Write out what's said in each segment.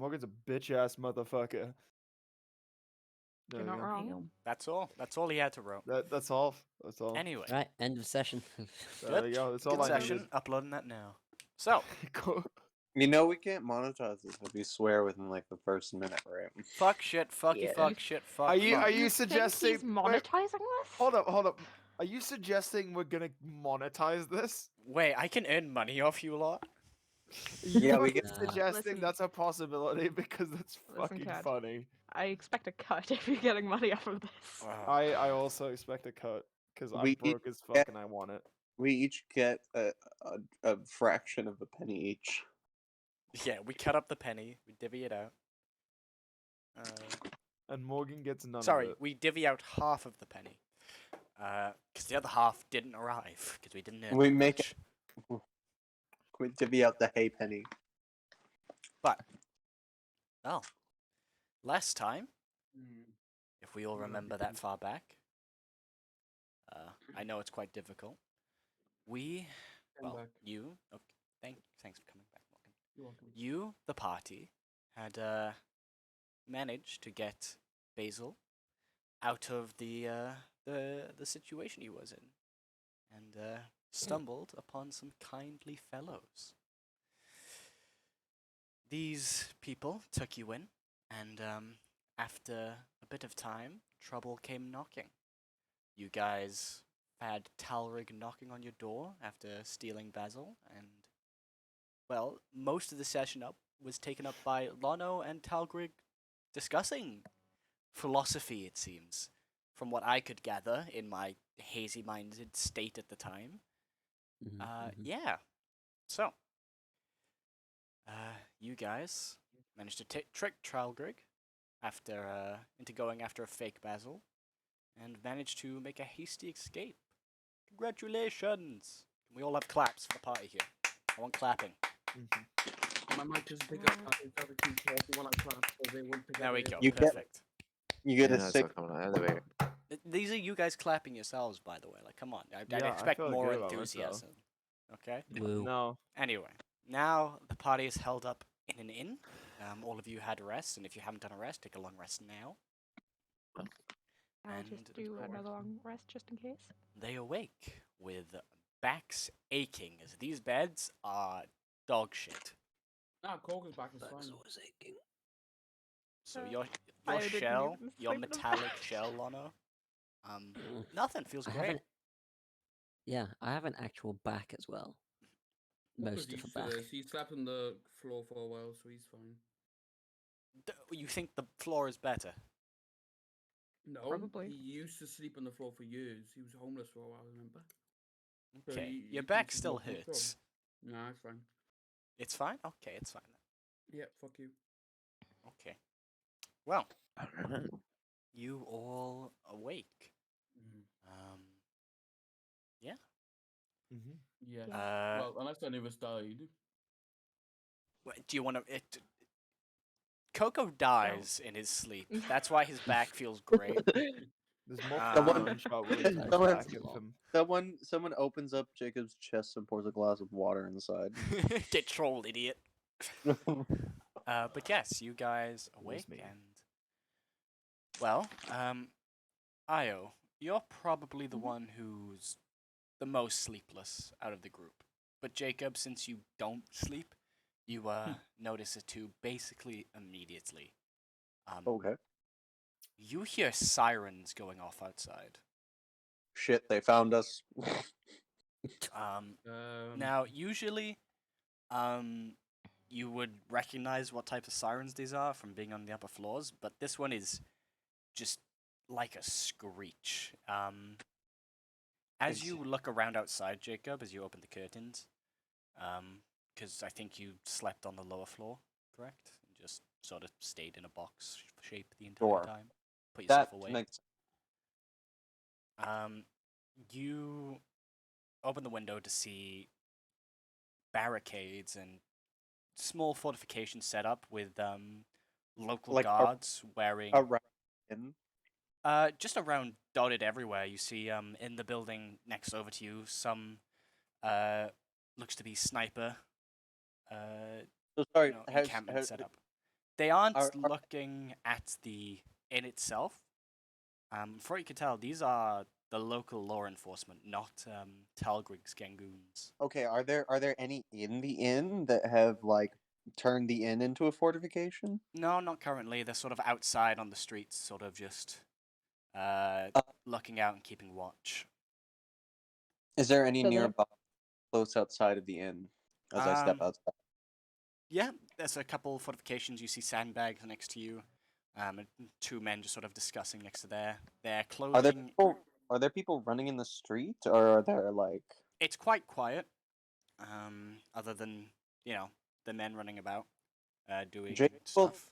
Morgan's a bitch ass motherfucker. There You're we not go. wrong. That's all. That's all he had to wrote. That's all. That's all. Anyway, Right, end of session. There we go. That's all good I session. needed. Uploading that now. So, Cool. You know we can't monetize this if we swear within like the first minute, right? fuck shit, fucky Yeah. fuck shit, fuck. Are you fuck. are you think suggesting? he's monetizing this? Hold up. Are you suggesting we're gonna monetize this? Wait, I can earn money off you lot. Yeah, we You're get- suggesting Listen. that's a possibility because that's Listen, fucking Kat. funny. I expect a cut if you're getting money off of this. Wow. I also expect a cut because I'm We broke as fuck get- and I want it. We each get a fraction of a penny each. Yeah, we cut up the penny, we divvy it out. And Morgan gets none Sorry, of it. we divvy out half of the penny. Because the other half didn't arrive, because we didn't earn We that make much. We divvy out the hay penny. But, well, last time, if we all remember that far back, I know it's quite difficult. We, well, you, okay, thanks for coming back, Morgan. You're welcome. You, the party, had managed to get Basil out of the situation he was in, and stumbled upon some kindly fellows. These people took you in, and after a bit of time, trouble came knocking. You guys had Talrig knocking on your door after stealing Basil, and, well, most of the session was taken up by Lono and Talgrig discussing philosophy, it seems, from what I could gather in my hazy-minded state at the time. Yeah. So, you guys managed to trick Talgrig into going after a fake Basil, and managed to make a hasty escape. Congratulations! We all have claps for the party here. I want clapping. My mic is bigger. It's other two talking when I clap, so they won't pick There up we the- go. You get- Perfect. You get Yeah, a no, it's sick. not coming out of the way. These are you guys clapping yourselves, by the way. Like, come on. I'd Yeah, I expect feel more good about myself. enthusiasm. Okay? Woo. No. Anyway, now the party is held up in an inn. All of you had a rest, and if you haven't done a rest, take a long rest now. I'll just And- do another long rest just in case. They awake with backs aching, as these beds are dog shit. Nah, Cork is back. It's fine. So Uh, your I didn't shell, even your sleep in a metallic bed. shell, Lono, nothing feels I great. haven't. Yeah, I have an actual back as well. Cork Most is of a used to back. this. He slept on the floor for a while, so he's fine. You think the floor is better? No, Probably. he used to sleep on the floor for years. He was homeless for a while, remember? So Okay, he your thinks back he's still more comfortable. hurts. Nah, it's fine. It's fine? Okay, it's fine then. Yeah, fuck you. Okay. Well, Alright. you all awake. Mhm. Yeah. Yeah. Yeah. Well, unless I never died. Do you want to... Coco dies in his sleep. That's why his back feels great. There's more Someone- gunshot wounds in the someone- back of him. Someone opens up Jacob's chest and pours a glass of water inside. Get trolled, idiot. But yes, you guys awake me. and... Well, Io, you're probably the one who's the most sleepless out of the group. But Jacob, since you don't sleep, you notice it too basically immediately. Okay. You hear sirens going off outside. Shit, they found us. Now, usually, you would recognize what type of sirens these are from being on the upper floors, but this one is just like a screech. As you look around outside, Jacob, as you open the curtains, because I think you slept on the lower floor, correct? And just sort of stayed in a box shape the entire Sure. time. Put yourself That away. makes You open the window to see barricades and small fortifications set up with local Like guards wearing around him. just around dotted everywhere. You see in the building next over to you some looks to be sniper So sorry, encampment set up. They aren't Are- looking at the inn itself. From what you can tell, these are the local law enforcement, not Talgrig's Gangoons. Okay, are there any in the inn that have like turned the inn into a fortification? No, not currently. They're sort of outside on the streets, sort of just looking out and keeping watch. Is there any So they're- nearby close outside of the inn as I step Um, outside? Yeah, there's a couple fortifications. You see sandbags next to you. And two men just sort of discussing next to their Are there clothing. are there people running in the street, or are there like It's quite quiet. Other than the men running about, doing stuff.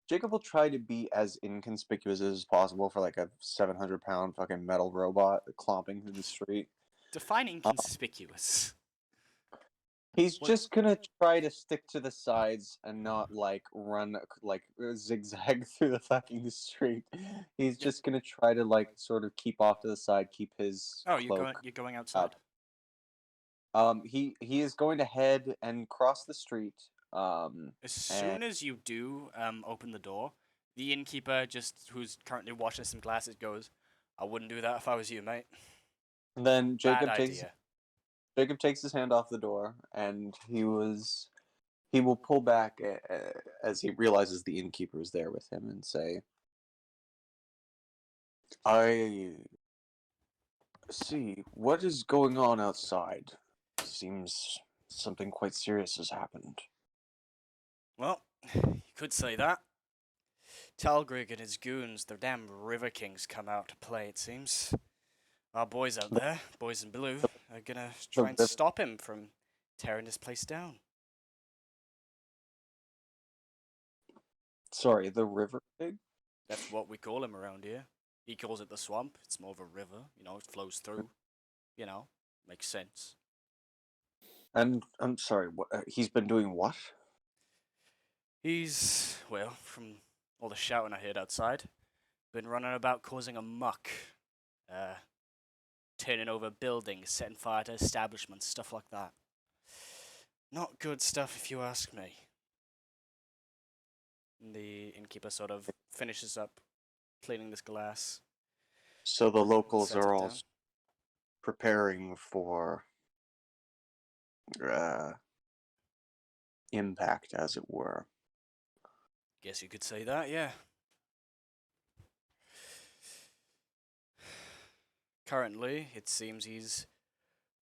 Jacob will try to be as inconspicuous as possible for like a 700-pound fucking metal robot clomping through the street. Define inconspicuous. He's What- just gonna try to stick to the sides and not like run like zigzag through the fucking street. He's just gonna try to like sort of keep off to the side, keep his Oh, cloak. you're going outside. He is going to head and cross the street. As soon as you do open the door, the innkeeper, who's currently washing some glasses, goes, "I wouldn't do that if I was you, mate." And then Bad idea. Jacob takes his hand off the door, and he will pull back as he realizes the innkeeper is there with him and say, "I see. What is going on outside? Seems something quite serious has happened." Well, you could say that. Talgrig and his goons, the damn River Kings, come out to play, it seems. Our boys out there, boys in blue, are gonna try and stop him from tearing this place down. Sorry, the river pig? That's what we call him around here. He calls it the swamp. It's more of a river, it flows through. Makes sense. And I'm sorry, what, he's been doing what? He's, well, from all the shouting I heard outside, been running about causing a muck. Turning over buildings, setting fire to establishments, stuff like that. Not good stuff, if you ask me. The innkeeper sort of finishes up cleaning this glass. So the locals sets are it all down. preparing for impact, as it were. Guess you could say that, yeah. Currently, it seems he's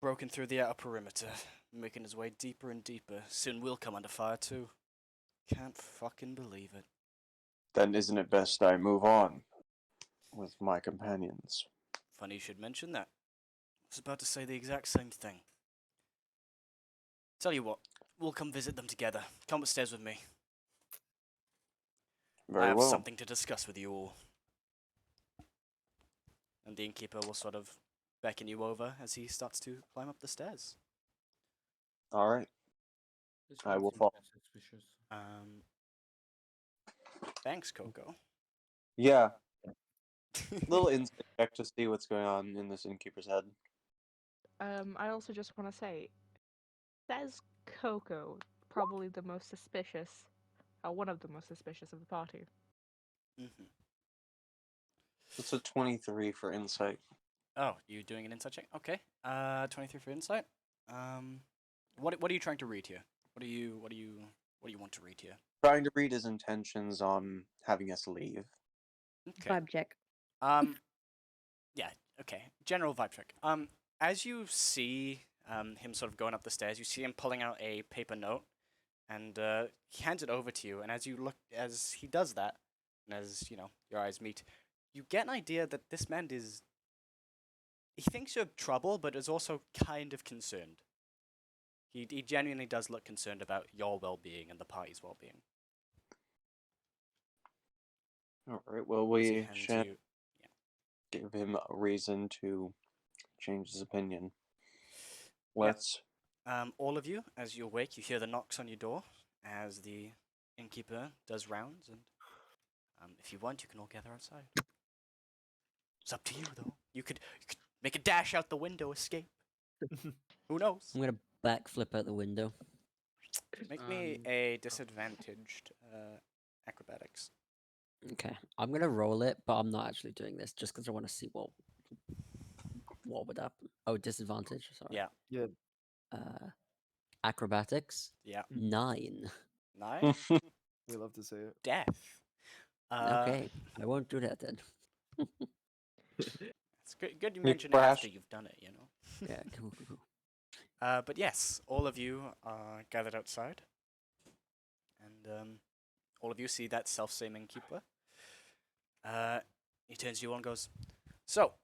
broken through the outer perimeter, making his way deeper and deeper. Soon we'll come under fire too. Can't fucking believe it. Then isn't it best I move on with my companions? Funny you should mention that. I was about to say the exact same thing. Tell you what, we'll come visit them together. Come upstairs with me. Very I have well. something to discuss with you all. And the innkeeper will sort of beckon you over as he starts to climb up the stairs. All right. This I one will seems follow. a bit suspicious. Thanks, Coco. Yeah, little insight check to see what's going on in this innkeeper's head. I also just want to say, says Coco, probably the most suspicious, one of the most suspicious of the party. Mm-hmm. It's a 23 for insight. Oh, you doing an insight check? Okay. 23 for insight. What are you trying to read here? What do you want to read here? Trying to read his intentions on having us leave. Okay. Vibe check. Yeah. Okay. General vibe check. As you see him sort of going up the stairs, you see him pulling out a paper note, and he hands it over to you. And as he does that, and as your eyes meet, you get an idea that this man he thinks you're trouble, but is also kind of concerned. He genuinely does look concerned about your well-being and the party's well-being. All right. Well, As he we hands shan't you- give him a reason to change his opinion. Let's. all of you, as you awake, you hear the knocks on your door as the innkeeper does rounds, and if you want, you can all gather outside. It's up to you, though. You could make a dash out the window, escape. Who knows? I'm gonna backflip out the window. Make me a disadvantaged acrobatics. Okay, I'm gonna roll it, but I'm not actually doing this just because I want to see what would happen. Oh, disadvantage. Sorry. Yeah. Yeah. Acrobatics. Yeah. 9. 9. We love to say it. Death. Okay, I won't do that then. It's good you We mention it after crash. you've done it, you know. Yeah, cool, cool, cool. But yes, all of you are gathered outside, and all of you see that self-same innkeeper. He turns to you all and goes, "So,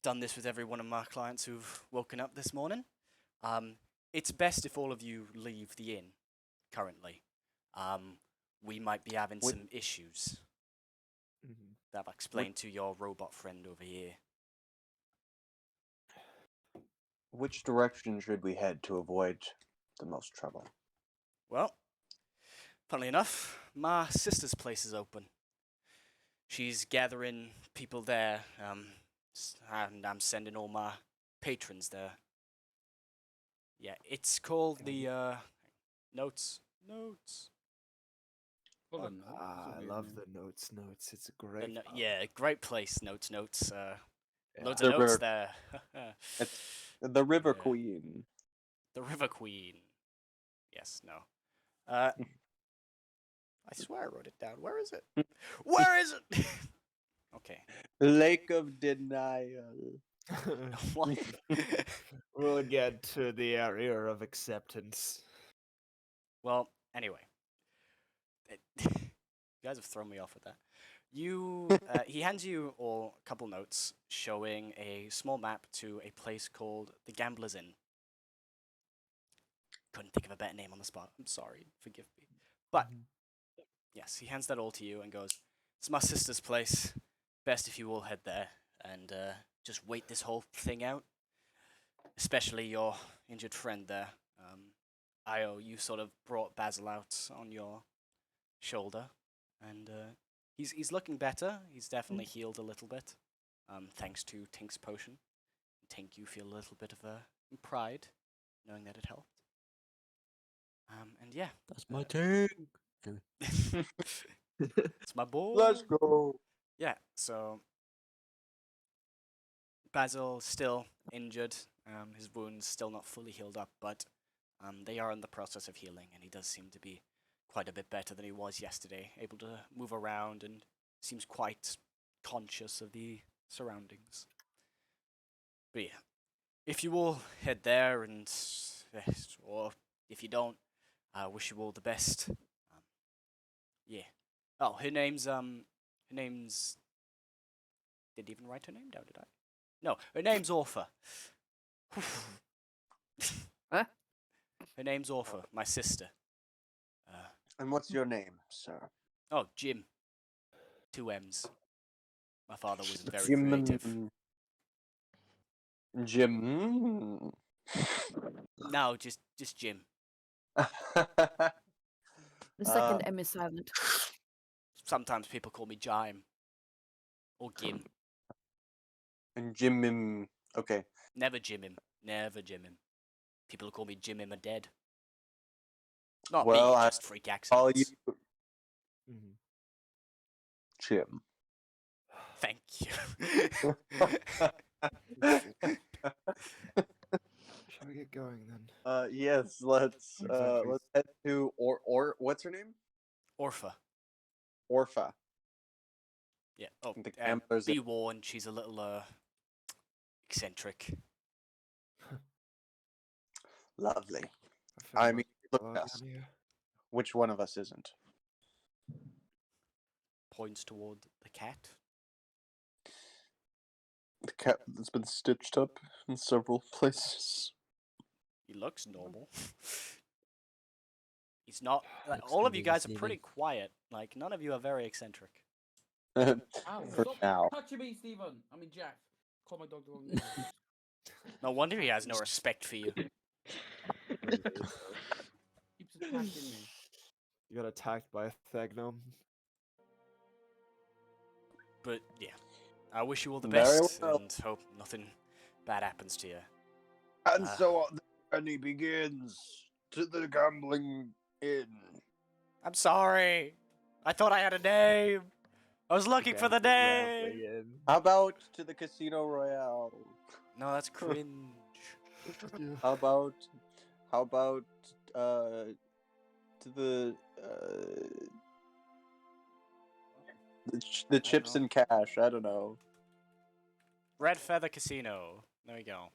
done this with every one of my clients who've woken up this morning. It's best if all of you leave the inn currently. We might be having Would- some issues Mhm. that I've explained to your robot friend over here." Which direction should we head to avoid the most trouble? Well, funnily enough, my sister's place is open. She's gathering people there, and I'm sending all my patrons there. Yeah, it's called the Notes. Notes. Well, Oh, then, no, Ah, it's I a love weird the notes. It's a The great. no- yeah, great place. Notes. Yeah. Loads The of notes river- there. It's the River Yeah. Queen. The River Queen. Yes. No. I swear I wrote it down. Where is it? Where is it? Okay. Lake of Denial. What? We'll get to the area of acceptance. Well, anyway, you guys have thrown me off with that. He hands you all a couple notes showing a small map to a place called the Gamblers Inn. Couldn't think of a better name on the spot. I'm sorry, forgive me. But yes, he hands that all to you and goes, "It's my sister's place. Best if you all head there and just wait this whole thing out. Especially your injured friend there. Io, you sort of brought Basil out on your shoulder, and he's looking better. He's definitely healed a little bit, thanks to Tink's potion. Tink, you feel a little bit of pride, knowing that it helped. And yeah, That's my thing. it's my boy. Let's go. Yeah, so Basil still injured. His wounds still not fully healed up, but they are in the process of healing, and he does seem to be quite a bit better than he was yesterday, able to move around and seems quite conscious of the surroundings. But yeah, if you all head there, and or if you don't, I wish you all the best. Yeah. Oh, her name's Didn't even write her name down, did I? No, her name's Orpha. Huh? Her name's Orpha, my sister. And what's your name, sir? Oh, Jim. 2 M's. My father was very creative. Jim. No, just Jim. The second Uh, M is silent. Sometimes people call me Jime. Or Gim. and Jim. Okay. Never Jim him. Never Jim him. People call me Jim him a dead. Not Well, me, I just freak call accents. you Mhm. Jim. Thank you. Shall we get going then? Yes. Let's Exactly. let's head to or what's her name? Orpha. Orpha. Yeah. Oh, The Gamblers be warned, she's a little eccentric. Lovely. feel I like mean, we're look all at us. down here. Which one of us isn't? Points toward the cat. The cat that's been stitched up in several places. He looks normal. He's not. Like, Looks all of you guys are deceiving. pretty quiet. Like, none of you are very eccentric. Ow, For stop now. touching me, Stephen. I mean, Jack. Call my dog the wrong name. No wonder he has no respect for you. Keeps attacking me. You got attacked by a Thegnome. But yeah, I wish you all the Very best well. and hope nothing bad happens to you. And Ah. so the journey begins to the gambling inn. I'm sorry. I thought I had a name. I was looking for the name. How about to the Casino Royale? No, that's cringe. How about to the chips know. and cash? I don't know. Red Feather Casino. There we go.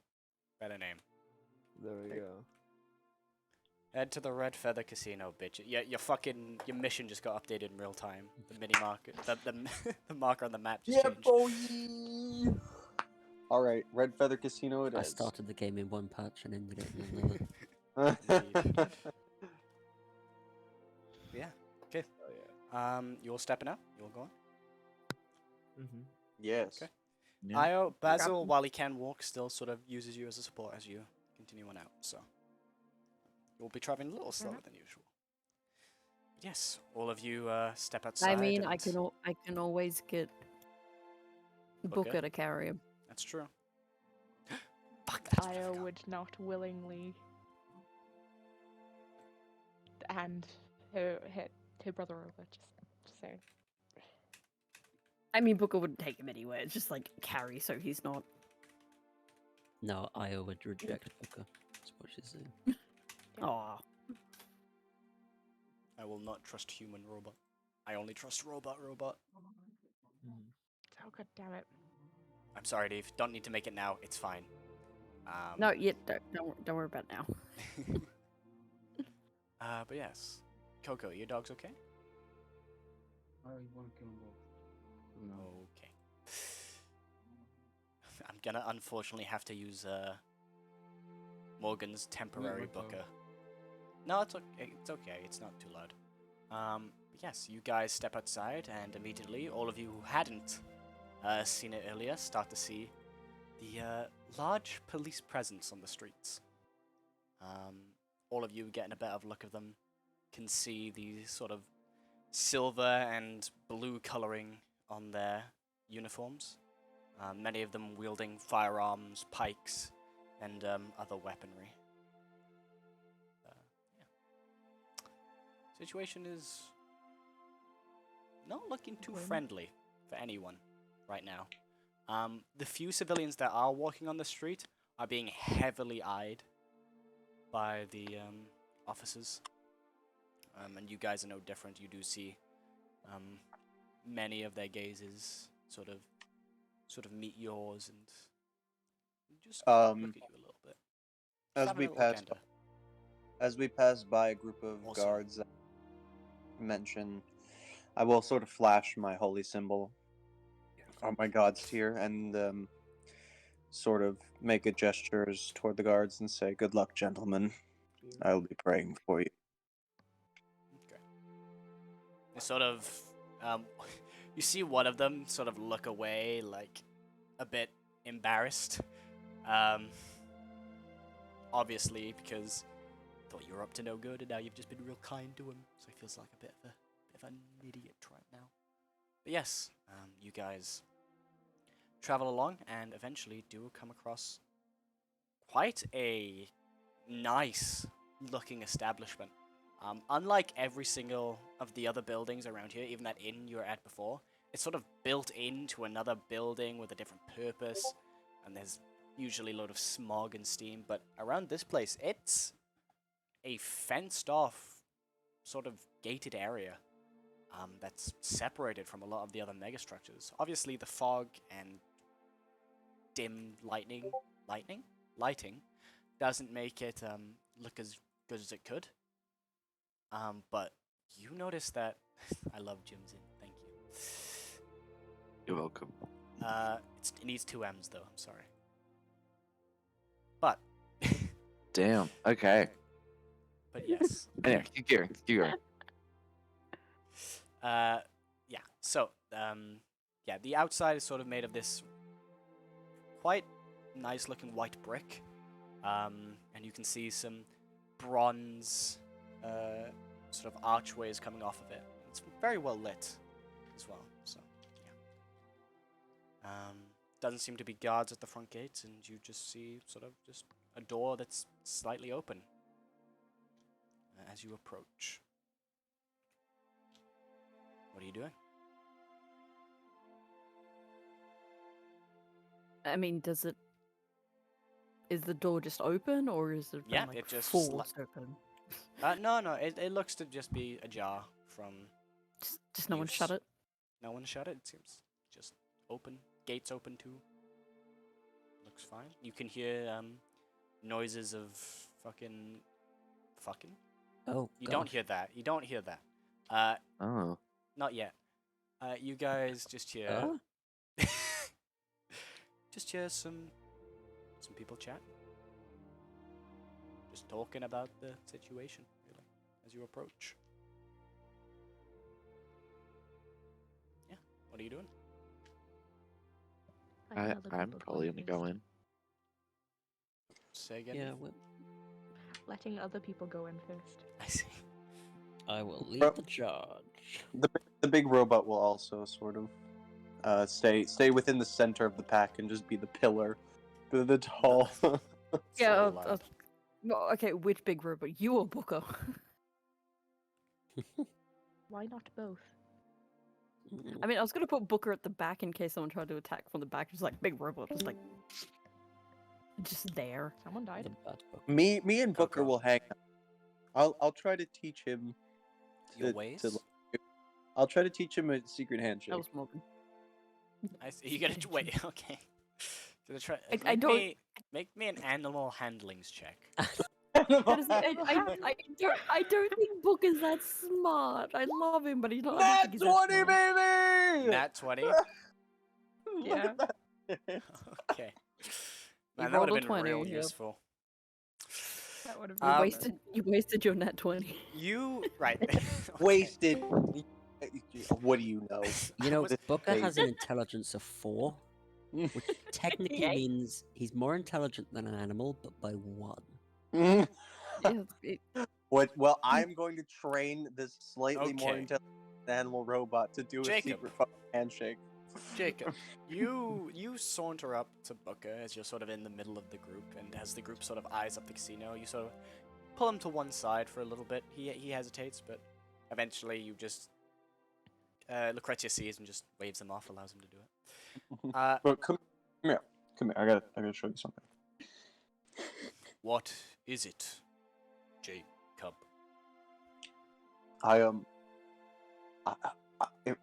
Better name. There we go. Head to the Red Feather Casino, bitch. Yeah, your mission just got updated in real time. The mini marker, the marker on the map just changed. boy. All right, Red Feather Casino it I is. started the game in one patch and ended it in another. Yeah. Okay. Oh yeah. You all stepping up? You all going? Mm-hmm. Yes. Okay. Yeah. Io, Basil, while he can walk, still sort of uses you as a support as you continue on out. So you'll be traveling a little slower than usual. Yes, all of you step outside. I mean, and I can always get Booker? Booker to carry him. That's true. Fuck, that's what I Io forgot. would not willingly, and her brother over. Just saying. I mean, Booker wouldn't take him anywhere. It's just like carry, so he's not. No, I would reject Booker. That's what she's saying. Aw. I will not trust human robot. I only trust robot. Oh god damn it! I'm sorry, Dave. Don't need to make it now. It's fine. No, don't worry about it now. But yes, Coco, your dog's okay? I want to kill them both. No. Okay. I'm gonna unfortunately have to use Morgan's temporary my dog. Booker. No, it's okay. It's okay. It's not too loud. But yes, you guys step outside, and immediately, all of you who hadn't seen it earlier start to see the large police presence on the streets. All of you getting a better look of them can see the sort of silver and blue coloring on their uniforms. Many of them wielding firearms, pikes, and other weaponry. Situation is not looking too friendly for anyone right now. The few civilians that are walking on the street are being heavily eyed by the officers. And you guys are no different. You do see many of their gazes sort of meet yours and just look at you a little bit. Just As having we a little pass, gander. as we pass by a group of Awesome. guards that mention, I will sort of flash my holy symbol on my god's tier and sort of make a gestures toward the guards and say, "Good luck, gentlemen. I will be praying for you." Okay. They sort of, you see one of them sort of look away, like a bit embarrassed. Obviously, because thought you were up to no good, and now you've just been real kind to him, so he feels like a bit of an idiot right now. But yes, you guys travel along, and eventually do come across quite a nice-looking establishment. Unlike every single of the other buildings around here, even that inn you were at before, it's sort of built into another building with a different purpose, and there's usually a lot of smog and steam, but around this place, it's a fenced-off, sort of gated area that's separated from a lot of the other megastructures. Obviously, the fog and dim lighting doesn't make it look as good as it could. But you notice that I love Jim's in. Thank you. You're welcome. It needs 2 M's though. I'm sorry. But Damn. Okay. but yes. Anyway, keep going. Keep going. Yeah. So yeah, the outside is sort of made of this quite nice looking white brick. And you can see some bronze sort of archways coming off of it. It's very well lit as well, so yeah. Doesn't seem to be guards at the front gates, and you just see sort of just a door that's slightly open as you approach. What are you doing? I mean, is the door just open, or is it Yeah, been, like, it just forced open? No, it looks to just be ajar from Just no one shut use. it. No one shut it. It seems just open. Gates open too. Looks fine. You can hear noises of fucking. Oh, You God. don't hear that. You don't hear that. Oh. Not yet. You guys just hear. Just hear some people chat. Just talking about the situation, really, as you approach. Yeah. What are you doing? Letting other I'm people probably in gonna go first. in. Say again. Yeah, well, Letting other people go in first. I see. I will lead Well- the charge. The big robot will also sort of stay within the center of the pack and just be the pillar, the tall. Yeah. So loud. Well, okay, which big robot? You or Booker? Why not both? I mean, I was gonna put Booker at the back in case someone tried to attack from the back. Just like big robot, just there. Someone died. The bad book. me and Booker Coco. will hang out. I'll try to teach him Your to- ways? I'll try to teach him a secret handshake. That was Morgan. I see. You gotta wait. Okay. Gonna try. I make don't- make me an animal handlings check. I don't think Booker's that smart. I love him, but he's not. I don't Nat think he's that 20, smart. baby! Nat 20. Look Yeah. at that. Okay. Man, that would rolled have a been 20, real yep. useful. That would have Um, been You wasted your net 20. You right. Okay. Wasted. What do you know? You know, This Booker baby. has an intelligence of 4, which technically Yay. means he's more intelligent than an animal, but by 1. Yeah, What? Well, I'm going to train this slightly more Okay. intelligent animal robot to do a Jacob. secret fucking handshake. Jacob, you saunter up to Booker as you're sort of in the middle of the group, and as the group sort of eyes up the casino, you sort of pull him to one side for a little bit. He hesitates, but eventually you just Lucrezia sees and just waves him off, allows him to do it. But come here. I gotta show you something. What is it, Jacob?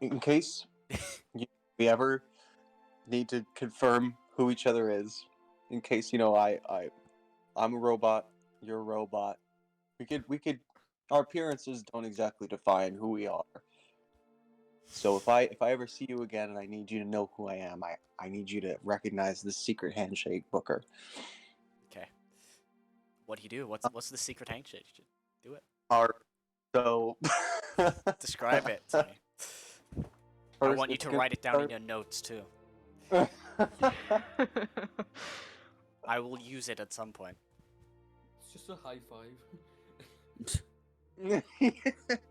In case we ever need to confirm who each other is, in case I'm a robot, you're a robot. We could. Our appearances don't exactly define who we are. So if I ever see you again and I need you to know who I am, I need you to recognize this secret handshake, Booker. Okay. What do you do? What's the secret handshake? Do it. So Describe it to me. I First, want you it's to gonna write it down in start- your notes too. fun. I will use it at some point. It's just a high five.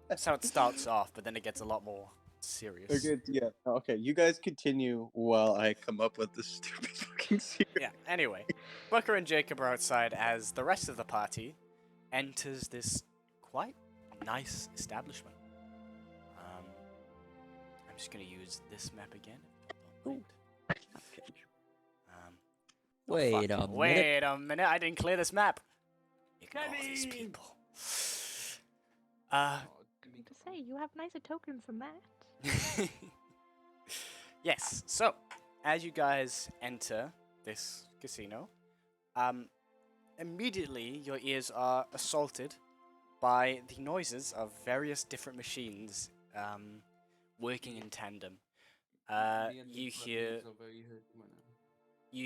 That's how it starts off, but then it gets a lot more serious. Okay, yeah. Okay, you guys continue while I come up with this stupid fucking secret. Yeah, anyway, Booker and Jacob are outside as the rest of the party enters this quite nice establishment. I'm just going to use this map again. if you don't mind. Oh, Wait fuck. a minute. Wait a minute, I didn't clear this map. Ignore these Kevin! people. Oh, To say, you have nicer tokens than that. Yes, so as you guys enter this casino, immediately your ears are assaulted by the noises of various different machines working in tandem. You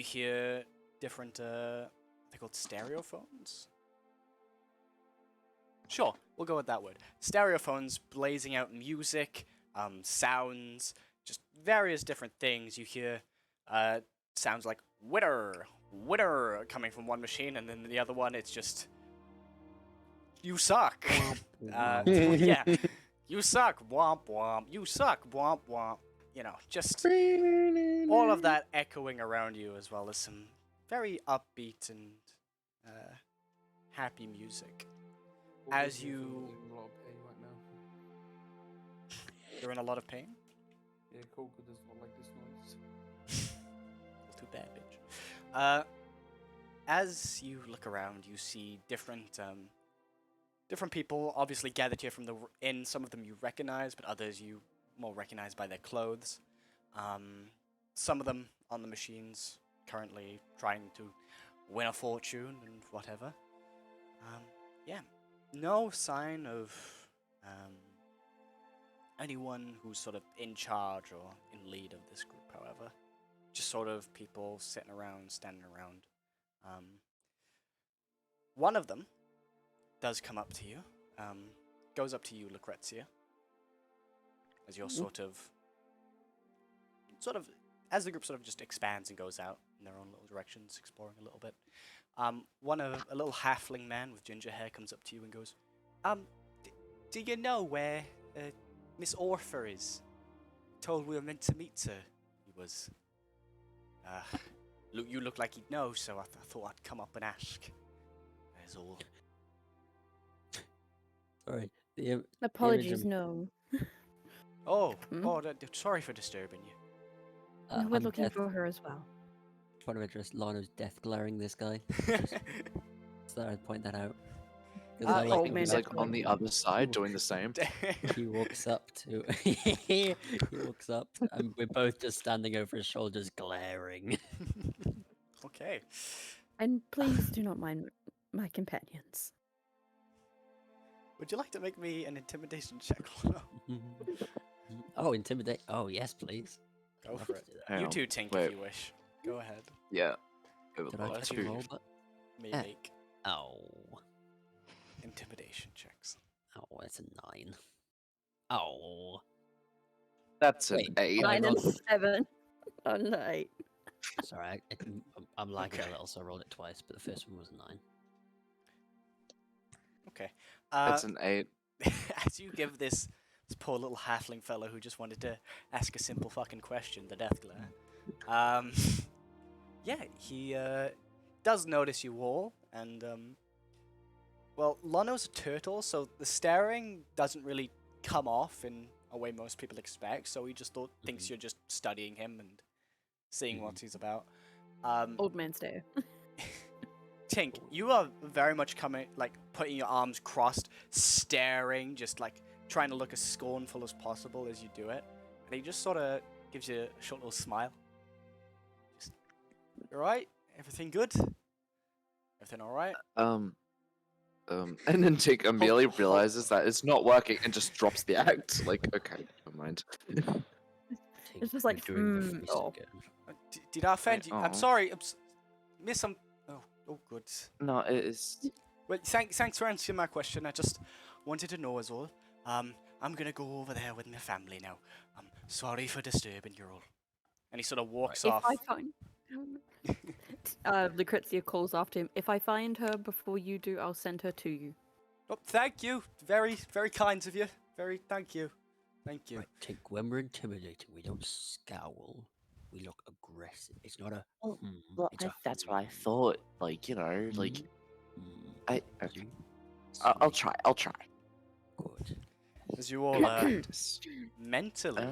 hear different, they're called stereophones? Sure, we'll go with that word. Stereophones blazing out music, sounds, just various different things. You hear sounds like witter coming from one machine, and then the other one it's just you suck. Yeah, you suck, womp womp. You suck, womp womp. You know, just all of that echoing around you, as well as some very upbeat and happy music. As you- You're in a lot of pain? Yeah, Coco does not like this noise. Too bad, bitch. As you look around, you see different people obviously gathered here from the inn. Some of them you recognize, but others you more recognize by their clothes. Some of them on the machines, currently trying to win a fortune and whatever. Yeah, no sign of anyone who's sort of in charge or in lead of this group, however. Just sort of people sitting around, standing around. One of them does come up to you, goes up to you, Lucrezia, as you're sort of, as the group sort of just expands and goes out in their own little directions, exploring a little bit. A little halfling man with ginger hair comes up to you and goes, do you know where Miss Orpha is? Told we were meant to meet her. He was, you look like you'd know, so I thought I'd come up and ask. That's all. Sorry. The Apologies, of- no. Oh, sorry for disturbing you. No, we're I'm looking death- for her as well. Point of interest, Lano's death glaring this guy. So I'd point that out. 'Cause I oh, like He's man, thinking like on the other side doing the same. he walks up to he walks up and we're both just standing over his shoulders glaring. Okay. And please do not mind my companions. Would you like to make me an intimidation check? Oh, intimidate. Oh, yes, please. Go Love for to it. do that. You on, too, Tink, wait. if you wish. Go ahead. Yeah. Go with Did I that. catch a two. roll? But Me Eh. make oh, intimidation checks. oh, it's a 9. Oh, That's an Wait, 8. I 9 and rolled- 7. Oh, no, 8. sorry, I'm lagging Okay. a little, so I rolled it twice, but the first one was a 9. Okay. That's an 8. As you give this poor little halfling fellow who just wanted to ask a simple fucking question, the death glare. Yeah, he does notice you all, and well, Lono's a turtle, so the staring doesn't really come off in a way most people expect. So he just thinks you're just studying him and seeing what he's about. Old man stare. Tink, you are very much putting your arms crossed, staring, just like trying to look as scornful as possible as you do it. And he just sort of gives you a short little smile. Just, you alright? Everything good? Everything alright? And then Jake immediately realizes that it's not working and just drops the act. Like, okay, never mind. It's just like, You're doing the mm, voice oh. again. Did I offend you? I'm aw. sorry. Miss some. Oh, good. No, it is. Well, thanks for answering my question. I just wanted to know as all. I'm gonna go over there with my family now. I'm sorry for disturbing you all. And he sort of walks If off. I find... Lucrezia calls after him. If I find her before you do, I'll send her to you. Oh, thank you. Very, very kind of you. Thank you. Thank you. Right, Tink, when we're intimidating, we don't scowl. We look aggressive. It's not a. Well, "Hmm," Well, it's a that's what I "Hmm, thought. Like, you know, like, hmm." I. See? I'll try. I'll try. Good. As you all mentally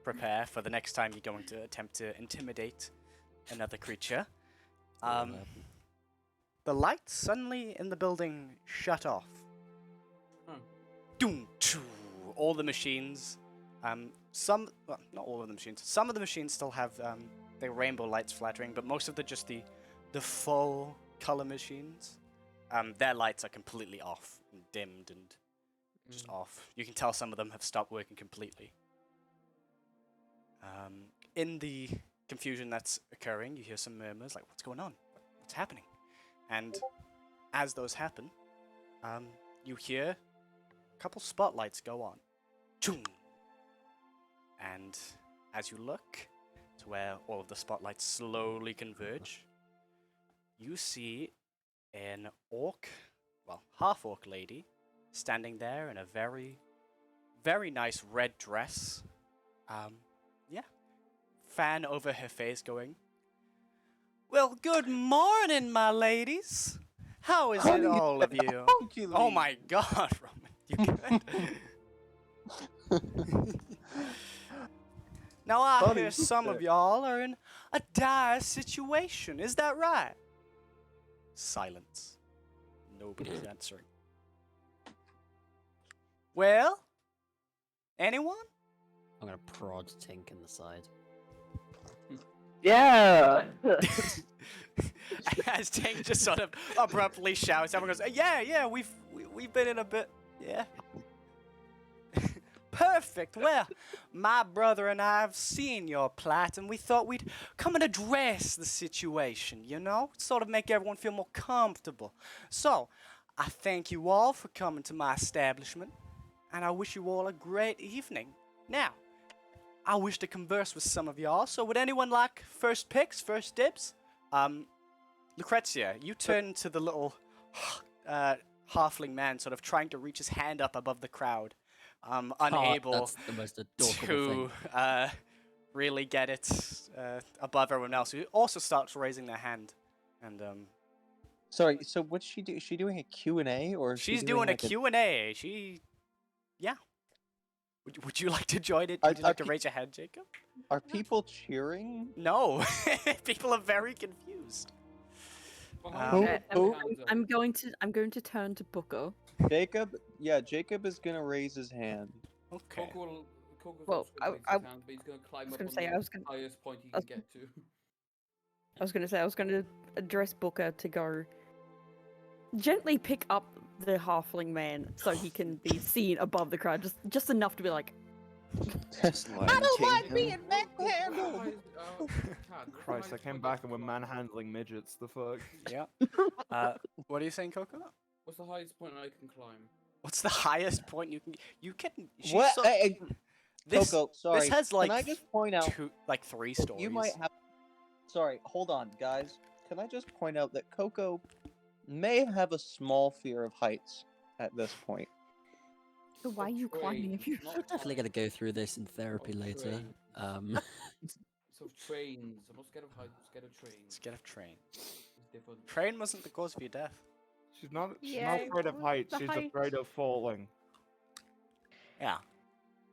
prepare for the next time you're going to attempt to intimidate another creature, the lights suddenly in the building shut off. Doom, choo, all the machines, well, not all of the machines. Some of the machines still have the rainbow lights flattering, but most of the full color machines, their lights are completely off and dimmed and just off. You can tell some of them have stopped working completely. In the confusion that's occurring, you hear some murmurs like, "What's going on? What's happening?" And as those happen, you hear a couple spotlights go on. Choom! And as you look to where all of the spotlights slowly converge, you see an half-orc lady standing there in a very, very nice red dress. Fan over her face going, "Well, good morning, my ladies. How is it, all of you?" Oh my god, Roman, you good? Now I Funny hear some of y'all are in a dire situation. Is that right? Silence. Nobody's answering. Well, anyone? I'm gonna prod Tink in the side. Yeah. As Tank just sort of abruptly shouts, everyone goes, "Yeah, we've been in a bit, yeah." Perfect. Well, my brother and I have seen your plight, and we thought we'd come and address the situation. You know, sort of make everyone feel more comfortable. So, I thank you all for coming to my establishment, and I wish you all a great evening. Now, I wish to converse with some of y'all, so would anyone like first picks, first dibs? Lucrezia, you turn to the little halfling man, sort of trying to reach his hand up above the crowd, unable That's the most adorable to thing. really get it above everyone else, who also starts raising their hand. And Sorry, so what's she do? Is she doing a Q&A or is she she's doing a like Q&A. Yeah. Would you like to join it? Are- Would you like are to raise your hand, Jacob? Are people cheering? No. People are very confused. Who? I'm going to turn to Booker. Jacob? Yeah, Jacob is gonna raise his hand. Okay. Well, But he's gonna climb up gonna on say, the I was gonna- highest point he I can was- get to. I was going to address Booker to go gently pick up the halfling man so he can be seen above the crowd, just enough to be like, I don't like being manhandled. Christ, I came back and we're manhandling midgets. The fuck? Yeah. What are you saying, Coco? What's the highest point I can climb? What's the highest point you can? You can. she's What? so- Hey, this, Coco, sorry. This has like Can I just point out? three stories. You might have. Sorry, hold on, guys. Can I just point out that Coco may have a small fear of heights at this point? so why are you climbing if you... We're definitely gonna go through this in therapy later. So trains. I'm not scared of heights. I'm scared of trains. Scared of train. It's different. Train wasn't the cause of your death. She's not. She's Yeah, not afraid of heights. the She's heights. afraid of falling. Yeah.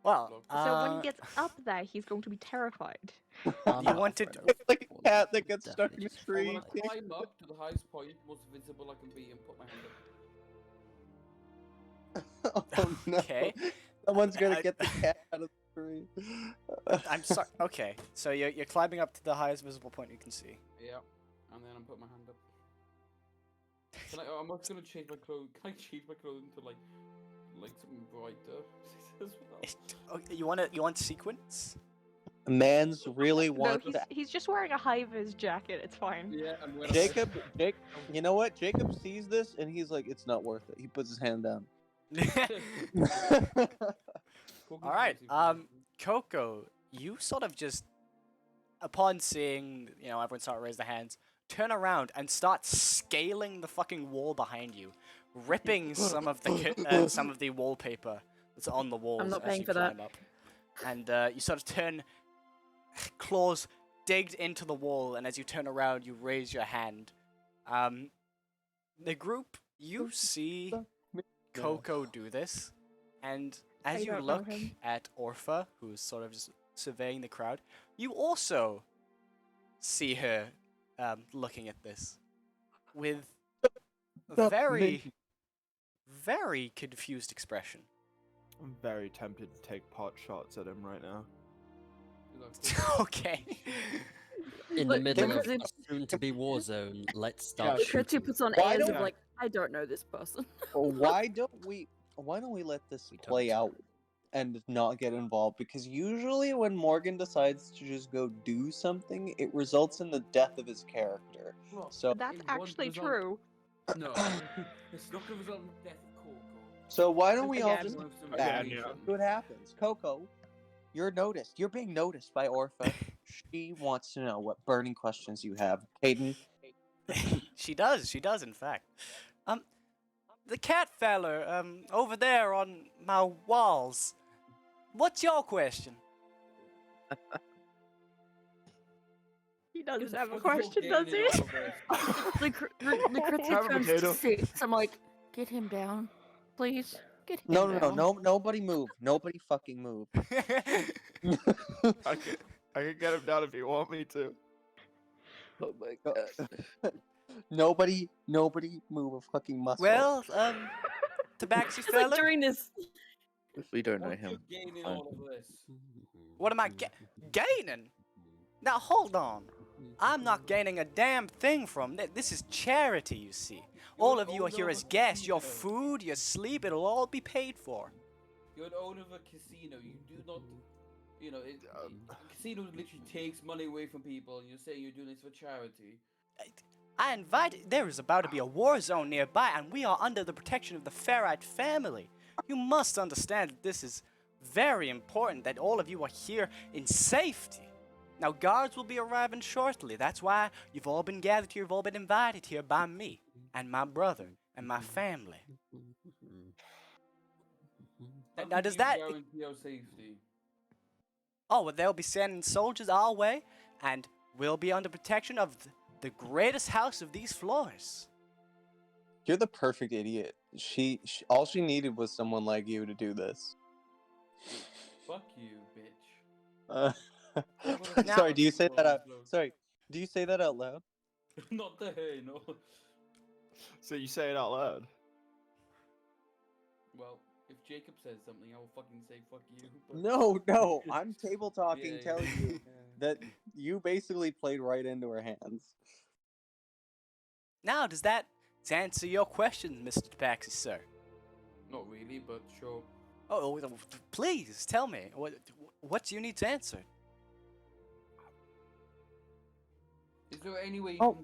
Well, So when he gets up there, he's going to be terrified. I'm You not wanted- afraid of It's like a falling, cat that I'm gets stuck in a definitely tree. I'm gonna climb up to the highest point, most visible I can be, and put my hand up. Oh no! Okay. Someone's gonna I- get the cat out of the tree. I'm sorry. Okay, so you're climbing up to the highest visible point you can see. Yeah, and then I'm putting my hand up. I'm not gonna change my clothes. Can I change my clothing to like something brighter? You want sequence? Man's really No, wants to. he's just wearing a high-vis jacket. It's fine. Yeah, I'm wearing Jake, you know what? Jacob sees this and he's like, "It's not worth it." He puts his hand down. All right. Coco, you sort of just, upon seeing everyone start to raise their hands, turn around and start scaling the fucking wall behind you, ripping some of the wallpaper that's on the walls. I'm not as paying you for that. climb up. And you sort of turn, claws digged into the wall, and as you turn around, you raise your hand. The group, you see Coco do this, and as I you don't know look him. at Orpha, who's sort of just surveying the crowd, you also see her looking at this with a Stop very, making- very confused expression. I'm very tempted to take pot shots at him right now. Okay. In the Look, middle of Lucrezia- a soon-to-be war zone, let's start Lucrezia shooting. puts on Why airs don't- of like, I don't know this person. Why don't we let this We play don't. out and not get involved? Because usually when Morgan decides to just go do something, it results in the death of his character. So That's It won't actually result- true. No, it's not gonna result in the death of Coco. So why don't we all Again. just We'll have some back Again, variation. see what happens? Coco, you're noticed. You're being noticed by Orpha. She wants to know what burning questions you have. Hayden, She does, in fact. The cat feller, over there on my walls. What's your question? He doesn't What's have a What's question, your does game he? in Outburst? Lucrezia Have a turns to potato. Six. I'm like, get him down, please. get him No, down. nobody move. Nobody fucking move. I can get him down if you want me to. Oh my god. Nobody move a fucking muscle. Well, Tabaxi It's like fella, during this. We don't know What you him. gain in Fine. all of this? what am I gaining? Now hold on. I'm not gaining a damn thing from this. This is charity, you see. All of you are here as guests. Your food, your sleep, it'll all be paid for. You're the owner of a casino. You do not, casino literally takes money away from people, and you're saying you're doing this for charity. I invited. There is about to be a war zone nearby, and we are under the protection of the Ferrite family. You must understand that this is very important that all of you are here in safety. Now, guards will be arriving shortly. That's why you've all been gathered here. You've all been invited here by me and my brother and my family. Now, does that? guarantee our safety? Oh, well, they'll be sending soldiers our way, and we'll be under protection of the greatest house of these floors. You're the perfect idiot. All she needed was someone like you to do this. Fuck you, bitch. Now- Sorry, do you say that out? Sorry, do you say that out loud? Not the hey, no. So you say it out loud. Well, if Jacob says something, I will fucking say fuck you. But... No, I'm table talking, Yeah, telling you that you basically played right into her hands. Now, does that answer your question, Mr. Tabaxi, sir? Not really, but sure. Oh, please tell me. What do you need to answer? Is there any way you Oh.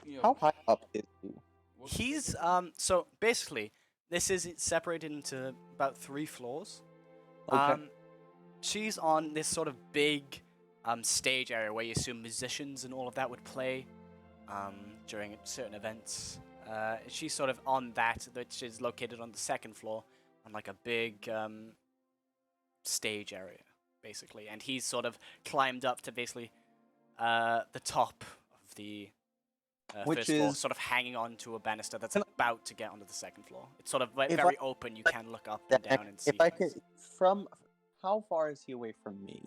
can, How high up is he? what's- He's so basically this is separated into about 3 floors. Okay. She's on this sort of big stage area where you assume musicians and all of that would play during certain events. She's sort of on that, which is located on the 2nd floor on like a big stage area, basically. And he's sort of climbed up to basically the top of the Which first floor, is- sort of hanging on to a banister that's Can I- about to get onto the 2nd floor. It's sort of If very I- open. You can look up and down and see If I things. could, how far is he away from me?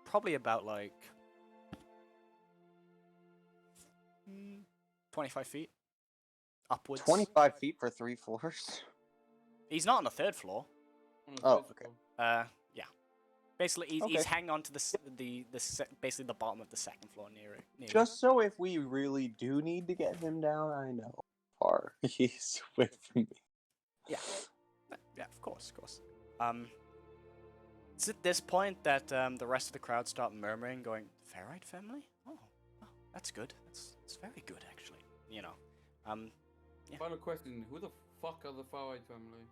Probably about like 25 feet upwards. 25 feet for 3 floors. He's not on the 3rd floor. on the Oh, first okay. floor? Yeah. Basically, he's Okay. hanging on to basically the bottom of the 2nd floor near it. Just so if we really do need to get him down, I know how far he's away from me. Yeah, of course. It's at this point that the rest of the crowd start murmuring, going, "Ferrite family? Oh, that's good. That's very good, actually. You know." Yeah. Final question: who the fuck are the Farite family?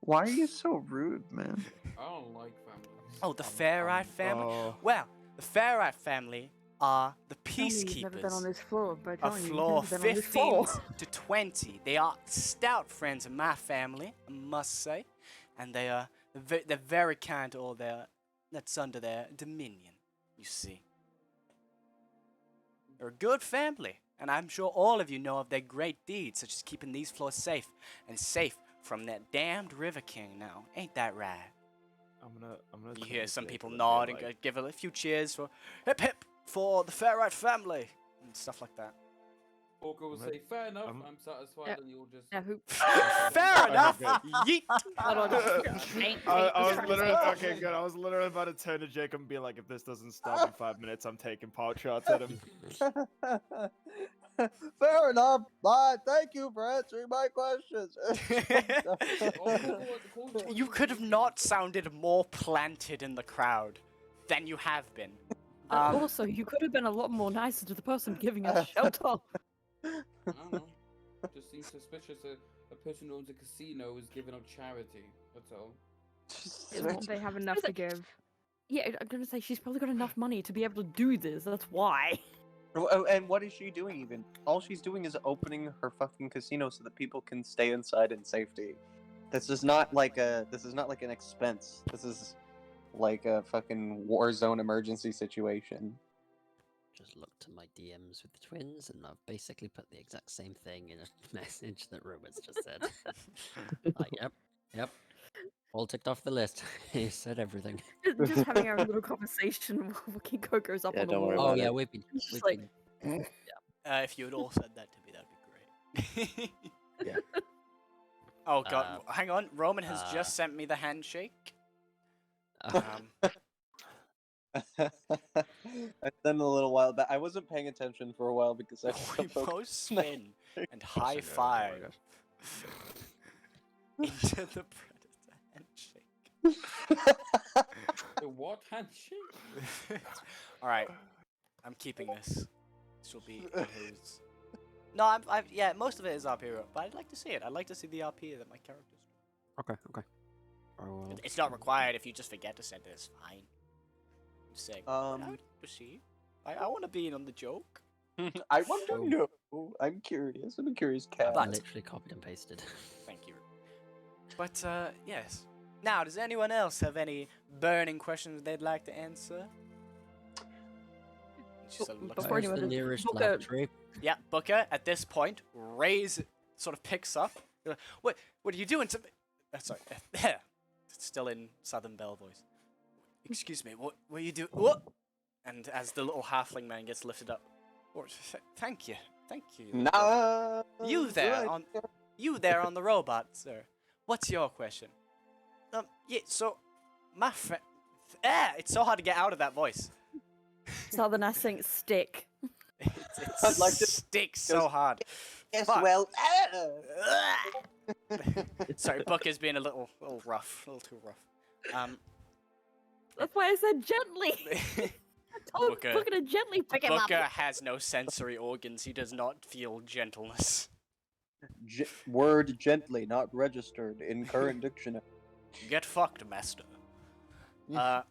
Why are you so rude, man? I don't like families. Oh, the Ferrite family. Oh. Well, the Ferrite family are the Tell me you've never been on peacekeepers this floor by of telling me you've floor never been on this 15 floor. to 20. They are stout friends of my family, I must say, and they're very kind to all that's under their dominion. You see, they're a good family, and I'm sure all of you know of their great deeds, such as keeping these floors safe and safe from that damned River King. Now, ain't that right? I'm gonna. You turn hear to some Jacob people and be nod and like, give a few cheers for hip hip for the Ferrite family and stuff like that. Orca will I'm say, "Fair enough. I'm- I'm satisfied," Yeah. and you'll just. Now who? Fair Okay, enough. good. Yeet. Hold on. Ain't- I ain't was trying to literally say- okay. Good. I was literally about to turn to Jacob and be like, "If this doesn't stop in 5 minutes, I'm taking pot shots at him." Fair enough. Bye. Thank you for answering my questions. You could have not sounded more planted in the crowd than you have been. Also, you could have been a lot more nicer to the person giving us shelter. I don't know. Just seems suspicious. A person who owns a casino is giving out charity. That's all. They have enough to give. Yeah, I'm gonna say she's probably got enough money to be able to do this. That's why. And what is she doing even? All she's doing is opening her fucking casino so that people can stay inside in safety. This is not like an expense. This is like a fucking war zone emergency situation. just looked to my DMs with the twins, and I've basically put the exact same thing in a message that Robert's just said. Like, yep, all ticked off the list. He said everything. Just having our little conversation while fucking Coco's up Yeah, on the don't worry wall. Oh about yeah, it. we've been. Just like- If you had all said that to me, that'd be great. Yeah. Oh god, hang on. Roman has just sent me the handshake. Um, I've done a little while back. I wasn't paying attention for a while because I was so we focused. both spin and high five into the predator handshake. The what handshake? All right, I'm keeping this. This will be in his. No, yeah, most of it is RP, but I'd like to see it. I'd like to see the RP that my characters do. Okay. Oh, It's not required if you just forget to send it. It's fine. I'm saying. I would like to see. I want to be in on the joke. I want to know. I'm curious. I'm a curious cat. I literally copied and pasted. Thank you. But yes. Now, does anyone else have any burning questions they'd like to answer? She sort of looks Before Where's anyone the does- nearest Booker- laboratory? Yeah, Booker, at this point, sort of picks up. You're like, what are you doing to me? Sorry. It's still in Southern Belle voice. Excuse me, what are you doing? What? And as the little halfling man gets lifted up. Thank you. Nah. You there on the robot, sir. What's your question? Yeah, so my friend. It's so hard to get out of that voice. Southern accent stick. It's I'd like to sticks so hard. Yes, Fuck. well. Sorry, Booker's being a little rough, a little too rough. That's why I said gently. I told Booker- Booker to gently pick him Booker up. has no sensory organs. He does not feel gentleness. Word gently, not registered in current dictionary. Get fucked, master. I'm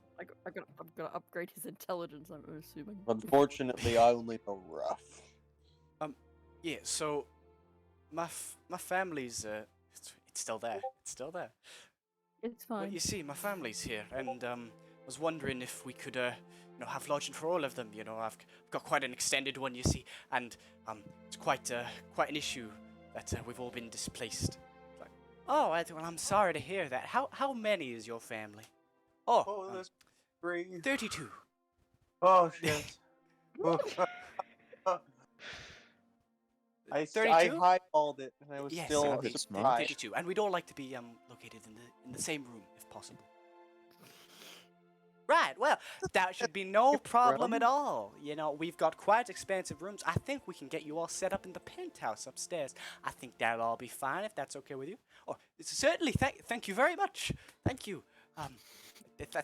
gonna upgrade his intelligence, I'm assuming. Unfortunately, I only know rough. Yeah. So, my family's it's still there. It's still there. It's Well, fine. you see, my family's here, and was wondering if we could have lodging for all of them. I've got quite an extended one, you see, and it's quite an issue that we've all been displaced. Like, well, I'm sorry to hear that. How many is your family? Oh, that's great. 32. Oh, shit. I 32? highballed it, and I was Yes, still okay, surprised. 32, and we'd all like to be located in the same room if possible. Right, well, that should be no problem at all. We've got quite expansive rooms. I think we can get you all set up in the penthouse upstairs. I think that'll all be fine if that's okay with you. Oh, certainly. Thank you very much. Thank you.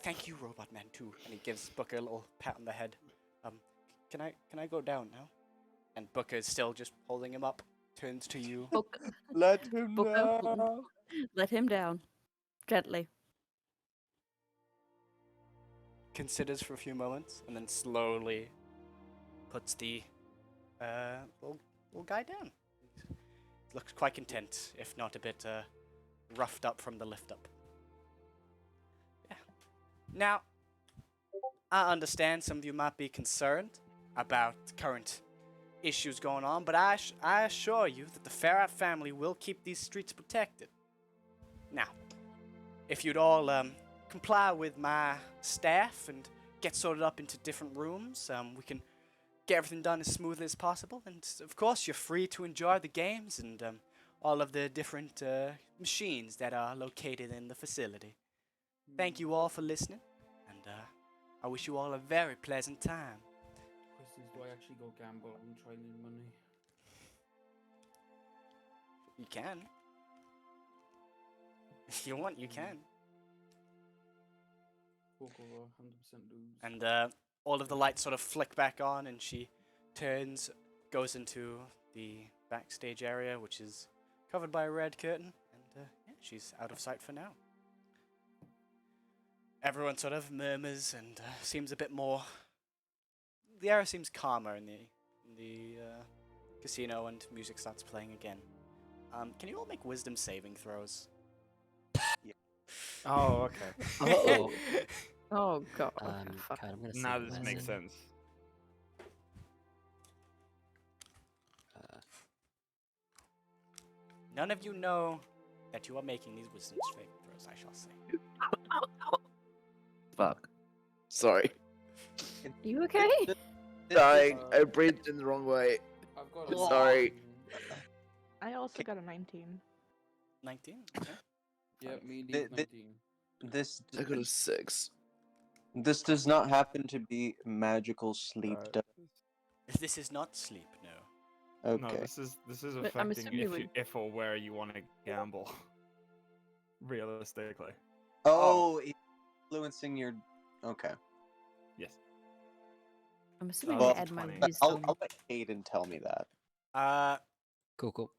Thank you, Robot Man, too. And he gives Booker a little pat on the head. Can I go down now? And Booker is still just holding him up. Turns to you. Let him Booker, know. let him down. Gently. Considers for a few moments, and then slowly puts the little guy down. He looks quite content, if not a bit roughed up from the lift up. Yeah. Now, I understand some of you might be concerned about current issues going on, but I assure you that the Ferrat family will keep these streets protected. Now, if you'd all comply with my staff and get sorted up into different rooms, we can get everything done as smoothly as possible. And of course, you're free to enjoy the games and all of the different machines that are located in the facility. Thank you all for listening, and I wish you all a very pleasant time. Question is, do I actually go gamble and try and win money? You can. If you want, you can. Walk over 100% lose. And all of the lights sort of flick back on, and she turns, goes into the backstage area, which is covered by a red curtain, and yeah, she's out of sight for now. Everyone sort of murmurs and seems a bit more. The area seems calmer in the casino, and music starts playing again. Can you all make wisdom saving throws? Oh, okay. Uh-oh. Oh god. God, I'm gonna Now save this my makes sin. sense. None of you know that you are making these wisdom saving throws, I shall say. Fuck. Sorry. Are you okay? Dying. I breathed in the wrong way. I've got Sorry. I also got a 19. 19? Okay. Yeah, me Th- needs th- 19. I got a 6. This does not happen to be magical sleep. This is not sleep, no. Okay. No, this is But I'm affecting assuming we- if or where you want to gamble. Realistically. Oh, influencing your. Okay. Yes. I'm assuming Well, I add my 20. wisdom. I'll let Aiden tell me that. Cool.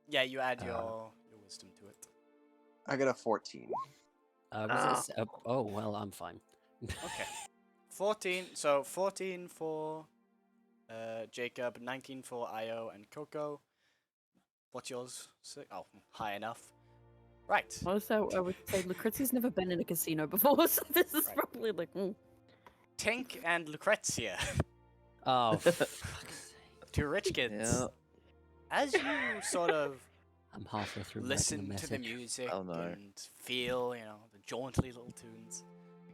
Yeah, you add your wisdom to it. I got a 14. Was it oh well, I'm fine. Okay. 14. So 14 for Jacob, 19 for Io and Coco. What's yours? Oh, high enough. Right. Also, I would say Lucrezia's never been in a casino before, so this is Right. probably like. Tink and Lucrezia. Oh, fuck's sake. Two rich kids. Yeah. As you sort of I'm halfway through listen writing a to the message. music Oh, no. and feel, the jauntily little tunes,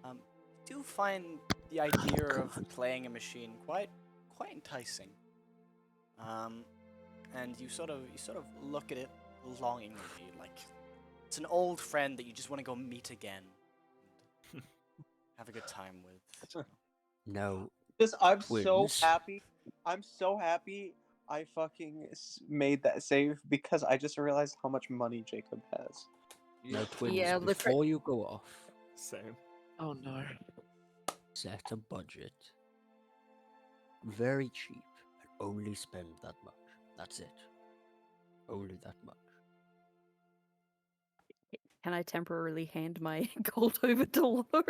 you do find the idea of playing a machine quite enticing. And you sort of look at it longingly, like it's an old friend that you just want to go meet again, and have a good time with. No. I'm so Twins. happy. I'm so happy I fucking made that save because I just realized how much money Jacob has. No twins. Yeah, Lucre- Before you go off, Same. Oh no. set a budget. Very cheap, and only spend that much. That's it. Only that much. Can I temporarily hand my gold over to Loro?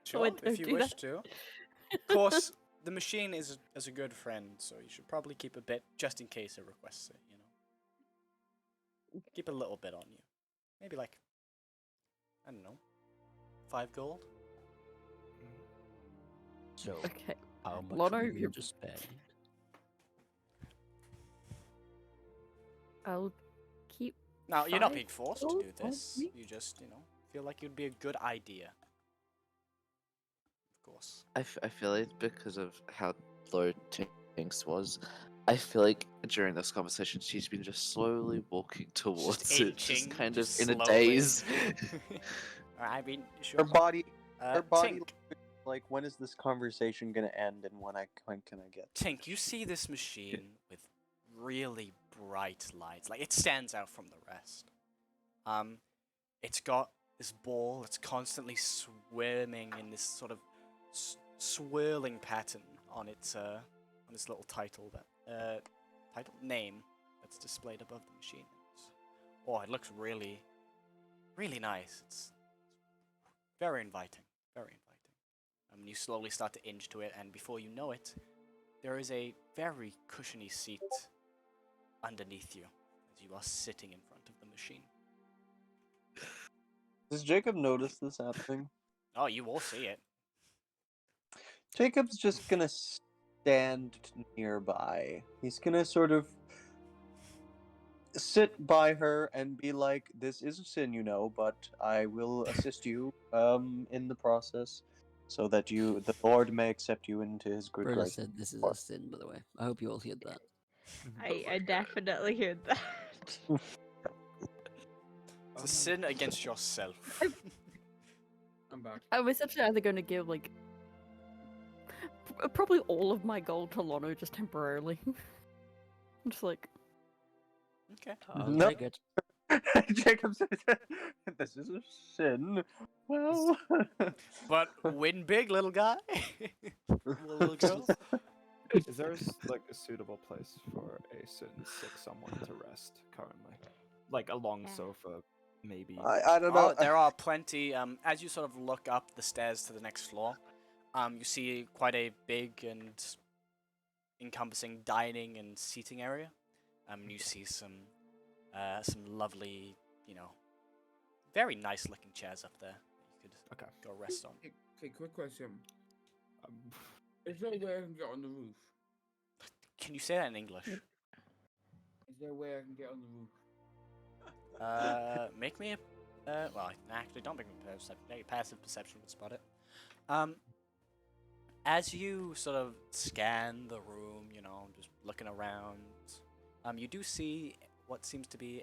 Sure, I if don't you do wish that. to. Of course, the machine is a good friend, so you should probably keep a bit just in case it requests it. Keep a little bit on you. Maybe like, I don't know, 5 gold. So, Okay. how much Lono, are you you're- to spend? I'll keep. Now, you're not 5 being forced to gold do on this. me? You just, feel like it'd be a good idea. Of course. I feel like because of how low Jinx was, I feel like during this conversation she's been just slowly walking towards it, inching, just kind just of in a slowly. daze. I mean, sure. Her body, Tink, like, when is this conversation gonna end, and when can I get? Tink, you see this machine with really bright lights. Like, it stands out from the rest. It's got this ball that's constantly swimming in this sort of swirling pattern on its on this little title name that's displayed above the machine. It looks really, really nice. It's very inviting, very inviting. You slowly start to inch to it, and before you know it, there is a very cushiony seat underneath you as you are sitting in front of the machine. Does Jacob notice this happening? Oh, you will see it. Jacob's just gonna stand nearby. He's gonna sort of sit by her and be like, "This is a sin, but I will assist you in the process, so that the Lord may accept you into His good Brilla grace." said this is a sin, by the way. I hope you all heard that. I definitely heard that. It's a sin against yourself. I'm back. I was actually either going to give like probably all of my gold to Lono just temporarily. I'm just like, Okay. I'll No. take it. Jacob says, "This is a sin." Well, But win big, little guy. Little girl. Is there a suitable place for a certain sick someone to rest currently? Like a long Yeah. sofa, maybe. I don't know. Oh, there are plenty. As you sort of look up the stairs to the next floor, you see quite a big and encompassing dining and seating area. You see some lovely, very nice looking chairs up there that you could Okay. go rest on. Okay, quick question. Um, Is there a way I can get on the roof? Can you say that in English? Is there a way I can get on the roof? Make me a. Well, actually, don't make me a perception. Make a passive perception would spot it. As you sort of scan the room, just looking around, you do see what seems to be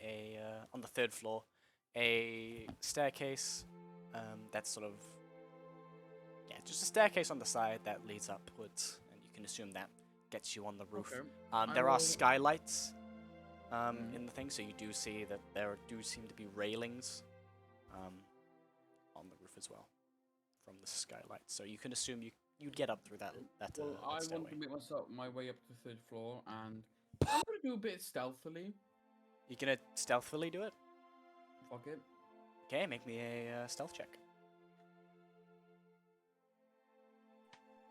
on the third floor, a staircase. That's sort of, just a staircase on the side that leads upwards, and you can assume that gets you on the roof. Okay. There are skylights in the thing, so you do see that there do seem to be railings on the roof as well from the skylight. So you can assume you'd get up through that Well, I want stairway. to make myself my way up to the third floor, and I'm gonna do a bit stealthily. You gonna stealthily do it? Fuck it. Okay, make me a stealth check.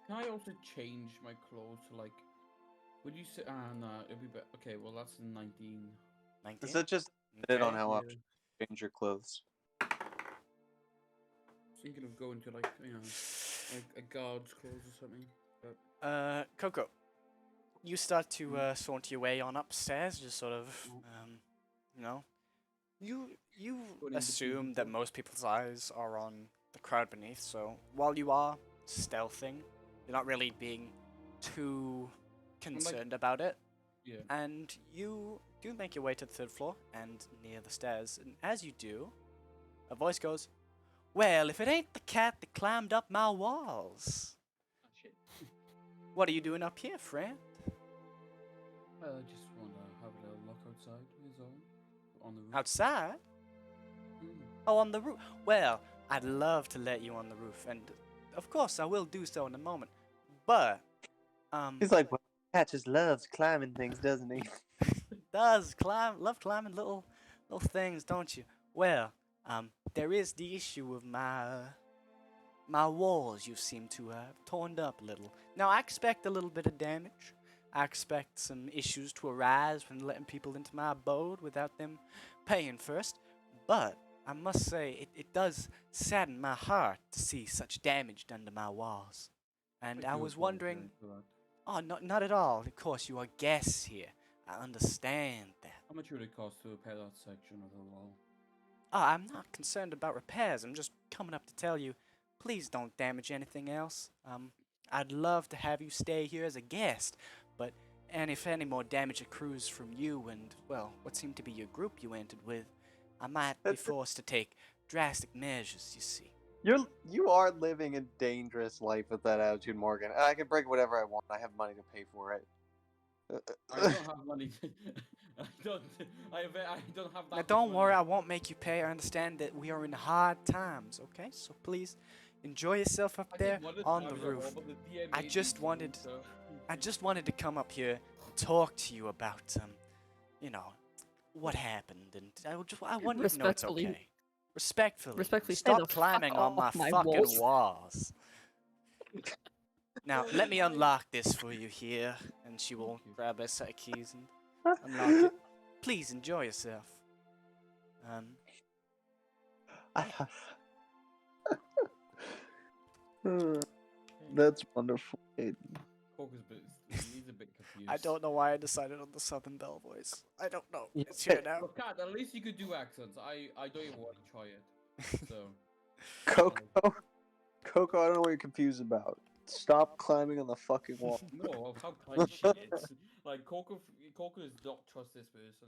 Can I also change my clothes to like? Would you say? No, it'll be better. Okay, well that's a 19. 19? Is that just it on Okay. how Yeah. often you change your clothes? Thinking of going to like like a guard's clothes or something. But Coco, you start to saunter your way on upstairs, just sort of, you Going in assume between that people. most people's eyes are on the crowd beneath, so while you are stealthing, you're not really being too concerned about it, yeah. and you do make your way to the third floor and near the stairs, and as you do, a voice goes, "Well, if it ain't the cat that climbed up my walls, Oh, shit. what are you doing up here, friend?" Well, I just want to have a little look outside. Is all. On the roof. Outside? Mm. Oh, on the roof. Well, I'd love to let you on the roof, and of course I will do so in a moment. But, He's like, well, cat just loves climbing things, doesn't he? love climbing little things, don't you? Well, there is the issue of my walls. You seem to have torn up a little. Now I expect a little bit of damage. I expect some issues to arise when letting people into my abode without them paying first. But I must say, it does sadden my heart to see such damage done to my walls. And I do was wondering, apologize for that. oh, not at all. Of course, you are guests here. I understand that. How much would it cost to repair that section of the wall? Oh, I'm not concerned about repairs. I'm just coming up to tell you, please don't damage anything else. I'd love to have you stay here as a guest, and if any more damage accrues from you and, well, what seemed to be your group you entered with, I might be forced to take drastic measures, you see. You are living a dangerous life with that attitude, Morgan. I can break whatever I want. I have money to pay for it. I don't have money. I don't have that. Now, much don't money. worry, I won't make you pay. I understand that we are in hard times, okay? So please, enjoy yourself up I there didn't want to on the damage our roof. wall, but the DM I made just me to, wanted- so- I just wanted to come up here and talk to you about, what happened, and I wanted to know it's Respectfully- okay. Respectfully, Respectfully, stay stop the fuck climbing on my off my fucking walls. walls. Now, let me unlock this for you here, and she will Thank you. grab a set of keys and unlock it. Please enjoy yourself. That's wonderful. Cork is he's a bit confused. I don't know why I decided on the Southern Belle voice. I don't know. Yeah. It's here now. Well, Kat, at least you could do accents. I don't even want to try it. So. Coco, I don't know what you're confused about. Stop climbing on the fucking wall. No, how kind she is. Like, Coco does not trust this person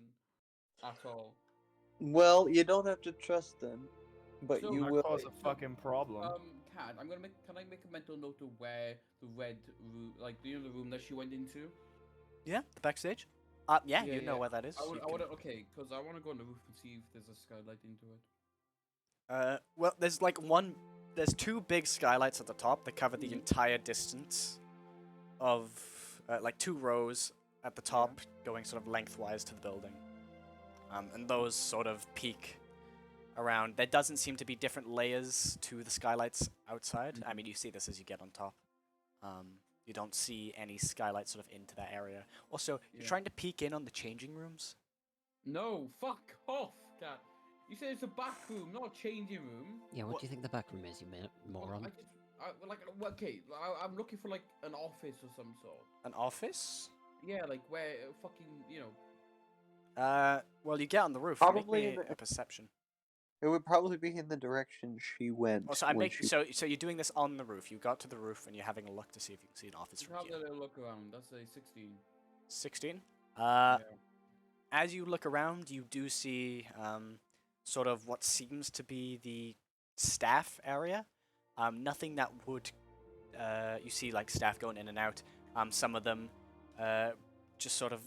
at all. Well, you don't have to trust them, but So, you Might will. cause a fucking problem. Kat, can I make a mental note of where the red room, like, the room that she went into? Yeah, the backstage. Yeah, you know where that is. You can- Okay, because I want to go on the roof and see if there's a skylight into it. Well, there's two big skylights at the top that cover the entire distance of, like, two rows at the top going sort of lengthwise to the building. And those sort of peak around. There doesn't seem to be different layers to the skylights outside. I mean, you see this as you get on top. You don't see any skylights sort of into that area. Also, you're Yeah. trying to peek in on the changing rooms. No, fuck off, Kat. You said it's a back room, not a changing room. Yeah, what do you think the back room is, you moron? I'm looking for like an office or some sort. An office? Yeah, like where fucking Well, you get on the roof. Probably Make me in the- a perception. It would probably be in the direction she went. Oh, so I when make she... so you're doing this on the roof. You got to the roof and you're having a look to see if you can see an office Just from have here. a little look around. That's a 16. 16. Yeah. As you look around, you do see sort of what seems to be the staff area. Nothing that would you see like staff going in and out. Some of them just sort of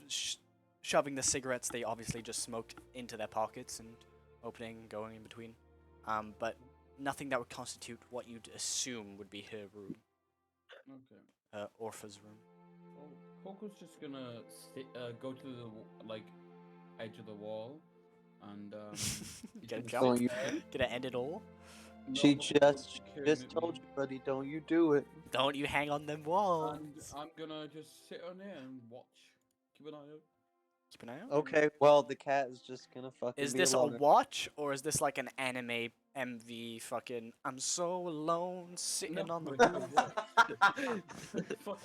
shoving the cigarettes they obviously just smoked into their pockets and opening, going in between. But nothing that would constitute what you'd assume would be her room, Okay. Orpha's room. Well, Coco's just gonna go to the edge of the wall, and Get a gonna jump? sit you- there. Gonna end it all? She No, just Coco's told currently- you, buddy, don't you do it. Don't you hang on them walls. And I'm gonna just sit on there and watch. Keep an eye out. Keep an eye out. Okay, well, the cat is just gonna fucking Is be this a alone. watch or is this like an anime MV fucking I'm so alone sitting No, on the no, roof? Fuck.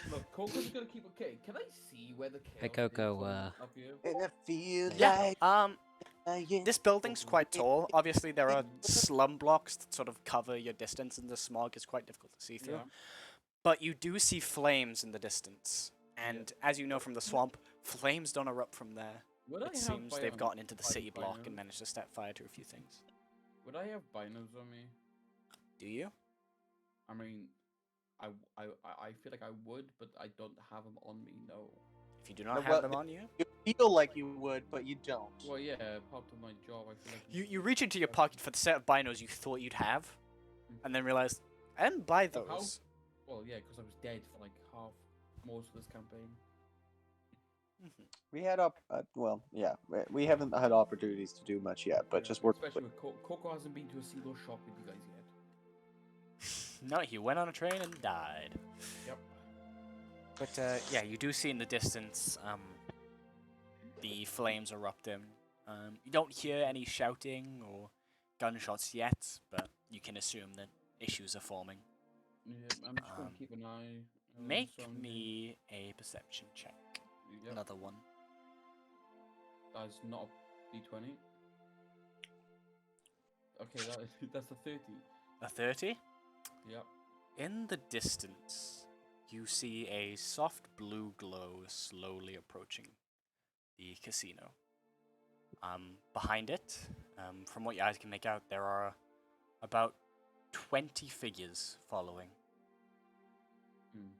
Look, Coco's gonna keep. Okay, can I see where the chaos Hey, is Coco, from uh, up here? And I feel Yeah. like This building's quite tall. Obviously, there are slum blocks that sort of cover your distance, and the smog is quite difficult to see through. Yeah. But you do see flames in the distance, and as you know from the swamp, flames don't erupt from there. Would I It have seems they've binos- gotten into the bi- city block binos? and managed to set fire to a few things. Would I have binos on me? Do you? I mean, I feel like I would, but I don't have them on me. No. If you do not No, have well, them on you, you feel like you would, but you don't. Well, yeah, part of my job. I feel like you reach into your pocket for the set of binos you thought you'd have, and then realize I didn't buy Oh, how- those. Well, yeah, because I was dead for like most of this campaign. We had well, yeah, we haven't had opportunities to do much yet, but Yeah, just work. Especially with Coco hasn't been to a single shop with you guys yet. No, he went on a train and died. Yep. But yeah, you do see in the distance the flames erupting. You don't hear any shouting or gunshots yet, but you can assume that issues are forming. Yeah, I'm just gonna Um, keep an eye. Make surrounding. me a perception check. Yep. Another one. That's not a D20. Okay, that's a 30. A 30? Yep. In the distance, you see a soft blue glow slowly approaching the casino. Behind it, from what your eyes can make out, there are about 20 figures following. Hmm.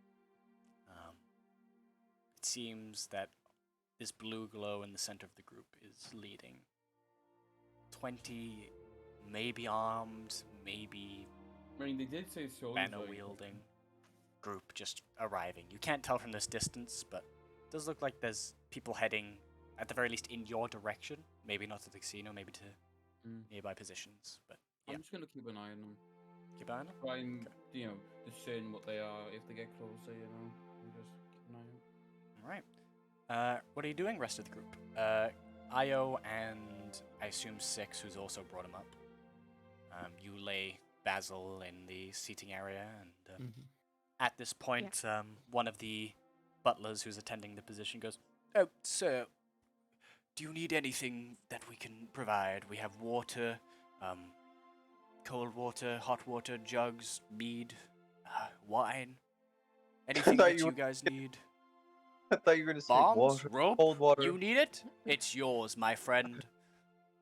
It seems that this blue glow in the center of the group is leading. 20, maybe armed, maybe I mean, they did say so. banner wielding group just arriving. You can't tell from this distance, but it does look like there's people heading, at the very least, in your direction. Maybe not to the casino, maybe to nearby positions. But yeah, I'm just gonna keep an eye on them. keep an eye on them. Try and, discern what they are if they get closer, and just keep an eye out. All right. What are you doing, rest of the group? Io and I assume Six, who's also brought him up. You lay Basil in the seating area, and at this point, one of the butlers who's attending the position goes, "Oh, sir, do you need anything that we can provide? We have water, cold water, hot water, jugs, mead, wine, anything thought that you you were- guys need." I thought you were gonna say Bombs, water, rope, cold water, you need it? It's yours, my friend.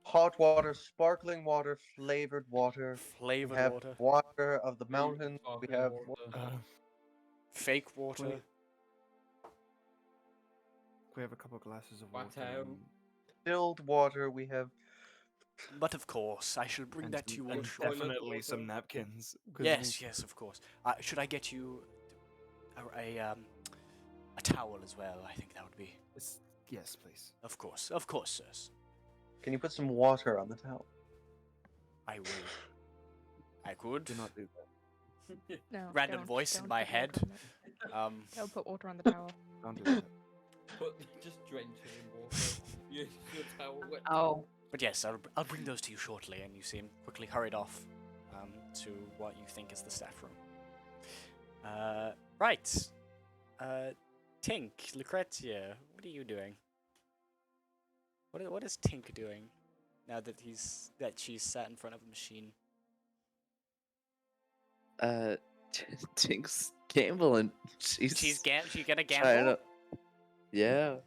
hot water, sparkling water, flavored water. We Flavored have water, water of the mountain. We Sparkling have water. fake water. Wait. We have a couple glasses of water. Watau. and- distilled water. We have But of course, I shall bring and that to some- you on and shore. definitely some napkins. 'cause Yes, yes, of course. Should I get you a towel as well? I think that would be. Yes, please. Of course, sirs. Can you put some water on the towel? I will. I could. Do not do that. No. Random don't- voice in don't my put water head. on it. Don't put water on the towel. Don't do that. But just drench it in water. Your towel wet. Oh. But yes, I'll bring those to you shortly, and you see him quickly hurried off to what you think is the staff room. Right. Tink, Lucrezia, what are you doing? What is Tink doing now that she's sat in front of a machine? Tink's gambling. She gonna trying gamble? to- Yeah.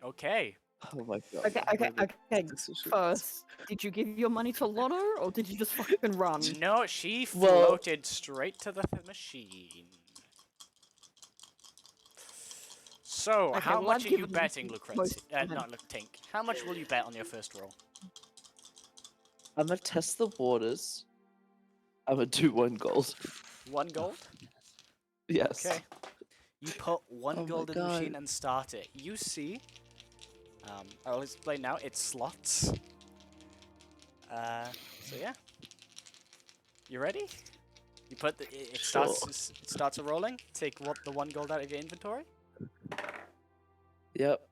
Okay. Oh my god. Okay, I made okay. decisions. First, did you give your money to Lotto, or did you just fucking run? No, she Well- floated straight to the machine. So, Okay, how well, much I've are you given betting, most Lucrezia? of them. Not Tink. How much will you bet on your first roll? I'm gonna test the waters. I'm gonna do 1 gold. 1 gold? Yes. Okay. You put 1 Oh my gold in the machine God. and start it. You see, I'll explain now, it's slots. So yeah. You ready? You put it starts a rolling. Take the 1 gold out of your inventory. Yep.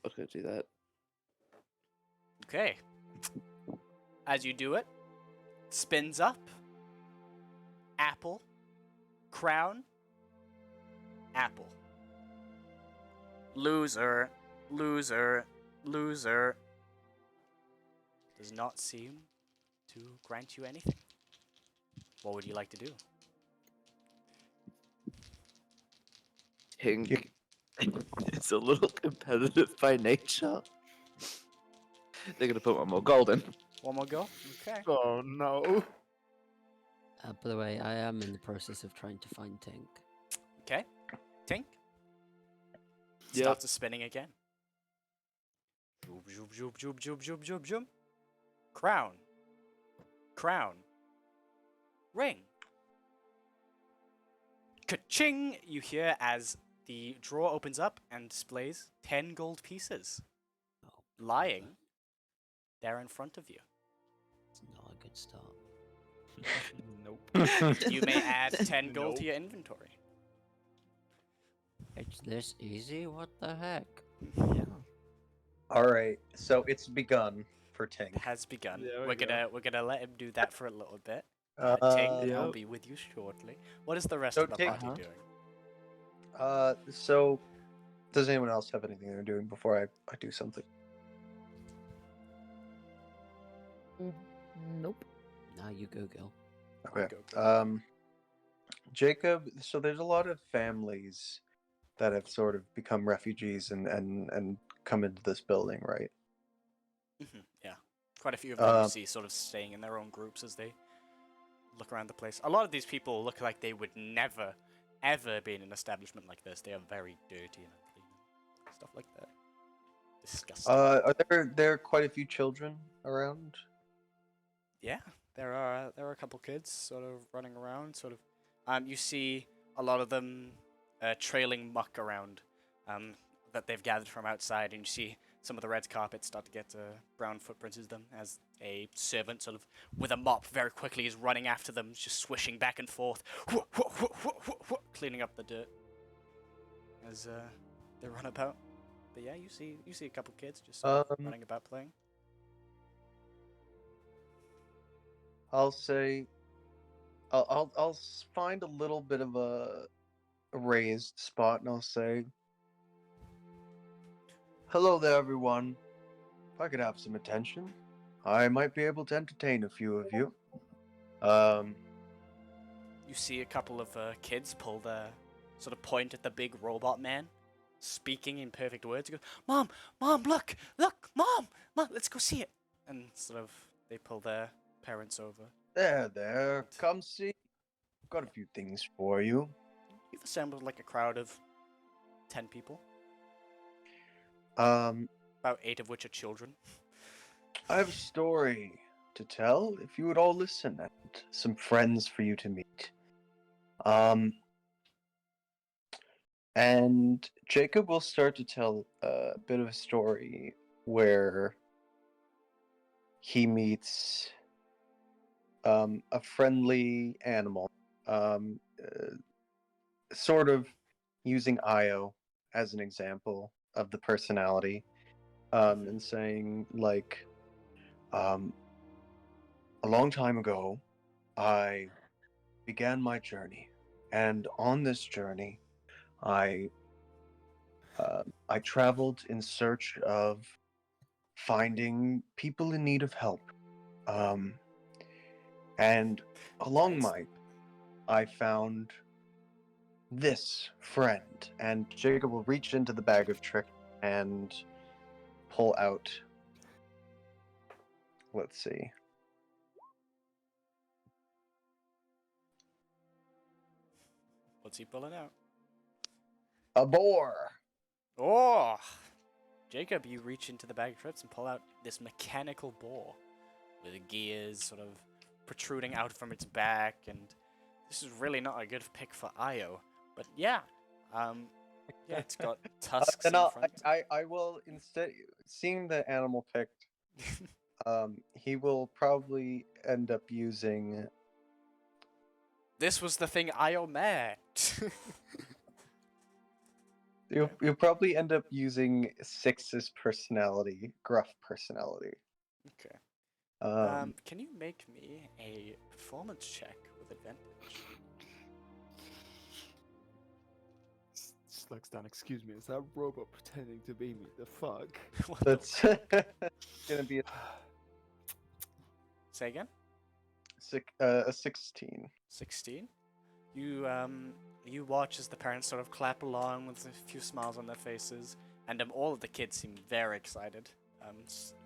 Okay, do that. Okay. As you do it, spins up. Apple. Crown. Apple. Loser. Loser. Loser. Does not seem to grant you anything. What would you like to do? Tink is a little competitive by nature. They're gonna put 1 more gold in. 1 more go? Okay. Oh no. By the way, I am in the process of trying to find Tink. Okay. Tink. Yep. Starts spinning again. Zoop, zoop, zoop, zoop, zoop, zoop, zoop, zoop. Crown. Crown. Ring. Ka-ching! You hear as the drawer opens up and displays 10 gold pieces Oh, lying there in front of you. It's not a good start. Nope. You may add 10 gold to Nope. your inventory. It's this easy? What the heck? Yeah. All right, so it's begun for It Tink. has begun. There we We're gonna let him do that for a little bit. Uh, Ting, I'll Yep. be with you shortly. What is the rest So of the Ting- party doing? So does anyone else have anything they're doing before I do something? Nope. Now you go, Gil. Okay. Go, go. Jacob, so there's a lot of families that have sort of become refugees and come into this building, right? Yeah. Quite a few of them you Um, see sort of staying in their own groups as they look around the place. A lot of these people look like they would never, ever be in an establishment like this. They are very dirty and unclean. Stuff like that. Disgusting. Are there quite a few children around? Yeah, there are a couple kids sort of running around. Sort of, you see a lot of them trailing muck around that they've gathered from outside, and you see some of the red carpets start to get brown footprints in them as a servant sort of with a mop very quickly is running after them, just swishing back and forth, cleaning up the dirt as they run about. But yeah, you see a couple kids just sort of running about playing. I'll say, I'll find a little bit of a raised spot, and I'll say, "Hello there, everyone. If I could have some attention, I might be able to entertain a few of you." You see a couple of kids pull their sort of point at the big robot man, speaking in perfect words. He goes, "Mom, Mom, look, Mom, let's go see it." And sort of they pull their parents over. There, come see. Got a few things for you. You've assembled like a crowd of 10 people, Um, about 8 of which are children. I have a story to tell. If you would all listen, and some friends for you to meet. And Jacob will start to tell a bit of a story where he meets a friendly animal, sort of using Io as an example of the personality, and saying like, a long time ago, I began my journey, and on this journey, I traveled in search of finding people in need of help. And along Nice. I found this friend, and Jacob will reach into the bag of trick and pull out. Let's see. What's he pulling out? A boar. Oh! Jacob, you reach into the bag of tricks and pull out this mechanical boar with gears sort of protruding out from its back, and this is really not a good pick for Io. But yeah, it's got tusks in front. I will instead, seeing the animal picked, he will probably end up using. This was the thing Io met. You'll probably end up using Six's personality, gruff personality. Okay. Um, Can you make me a performance check with advantage? Slugs down. Excuse me. Is that robot pretending to be me? The fuck? What the that's gonna be Say again? a 16. 16. You watch as the parents sort of clap along with a few smiles on their faces, and all of the kids seem very excited.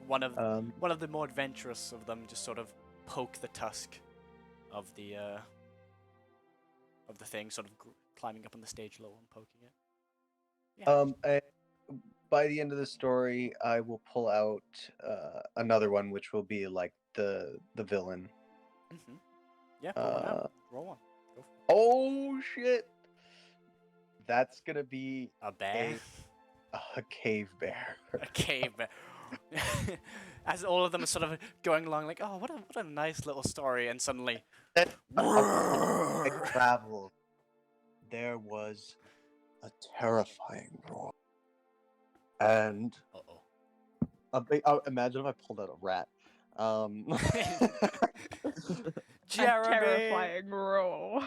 One of the more adventurous of them just sort of poke the tusk of the thing, sort of climbing up on the stage low and poking it. Yeah. By the end of the story, I will pull out another one, which will be like the villain. Mm-hmm. Yeah. Pull one out. Roll one. Go for it. Oh shit! That's gonna be A bear. a cave bear. A cave bear. As all of them are sort of going along, like, oh, what a nice little story, and suddenly, I traveled. There was a terrifying roar, and imagine if I pulled out a rat. Jeremy. Terrifying roar.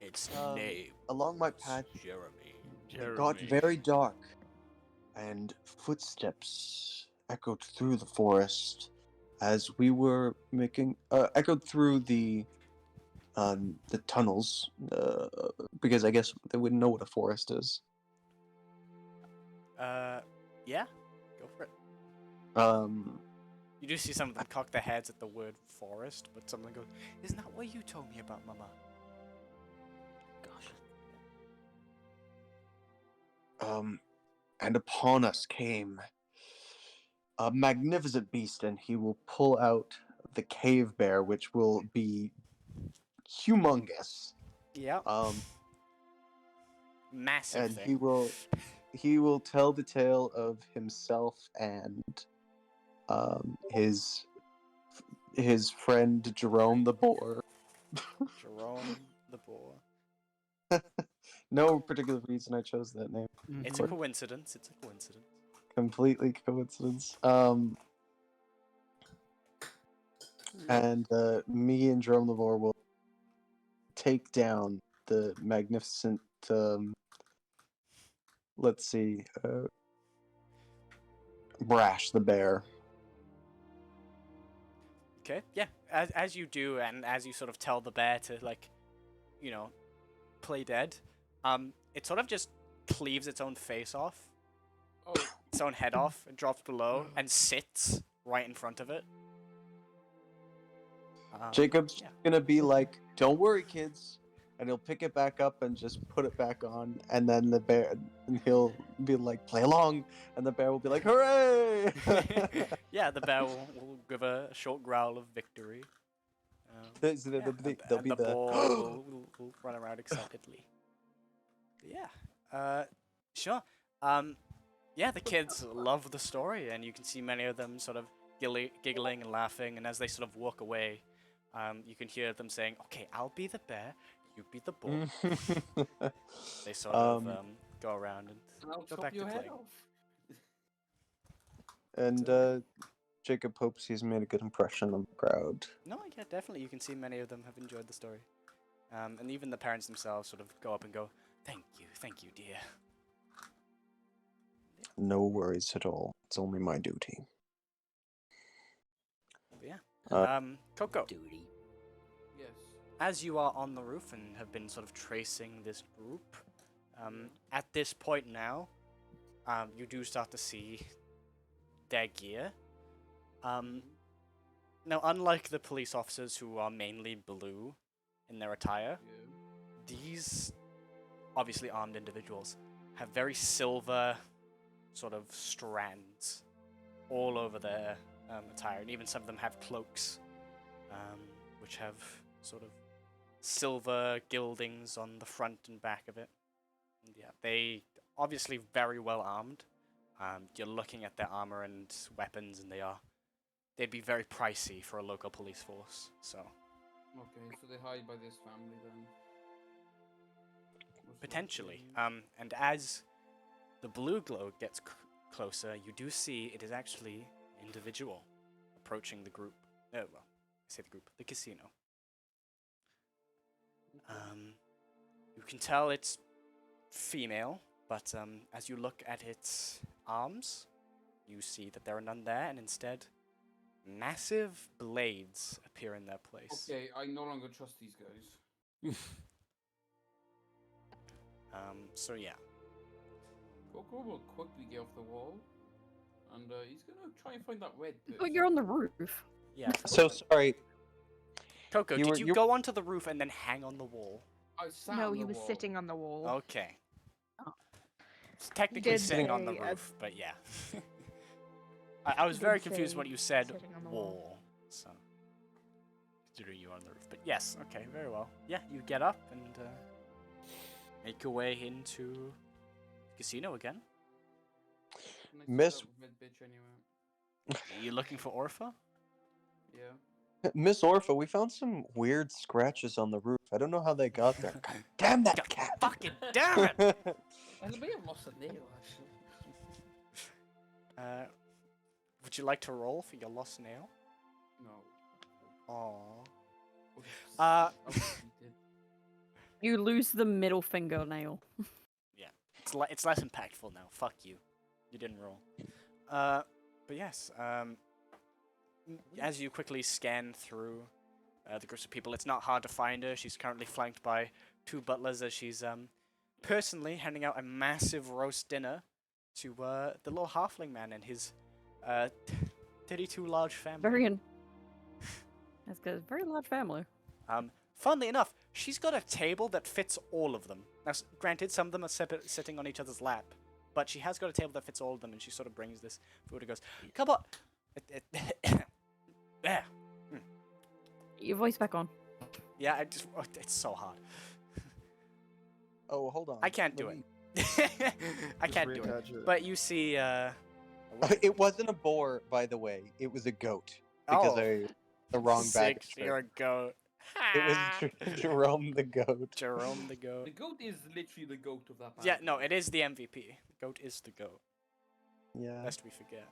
Its name. Along my path, Jeremy. it got very dark, and footsteps echoed through the forest as we were making echoed through the tunnels, because I guess they wouldn't know what a forest is. Yeah. Go for it. You do see some of them cock their heads at the word forest, but some of them go, "Isn't that what you told me about, Mama?" Gosh. And upon us came a magnificent beast, and he will pull out the cave bear, which will be humongous. Yeah. Massive And thing. he will tell the tale of himself and his friend Jerome the boar. Jerome the boar. No particular reason I chose that name. It's a coincidence. It's a coincidence. Completely coincidence. And me and Jerome the boar will take down the magnificent. Let's see. Brash the bear. Okay, yeah. As you do, and as you sort of tell the bear to, like, play dead, it sort of just cleaves its own face off, its own head off, and drops below, and sits right in front of it. Jacob's gonna be like, "Don't worry, kids," and he'll pick it back up and just put it back on, and then the bear, and he'll be like, "Play along," and the bear will be like, "Hooray!" Yeah, the bear will give a short growl of victory. They'll And be the the ball will run around excitedly. Yeah, sure. Yeah, the kids love the story, and you can see many of them sort of giggling and laughing, and as they sort of walk away, you can hear them saying, "Okay, I'll be the bear, you be the bull." They sort of go around and I'll go chop back to your head playing. off. And Jacob hopes he's made a good impression. I'm proud. No, yeah, definitely. You can see many of them have enjoyed the story. And even the parents themselves sort of go up and go, thank you, dear. No worries at all. It's only my duty. But yeah. Uh, Coco, Duty. Yes. as you are on the roof and have been sort of tracing this group, at this point now, you do start to see their gear. Now, unlike the police officers who are mainly blue in their attire, Yeah. these obviously armed individuals have very silver sort of strands all over their attire, and even some of them have cloaks, which have sort of silver gildings on the front and back of it. And yeah, they obviously very well armed. You're looking at their armor and weapons, and they'd be very pricey for a local police force. So Okay, so they hide by this family then. Most potentially, likely. and as the blue glow gets closer, you do see it is actually an individual approaching the group. Well, I say the group, the casino. You can tell it's female, but as you look at its arms, you see that there are none there, and instead, massive blades appear in their place. Okay, I no longer trust these guys. So yeah. Coco will quickly get off the wall, and he's gonna try and find that red But person. you're on the roof. Yeah. So sorry. Coco, You did were- you you- go onto the roof and then hang on the wall? I sat No, on he the was wall. sitting on the wall. Okay. Oh. It's technically did sitting on the say, roof, but yeah. I was He very did confused when say you said sitting on the wall. wall. So, considering you were on the roof. But yes, okay, very well. Yeah, you get up and make your way into the casino again. Can I see Miss- that red bitch anywhere? Are you looking for Orpha? Yeah. Miss Orpha, we found some weird scratches on the roof. I don't know how they got there. God damn that cat! Fucking damn it! I may have lost a nail actually. Would you like to roll for your lost nail? No. Aww. I was cheated. You lose the middle fingernail. It's less impactful now. Fuck you. You didn't roll. But yes, as you quickly scan through the groups of people, it's not hard to find her. She's currently flanked by two butlers as she's personally handing out a massive roast dinner to the little halfling man and his 32 large family. That's got a very large family. Funnily enough, she's got a table that fits all of them. Now, granted, some of them are sitting on each other's lap, but she has got a table that fits all of them, and she sort of brings this food and goes, "Come on." Yeah. Your voice back on. Yeah, it's so hard. Oh, hold on. I can't do Let it. I can't do it. But you see, It wasn't a boar, by the way. It was a goat. Because the wrong bag of 6 year tricks. ago. It was Jerome the goat. Jerome the goat. The goat is literally the goat of that band. Yeah, no, it is the MVP. The goat is the goat. Yeah. Lest we forget.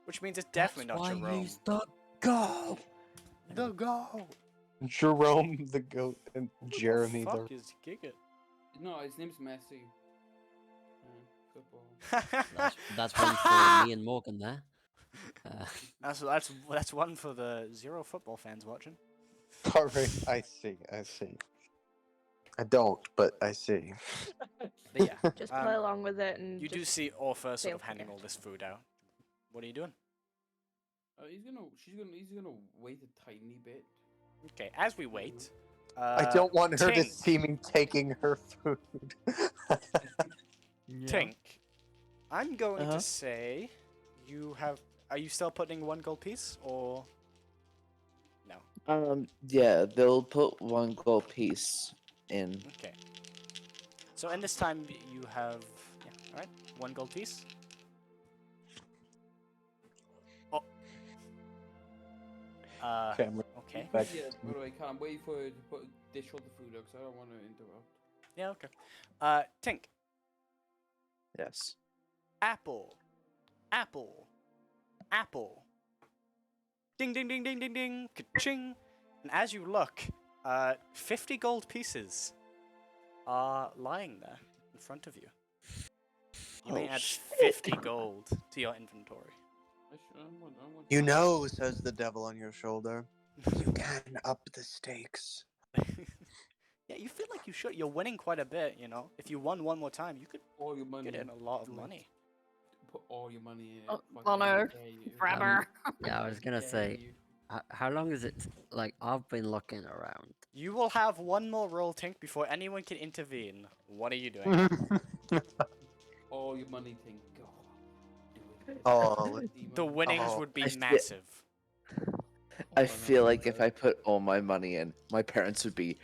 Which means it's definitely not Jerome. He's the goat. The goat. Jerome the goat and Who Jeremy the the. fuck is Giga? No, his name's Messi. Football. That's one for me and Morgan there. That's one for the 0 football fans watching. All right, I see. I don't, but I see. But yeah, Just play along with it and you do just see Orpha sort they'll of handing forget. all this food out. What are you doing? He's gonna wait a tiny bit. Okay, as we wait, I don't want her to Tink. see me taking her food. Tink, I'm going Uh-huh. to say you have. Are you still putting 1 gold piece or no? Yeah, they'll put 1 gold piece in. Okay. So in this time you have all right, 1 gold piece. Oh. Family. Okay. Back. Yes, but I can't wait for her to dish all the food out because I don't want to interrupt. Yeah. Okay. Tink. Yes. Apple. Apple. Apple. Ding ding ding ding ding ding. Ka-ching. And as you look, 50 gold pieces are lying there in front of you. You may Oh, add shit. 50 gold to your inventory. I want You know, says the devil on your shoulder. You can up the stakes. Yeah, you feel like you should. You're winning quite a bit, you know. If you won one more time, you could all your money. get in a lot of like, money. Put all your money in it. Oh, fucking Bono, dare you. Grabber. Yeah, I was gonna Dare say, you. how long is it? Like, I've been looking around. You will have one more roll, Tink, before anyone can intervene. What are you doing? All your money thing. Go. Do it. Oh, The winnings Oh, would be I see it. massive. I Oh, feel no, like if no. I put all my money in, my parents would be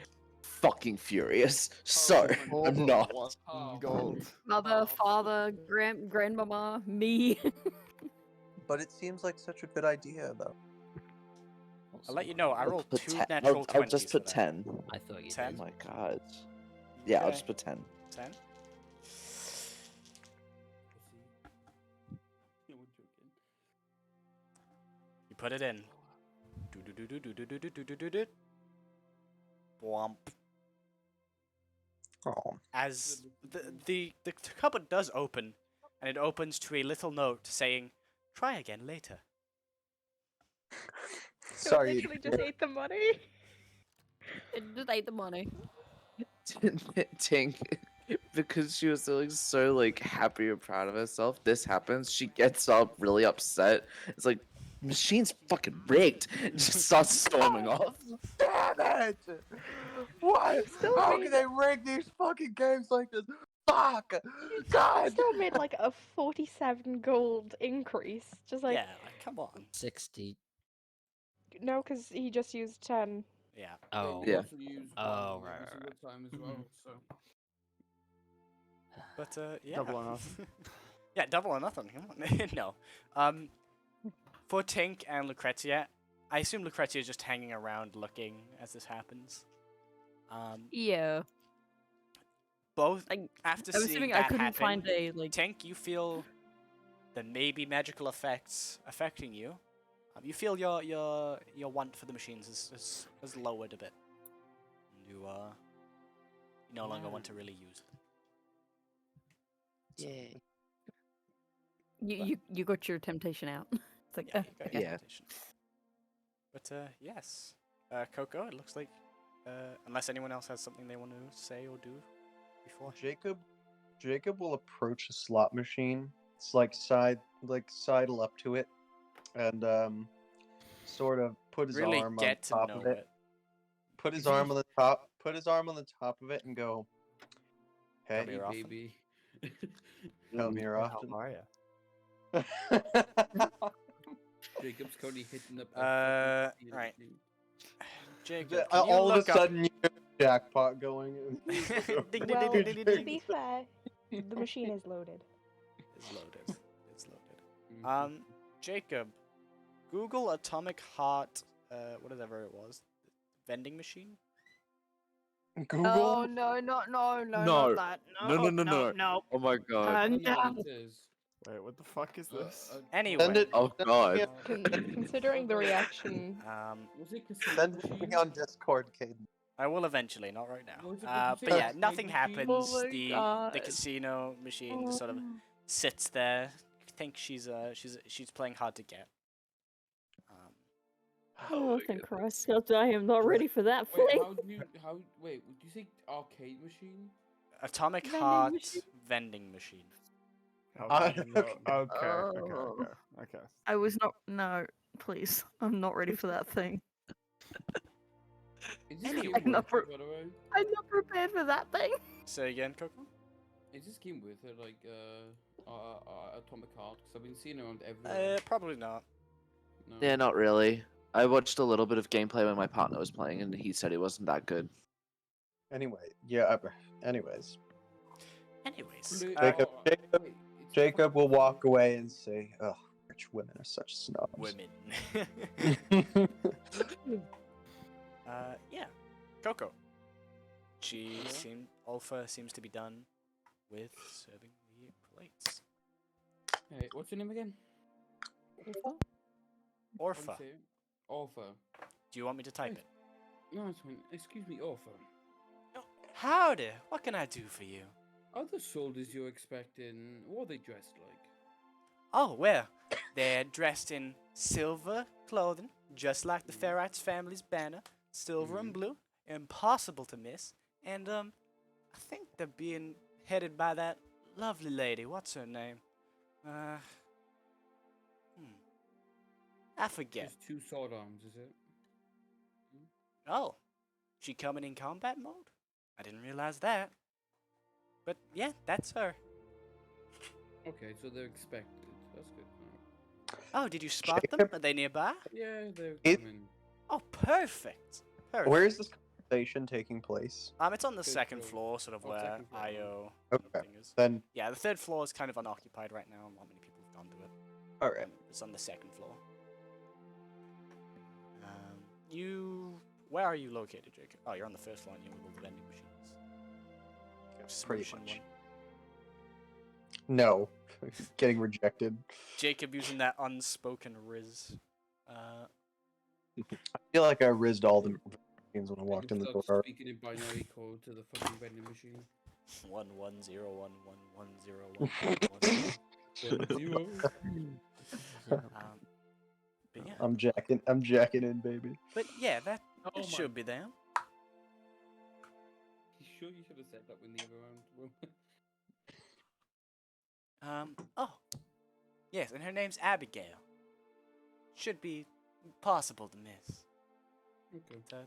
fucking furious. So Oh, I'm not. Half. Gold. Mother, Half. father, grandmama, me. but it seems like such a good idea, though. I'll let you know, I I'll rolled put 2 10. natural I'll 20s just for put that. 10. I thought you 10? Oh did. my god. Yeah, I'll Okay. just put 10. 10? You were joking. You put it in. Do-do-do-do-do-do-do-do-do-do. Bwomp. Oh. As the cupboard does open, and it opens to a little note saying, "Try again later." So Sorry. literally just ate the money. It just ate the money. Tink, because she was feeling so like happy and proud of herself, this happens. She gets up really upset. It's like, machine's fucking rigged. And just starts storming off. Damn it! Why? Still How made- can they rig these fucking games like this? Fuck! God! Still made like a 47 gold increase. Just like Yeah, like, come on. 60. no, because he just used 10. Yeah. Oh. Yeah. Also use Oh, one right, every right, single time as well. So But yeah. Double or nothing. Yeah, double or nothing. Come on. No. For Tink and Lucrezia, I assume Lucrezia is just hanging around looking as this happens. Yeah. Both Like, after I'm seeing assuming that I couldn't happen, find a like. Tink, you feel the maybe magical effects affecting you. You feel your want for the machines is lowered a bit. You no longer want to really use them. Yay. You got your temptation out. It's like, Yeah, you got your Yeah. temptation. But yes, Coco. It looks like unless anyone else has something they want to say or do before. Jacob will approach a slot machine. It's like sidle up to it, and sort of put his Really arm get on to top know of it. it. Put his Is he- arm on the top. Put his arm on the top of it and go. Come Hey, here often. baby. come here How often. are you? Jacob's currently hitting up. Right. Jacob, can you All of a look up? sudden, you have a jackpot going. Ding, ding, ding, Well, ding, ding, to ding. be fair, the machine is loaded. It's loaded. It's loaded. Jacob, Google atomic heart. Whatever it was, vending machine. Google. oh no, not No. that. No. Oh my god. no. Wait, what the fuck is this? Anyway, Send it. Oh god. Considering the reaction, Was it casino Send it to machine? me on Discord, Caden. I will eventually, not right now. What was it called? But yeah, Arcade nothing machine? happens. Oh my the God. casino machine just sort of sits there. I think she's playing hard to get. Oh, thank Christ! I am not ready for that Wait, play. wait, did you say arcade machine? Atomic Vending heart machine? vending machine. Okay, no, okay. I was not. No, please. I'm not ready for that thing. Is this Anyway. game I'm not worth it, by the way? I'm not prepared for that thing. Say again, Coco. Is this game worth it, like Atomic Heart? Because I've been seeing it around everywhere. Probably not. No. Yeah, not really. I watched a little bit of gameplay when my partner was playing, and he said it wasn't that good. Anyway, yeah. Anyways, Anyways, Jacob- wait, it's Jacob will walk away and say, "Oh, rich women are such snobs." women. Yeah, Coco. Alpha seems to be done with serving the plates. Hey, what's your name again? How Orpha, do you say it? Orpha. do you want me to type Hey. it? No, it's fine. Excuse me, Orpha. Howdy, what can I do for you? Other soldiers you're expecting, what are they dressed like? Oh, well, they're dressed in silver clothing, just like the Ferrites family's banner, silver and blue, impossible to miss. And, I think they're being headed by that lovely lady. What's her name? I forget. Just 2 sword arms, is it? Oh, she coming in combat mode? I didn't realize that. But yeah, that's her. Okay, so they're expected. That's good. Oh, did you spot them? Jacob? Are they nearby? Yeah, they're It- coming. Oh, perfect. Perfect. Where is this conversation taking place? It's on the Third second floor. floor, sort of Oh, where second floor. IO Okay. thing is. Then, Yeah, the third floor is kind of unoccupied right now. Not many people have gone to it. all right. It's on the second floor. Where are you located, Jacob? Oh, you're on the first floor, and you're with all the vending machines. Pretty Smooshing much. one. No, getting rejected. Jacob using that unspoken riz. I feel like I rizzed all the machines when I walked in the Start door. speaking in binary code to the fucking vending machine. 1101111011. 0. But yeah, I'm jacking in, baby. but yeah, that Oh should be them. You sure you should have said that when the other round? Oh, yes, and her name's Abigail. Should be possible to miss. Okay. So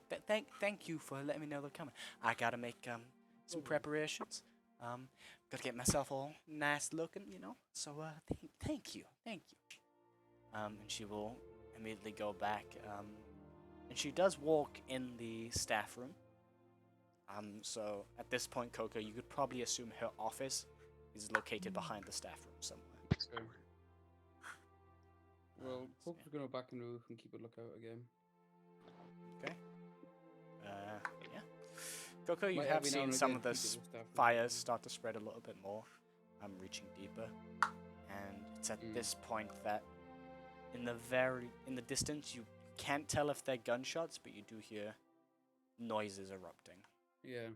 thank you for letting me know they're coming. I gotta make some preparations. Gotta get myself all nice looking, you know. So thank you. And she will immediately go back. And she does walk in the staff room. So at this point, Coco, you could probably assume her office is located behind the staff room somewhere. Okay. Well, Poke's gonna go back in the roof and keep a lookout again. Okay. Yeah. Coco, you Might have every now seen and some again of the keep it with staff room. fires start to spread a little bit more. I'm reaching deeper, and it's at this point that in the distance you can't tell if they're gunshots, but you do hear noises erupting. Yeah.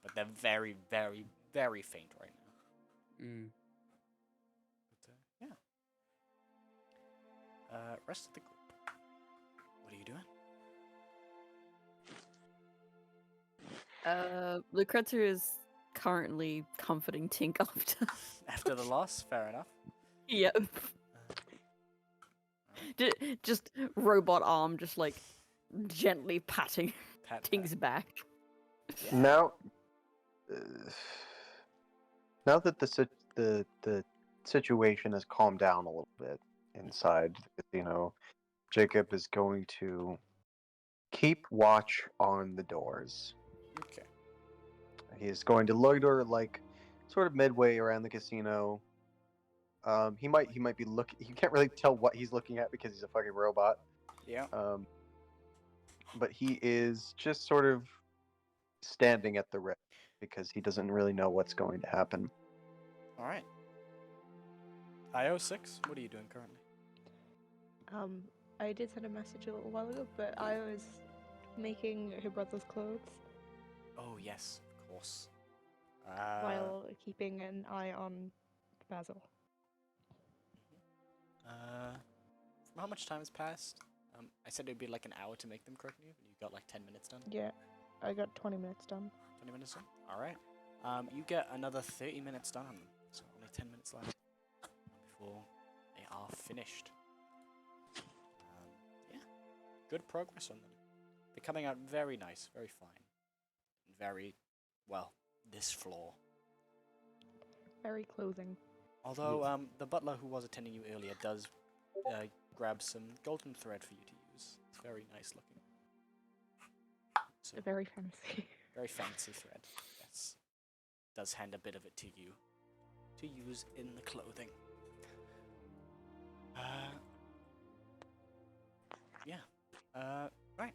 But they're very, very, very faint right now. But yeah. Rest of the group. What are you doing? Lucrezia is currently comforting Tink after. After the loss, fair enough. Yep. Just robot arm, just like gently patting Pat, Tink's back. Now, now that the situation has calmed down a little bit inside the casino, Jacob is going to keep watch on the doors. Okay. He's going to loiter like sort of midway around the casino. He might be looking. You can't really tell what he's looking at because he's a fucking robot. Yeah. But he is just sort of standing at the ready because he doesn't really know what's going to happen. All right. IO6, what are you doing currently? I did send a message a little while ago, but I was making her brother's clothes Oh yes, of course. while keeping an eye on Basil. How much time has passed? I said it'd be like an hour to make them, correct me? You got like 10 minutes done? Yeah, I got 20 minutes done. 20 minutes done? Alright. You get another 30 minutes done on them. So only 10 minutes left before they are finished. Yeah. Good progress on them. They're coming out very nice, very fine. Very, well, this floor. Very clothing. Although the butler who was attending you earlier does grab some golden thread for you to use. It's very nice looking. So, Very fancy. very fancy thread, yes. Does hand a bit of it to you to use in the clothing. Yeah. Right.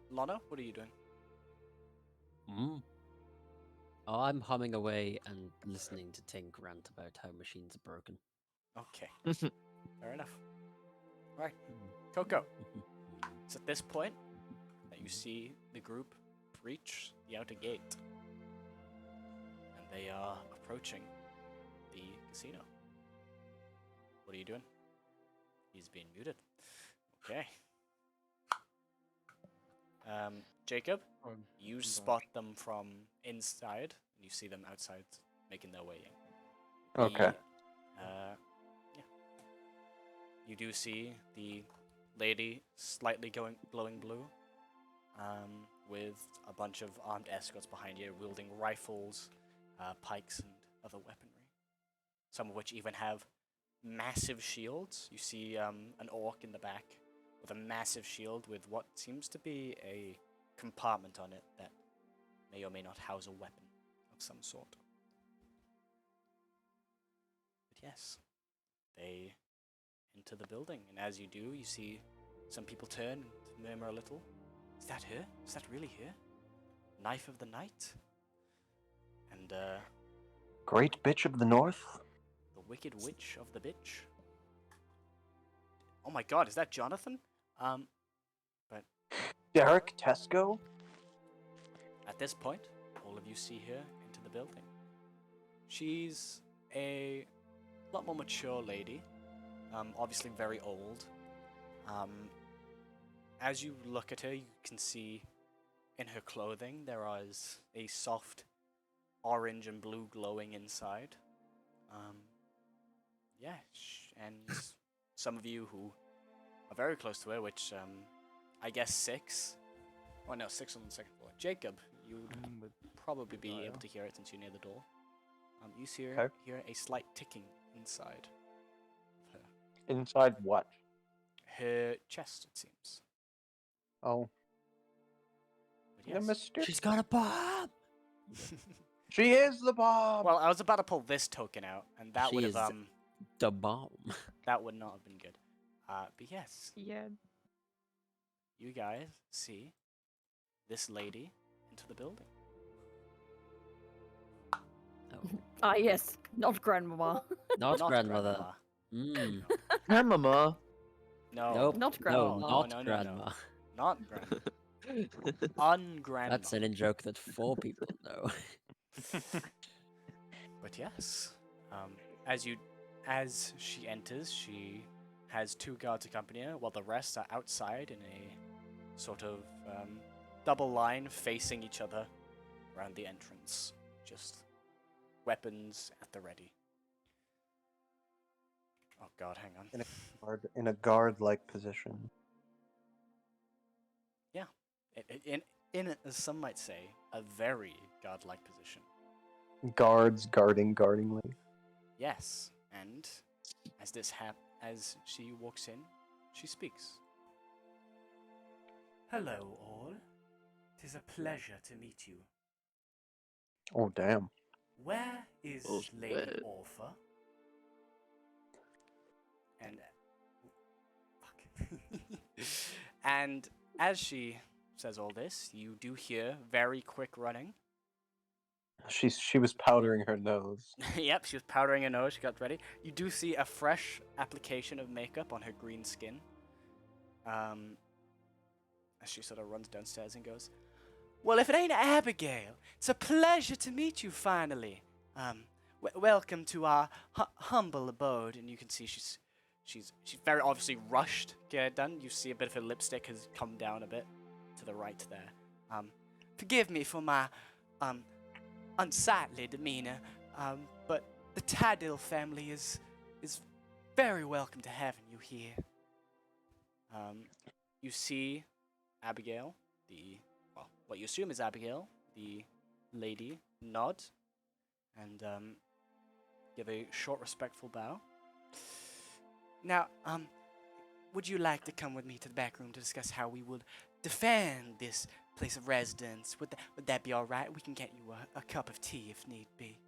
Lana, what are you doing? Oh, I'm humming away and listening to Tink rant about how machines are broken. Okay. Fair enough. Right. Coco. It's at this point that you see the group reach the outer gate. And they are approaching the casino. What are you doing? He's being muted. Okay. Jacob, you spot them from inside, and you see them outside making their way in. Okay. Yeah. You do see the lady slightly glowing blue, with a bunch of armed escorts behind you, wielding rifles, pikes, and other weaponry. Some of which even have massive shields. You see an orc in the back with a massive shield with what seems to be a compartment on it that may or may not house a weapon of some sort. But yes, they enter the building, and as you do, you see some people turn and murmur a little. Is that her? Is that really her? Knife of the Night? And Great bitch of the north. the Wicked Witch of the Bitch? Oh my god, is that Jonathan? Derek Tesco. At this point, all of you see her into the building. She's a lot more mature lady, obviously very old. As you look at her, you can see in her clothing there is a soft orange and blue glowing inside. And some of you who are very close to her, which I guess 6. Oh no, 6 on the second floor. Jacob, you would probably be able to hear it since you're near the door. You hear a slight ticking inside of her. Inside what? Her chest, it seems. Oh. But The yes. She's got a bomb! She is the bomb. Well, I was about to pull this token out, and that She would have is the bomb. that would not have been good. But yes, Yeah. you guys see this lady into the building. Oh. Ah, yes, not grandmama. Not Not grandmother. grandma. Mm. Grandmama. No. Nope. Not No, grandma. not No, no, no. grandma. Not grandma. Ungrandma. That's an in-joke that 4 people know. But yes, as she enters, she has 2 guards accompany her, while the rest are outside in a sort of double line facing each other around the entrance. Just weapons at the ready. Oh god, hang on. In a guard-like position. Yeah, in as some might say, a very godlike position. Guards guardingly. Yes, and as she walks in, she speaks. Hello, all. 'Tis a pleasure to meet you. Oh damn. Where is Oh, Lady shit. Orpha? And and as she says all this, you do hear very quick running. She was powdering her nose. Yep, she was powdering her nose. She got ready. You do see a fresh application of makeup on her green skin. As she sort of runs downstairs and goes, "Well, if it ain't Abigail, it's a pleasure to meet you finally. Welcome to our humble abode." And you can see she's very obviously rushed to get it done. You see a bit of her lipstick has come down a bit to the right there. Forgive me for my unsightly demeanor, but the Tadil family is very welcome to having you here. You see Abigail, what you assume is Abigail, the lady, nod and give a short, respectful bow. Now, would you like to come with me to the back room to discuss how we would defend this place of residence? Would that be all right? We can get you a cup of tea if need be.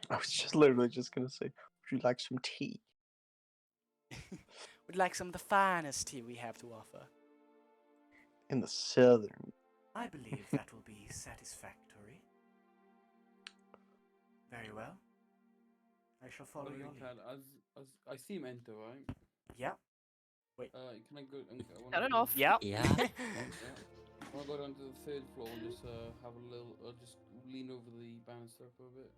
I was just literally just gonna say, would you like some tea? Would like some of the finest tea we have to offer. In the southern. I believe that will be satisfactory. Very well. I shall follow Okay, your lead. Cal, as I see him enter, right? Yeah. Can I go? Turn it off. Yeah. Yeah. Yeah. I want to go down to the 3rd floor and just have a little, just lean over the banister for a bit.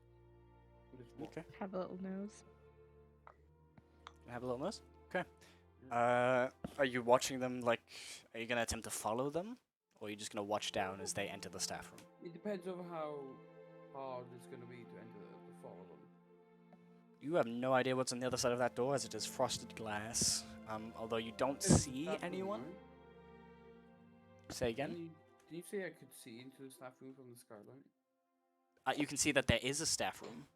Just watch. Okay. Have a little nose. Have a little nose. Okay. Are you watching them? Like, are you gonna attempt to follow them, or are you just gonna watch down as they enter the staff room? It depends on how hard it's going to be to enter the follow them. You have no idea what's on the other side of that door, as it is frosted glass. Although you don't see Staff room, anyone. right? Say again. Did you say I could see into the staff room from the skylight? You can see that there is a staff room.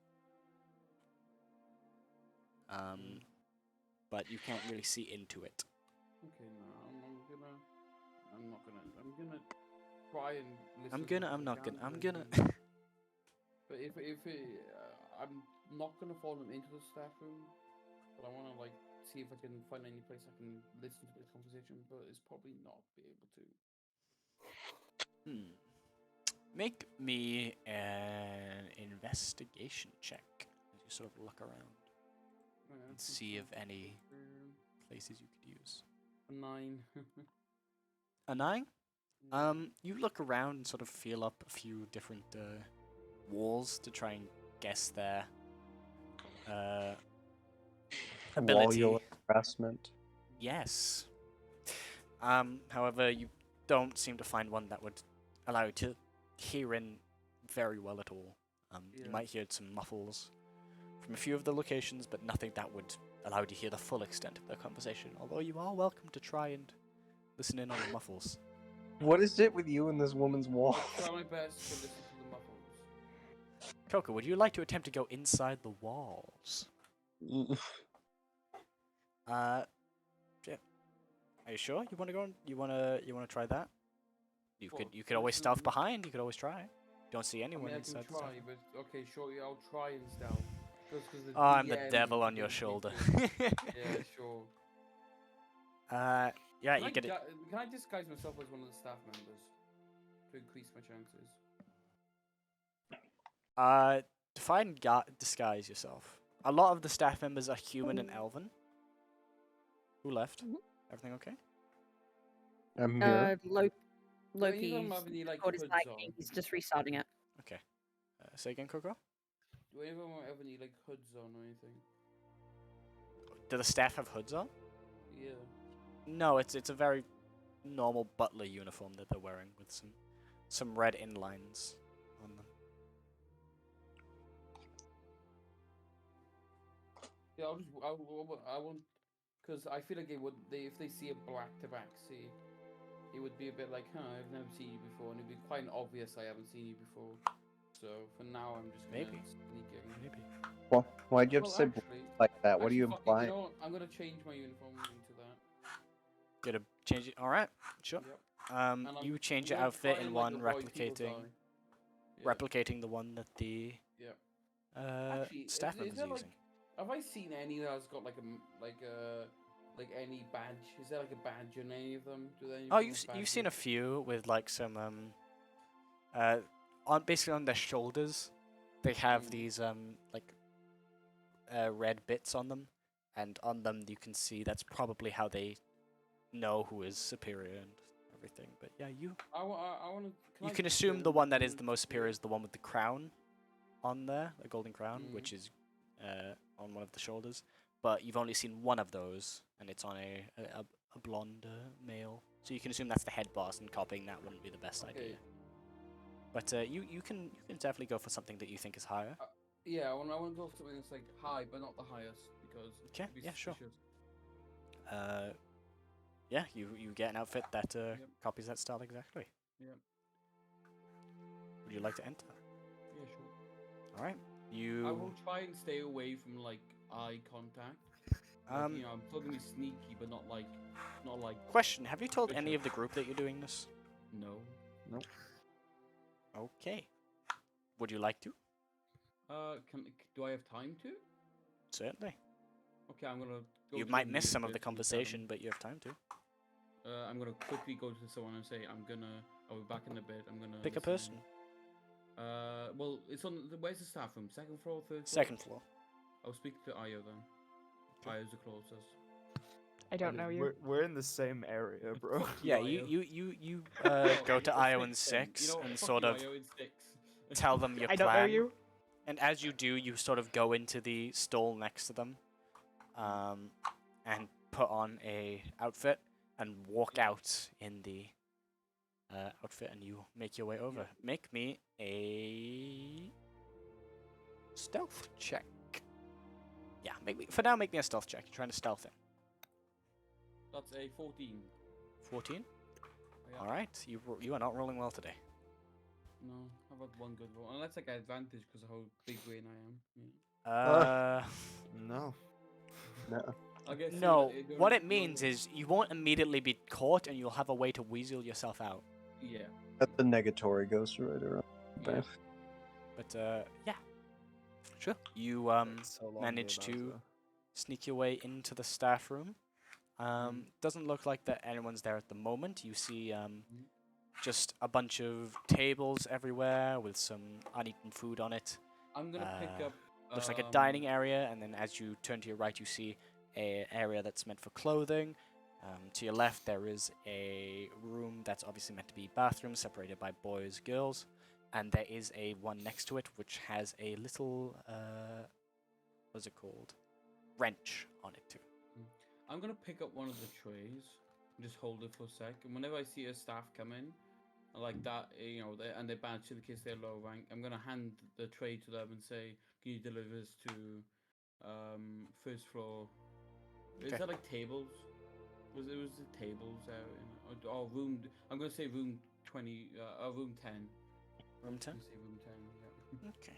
But you can't really see into it. Okay, no, I'm not gonna try and listen. I'm not gonna. But if I'm not gonna follow them into the staff room, but I wanna like see if I can find any place I can listen to the conversation, but it's probably not be able to. Make me an investigation check as you sort of look around and see if any places you could use. A 9. A 9? You look around and sort of feel up a few different walls to try and guess their ability. Wall harassment. Yes. However, you don't seem to find one that would allow you to hear in very well at all. You Yeah. might hear some muffles from a few of the locations, but nothing that would allow you to hear the full extent of their conversation. Although you are welcome to try and listen in on the muffles. What is it with you and this woman's wall? I'll try my best to listen to the muffles. Coco, would you like to attempt to go inside the walls? Yeah. Are you sure? You want to go? You want to try that? You could always stealth behind. You could always try. You don't see anyone I can inside the try, staff. but okay, sure, yeah, I'll try and stealth. Oh, I'm the devil on your shoulder. Yeah, sure. Yeah, you get it. Can I disguise myself as one of the staff members to increase my chances? Try and disguise yourself. A lot of the staff members are human and elven. Who left? Everything okay? I'm here. Loki's have any, like, got his hoods lighting. on? He's just restarting it. Okay. Say again, Coco? Do anyone have any like hoods on or anything? Do the staff have hoods on? Yeah. No, it's a very normal butler uniform that they're wearing with some red inlines on them. Yeah, I won't, because I feel like if they see a black tabaxi, it would be a bit like, I've never seen you before, and it'd be quite obvious I haven't seen you before. So for now, I'm just gonna Maybe. sneak in. Maybe. Well, why'd you have Well, to say actually- like that? What are Actually, you fuck it, implying? You know what? I'm gonna change my uniform into that. Gotta change it. All right, sure. Yep. And You change I'm your gonna outfit try in and, one, avoid people replicating dying. Yeah. replicating the one that the Yeah. Actually, staff is members there, are like, using. have I seen any that has got like any badge? Is there like a badge on any of them? Do they? Oh, you've seen a few with like some on basically on their shoulders, they have these like red bits on them, and on them you can see that's probably how they know who is superior and everything. But yeah, you can assume the one that is the most superior is the one with the crown on there, the golden crown, which is on one of the shoulders. But you've only seen one of those, and it's on a blonde male. So you can assume that's the head boss, and copying that wouldn't be the best idea. But you can definitely go for something that you think is higher. Yeah, I want to go for something that's like high, but not the highest, because Okay, it'd be yeah, sure. suspicious. Yeah, you get an outfit that copies that style exactly. Yep. Would you like to enter? Yeah, sure. All right. I will try and stay away from like eye contact. Like, I'm still gonna be sneaky, but not like. Question: have you told any of the group that you're doing this? No. Nope. Okay. Would you like to? Do I have time to? Certainly. Okay, I'm gonna. Go You to might the miss some of nearest the person and tell conversation, them. but you have time to. I'm gonna quickly go to someone and say I'll be back in a bit. I'm gonna Pick a listen person. in. Well, it's on where's the staff room? Second floor, third floor? Second floor. I'll speak to Io then. Io's the closest. I don't know you. We're in the same area, bro. Yeah, you, you Oh, go to it's Io in 6 then. 6 You know what, and fuck sort you, of Io, it's 6. tell them your I plan. don't know you. And as you do, you sort of go into the stall next to them, and put on a outfit and walk out in the outfit, and you make your way over. Make me a stealth check. Yeah, make me a stealth check. You're trying to stealth in. That's a 14. 14. Yeah. All right, you are not rolling well today. No, I've had one good roll. Unless I get advantage because of how big brain I am. Yeah. No. No. I guess No. What it means is you won't immediately be caught, and you'll have a way to weasel yourself out. Yeah. That's the negatory ghost right around. Yeah. But yeah, sure. You So long managed without to a- sneak your way into the staff room. Doesn't look like that anyone's there at the moment. You see just a bunch of tables everywhere with some uneaten food on it. I'm gonna pick up. Looks like a dining area, and then as you turn to your right, you see an area that's meant for clothing. To your left, there is a room that's obviously meant to be bathrooms, separated by boys, girls, and there is a one next to it which has a little what's it called? Wrench on it too. I'm gonna pick up one of the trays and just hold it for a sec. And whenever I see a staff come in, like that, and they badge in case they're low rank, I'm gonna hand the tray to them and say, "Can you deliver this to first floor?" Is Okay. that like tables? It was the tables out in or room? I'm gonna say room 20. Room 10. Room 10? I'm gonna say room 10. Yeah. Okay.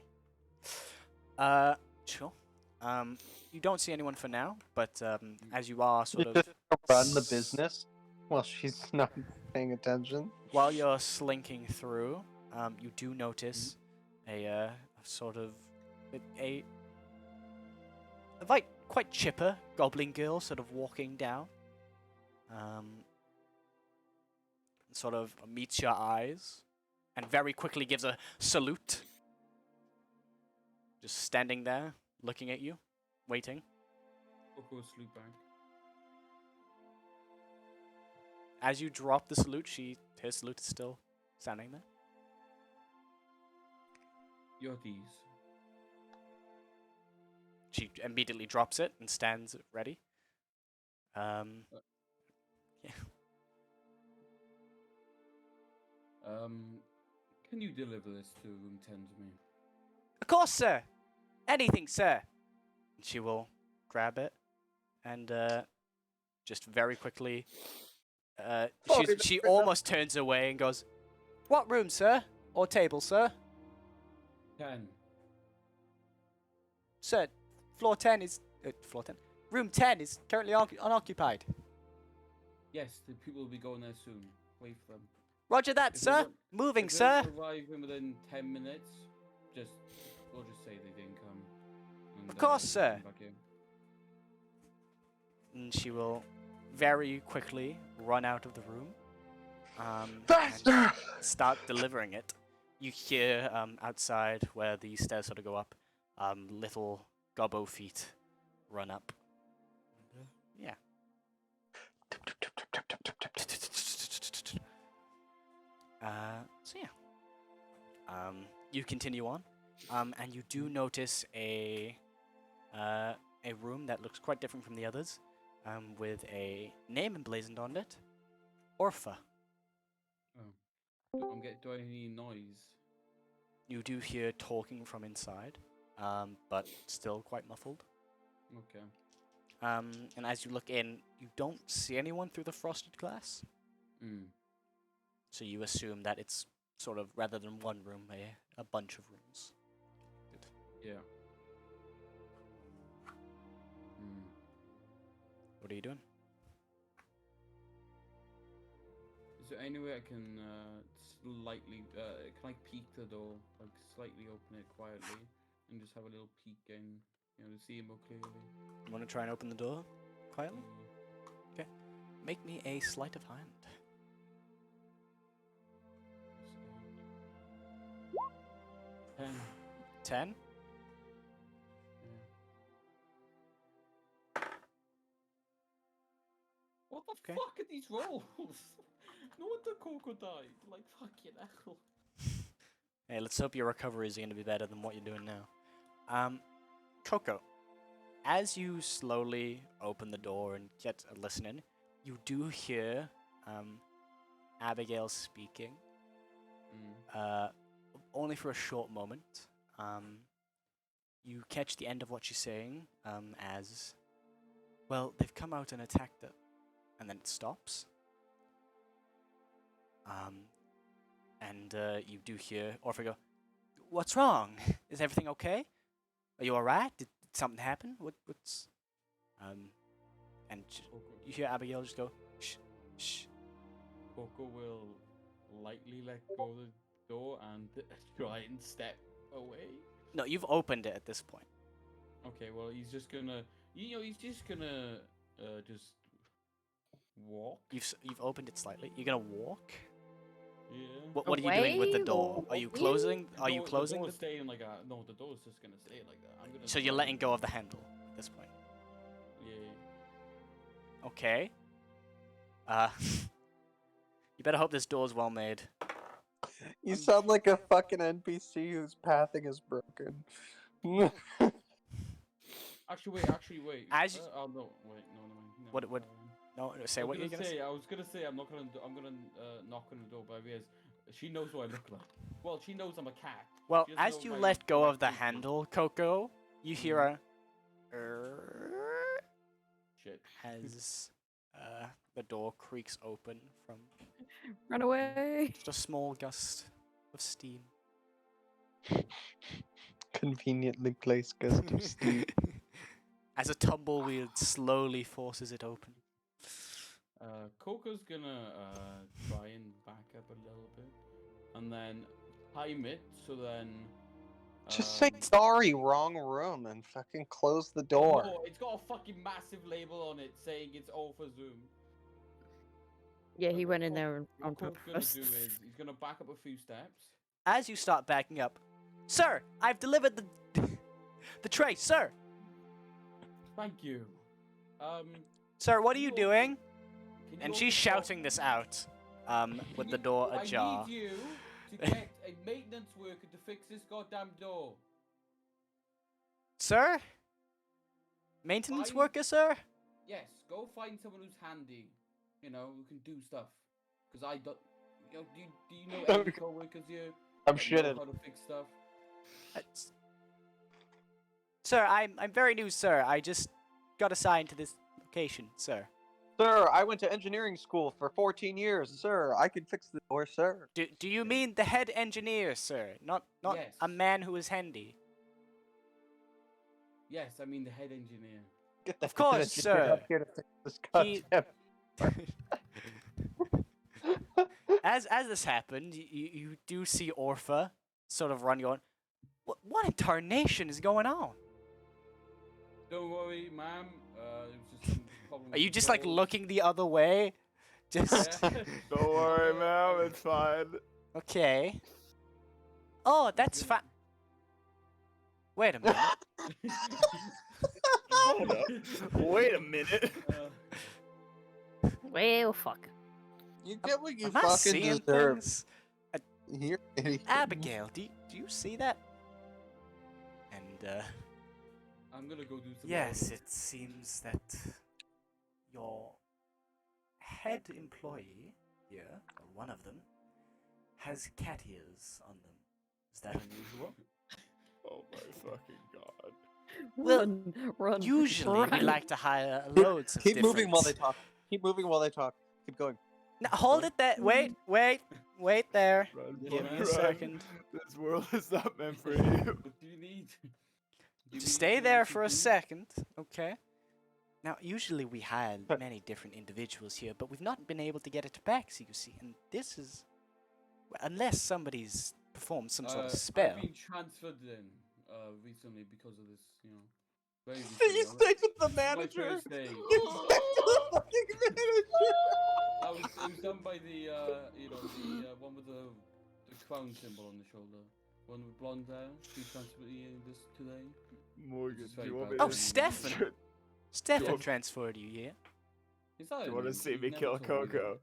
Sure. You don't see anyone for now, but as you are sort of Run the business while she's not paying attention. while you're slinking through, you do notice a sort of a quite chipper goblin girl sort of walking down. Sort of meets your eyes and very quickly gives a salute. Just standing there, looking at you, waiting. Coco salute back. As you drop the salute, her salute is still standing there. Your D's. She immediately drops it and stands ready. Yeah. Can you deliver this to room 10 to me? Of course, sir. Anything, sir. And she will grab it and just very quickly. She almost turns away and goes, "What room, sir? Or table, sir? 10. Sir, floor 10 is floor 10. Room 10 is currently unoccupied. Yes, the people will be going there soon. Wait for them. Roger that, If they sir. don't- Moving, If they sir." don't arrive within 10 minutes, we'll just say they didn't come. And, Of course, come sir. back in. And she will very quickly run out of the room. And Faster! start delivering it. You hear outside where the stairs sort of go up, little gobbo feet run up. Yeah. So yeah. You continue on, and you do notice a room that looks quite different from the others, with a name emblazoned on it, Orpha. Do I hear any noise? You do hear talking from inside, but still quite muffled. Okay. And as you look in, you don't see anyone through the frosted glass. So you assume that it's sort of, rather than one room, a bunch of rooms. Yeah. What are you doing? Is there any way I can slightly, can I peek the door, like slightly open it quietly, and just have a little peek in, to see him more clearly? You want to try and open the door quietly? Okay. Make me a sleight of hand. 10. 10? What the Okay. fuck are these rolls? No wonder Coco died. Like, fucking hell. Hey, let's hope your recovery is going to be better than what you're doing now. Coco, as you slowly open the door and get a listen in, you do hear Abigail speaking. Only for a short moment. You catch the end of what she's saying as, well, they've come out and attacked it. And then it stops. And you do hear Orpha go, "What's wrong? Is everything okay? Are you alright? Did something happen? What's... you hear Abigail just go, shh, shh. Coco will lightly let go of the door and try and step away. No, you've opened it at this point. Okay, well, he's just gonna, he's just gonna just walk. You've opened it slightly. You're gonna walk? Yeah. What are you doing with the Away door? or Are you in? closing? The Are you door- closing? The door's staying like a, no, the door's just gonna stay like that. I'm gonna. So you're try letting and- go of the handle at this point. Yeah. Okay. You better hope this door's well made. You sound like a fucking NPC whose pathing is broken. Actually, wait. As you- oh no, wait, no. What- No, say what you're gonna say. I was gonna say I'm not gonna. I'm gonna knock on the door, but I realize she knows what I look like. Well, she knows I'm a cat. Well, She doesn't as know you my- let go my of the features. handle, Coco, you hear a Shit. as the door creaks open from Run away. just a small gust of steam. Conveniently placed gust of steam. As a tumbleweed slowly forces it open. Coco's gonna try and back up a little bit, and then time it so then. Just say sorry, wrong room, and fucking close the door. No, it's got a fucking massive label on it saying it's all for Zoom. Yeah, he went in there What on Coco's purpose. gonna do is he's gonna back up a few steps. As you start backing up, sir, I've delivered the tray, sir. Thank you. Sir, what are you You- doing? Can And you she's open the door? shouting this out, with the door ajar. I need you to get a maintenance worker to fix this goddamn door. Sir? Maintenance Fine. worker, sir? Yes, go find someone who's handy, who can do stuff. Because I don't. Do you know any co-workers here? I'm that know shitted. how to fix stuff? Sir, I'm very new, sir. I just got assigned to this location, sir. Sir, I went to engineering school for 14 years. Sir, I can fix the door, sir. Do you mean the head engineer, sir? Not a Yes. man who is handy. Yes, I mean the head engineer. Get the Of course, engineer sir. up here to fix this He- goddamn. As this happened, you do see Orpha sort of run going, what in tarnation is going on? Don't worry, ma'am. It was just some problem. Are you with just the like door. looking the other way? Just Yeah. Don't worry, ma'am. It's fine. okay. Oh, that's fine. Wait a minute. Hold up. Wait a minute. Well, fuck. You get what you Am I fucking seeing deserve. things? You're an idiot. Abigail, do you see that? And I'm gonna go do some. yes, it seems that your head employee here, or one of them, has cat ears on them. Is that unusual? Oh my fucking god. Well, Run. Usually we run. like to hire loads of Keep moving while they different- talk. Keep moving while they talk. Keep going. No, hold it there. Wait there. Run, Give me a run. second. This world is not meant for you. What do you need? Do you Just need stay something there to for a do? second, okay? Now, usually we hire many different individuals here, but we've not been able to get it to PAX, you see, and this is... well, unless somebody's performed some sort of spell. I've been transferred in recently because of this, Very You recently. stayed with the This is my manager. first day. You stayed with the fucking manager. It was done by the the one with the crown symbol on the shoulder. One with blonde hair. She transferred me in this today. Morgan, It's do very you want bad. me Oh, to... Stefan! Stefan Sure. transferred you, yeah? Is that Do you want to it? see You've me never kill told me Coco?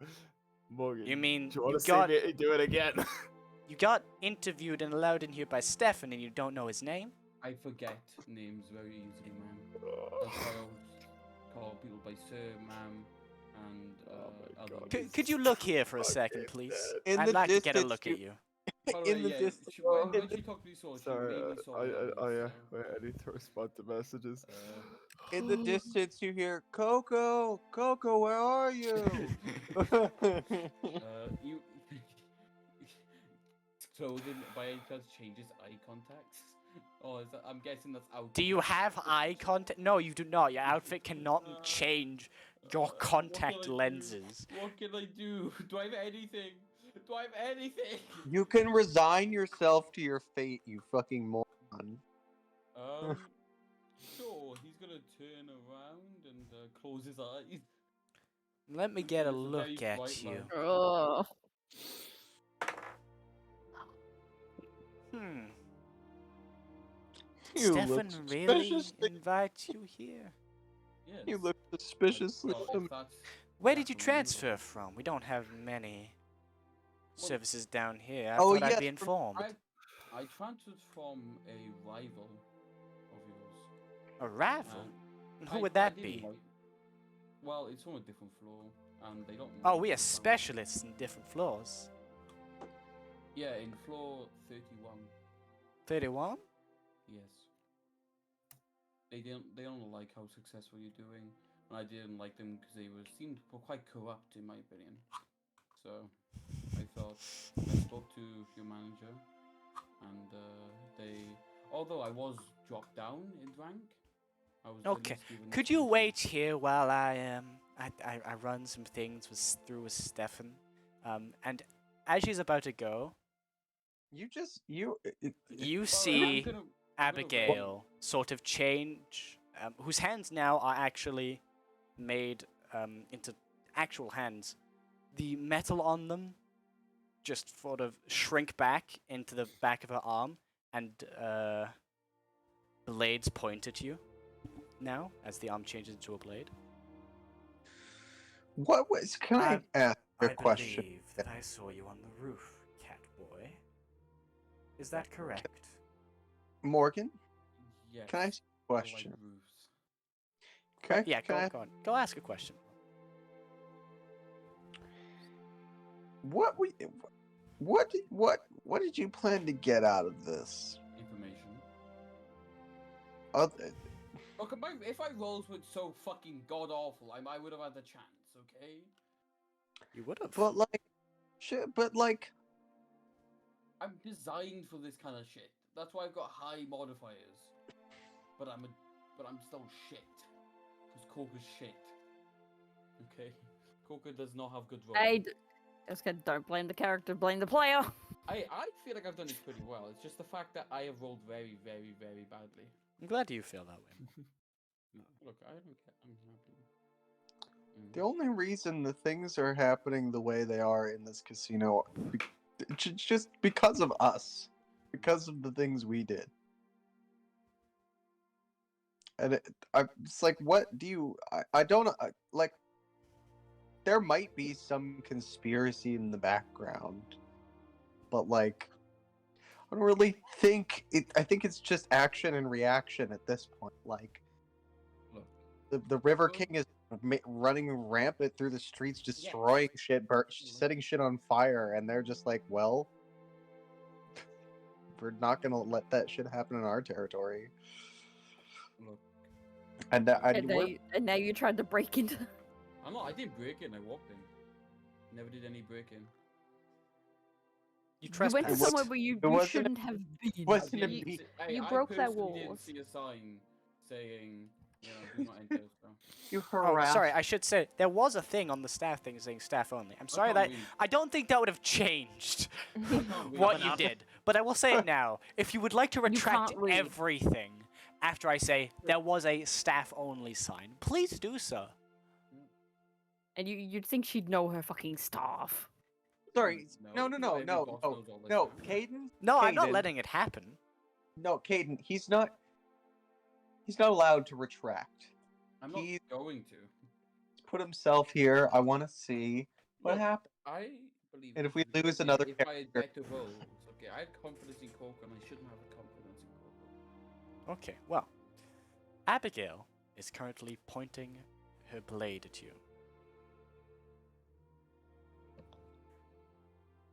Morgan, You mean do you want you to got- see me do it again? You got interviewed and allowed in here by Stefan and you don't know his name? that. I forget names very easily, man. That's why I always call people by sir, ma'am, and other names. Could you look here for a second, please? In I'd the like to get a distance, look at you. By the way, in the yeah, distance. when she talked to me, she Sorry, mainly saw me. oh yeah, so, wait, I need to respond to messages. In the distance, you hear Coco, Coco, where are you? You clothing by any chance changes eye contacts? Oh, is that, I'm guessing that's out. Do you have eye contact? No, you do not. Your outfit cannot change your contact lenses. What can I do? Do I have anything? Do I have anything? You can resign yourself to your fate, you fucking moron. Sure. He's gonna turn around and close his eyes. Let me get a It's a very look at bright you. light. Oh. You Stefan look really suspiciously- invites you here. Yes. You look suspiciously. Well, if that's Where did you that's transfer from? We don't have many Well, services down here. I oh, thought I'd yes, be from- informed. I transferred from a rival of yours. A rival? And who I- would I that didn't be? like- Well, it's on a different floor, and they don't. Oh, like we are it, so- specialists in different floors. Yeah, in floor 31. 31? Yes. They don't like how successful you're doing, and I didn't like them because they seemed quite corrupt in my opinion. So I thought I spoke to your manager, and although I was dropped down in rank, I was at Okay. least given Could you something. wait here while I run some things through with Stefan? And as she's about to go, You just you Well, I'm see gonna Abigail sort of change, whose hands now are actually made into actual hands. The metal on them just sort of shrink back into the back of her arm, and blades point at you now as the arm changes into a blade. what was? Can I ask a I question? believe that I saw you on the roof, Catboy. Is that correct? Morgan, Yes. can I ask a I like question? roofs. Okay. Yeah, can I- go on. Go ask a question. What did you plan to get out of this? Information. Other, Look, if I rolls were so fucking god awful, I would have had the chance. Okay. You would have. but like, shit. But like, I'm designed for this kind of shit. That's why I've got high modifiers. But I'm still shit. Because Coca's shit. Okay? Coca does not have good rolls. Just gonna don't blame the character, blame the player. I feel like I've done it pretty well. It's just the fact that I have rolled very, very, very badly. I'm glad you feel that way. Look, I don't care. I'm happy. the only reason the things are happening the way they are in this casino, just because of us, because of the things we did. And it's like, what do you? I don't like. There might be some conspiracy in the background, but like, I don't really think it. I think it's just action and reaction at this point. Like, Look, the River King is running rampant through the streets, destroying shit, setting shit on fire, and they're just like, well, we're not gonna let that shit happen in our territory. look. And And now you tried to break into. I didn't break in. I walked in. Never did any break in. You You went to trespassed. somewhere where you wasn't- shouldn't have been. wasn't a You- beat. you broke their personally walls. Didn't see a sign saying, do not enter. So. you Oh, harass. sorry. I should say there was a thing on the staff thing saying staff only. I'm sorry that can't read. I don't think that would have changed can't read. what you did. But I will say it now. If you would like to retract can't read. everything after I say there was a staff only sign, please do so. And you'd think she'd know her fucking staff. Sorry. No, every no, boss knows all this no, stuff. Caden. No, I'm not Caden. letting it happen. No, Caden. He's not allowed to retract. I'm not He- going to. He's put himself here. I want to see what Look, happened. I believe. And if we that lose another if I had character- better rolls, okay, I had confidence in Coco, and I shouldn't have confidence in Coco. Okay, well, Abigail is currently pointing her blade at you.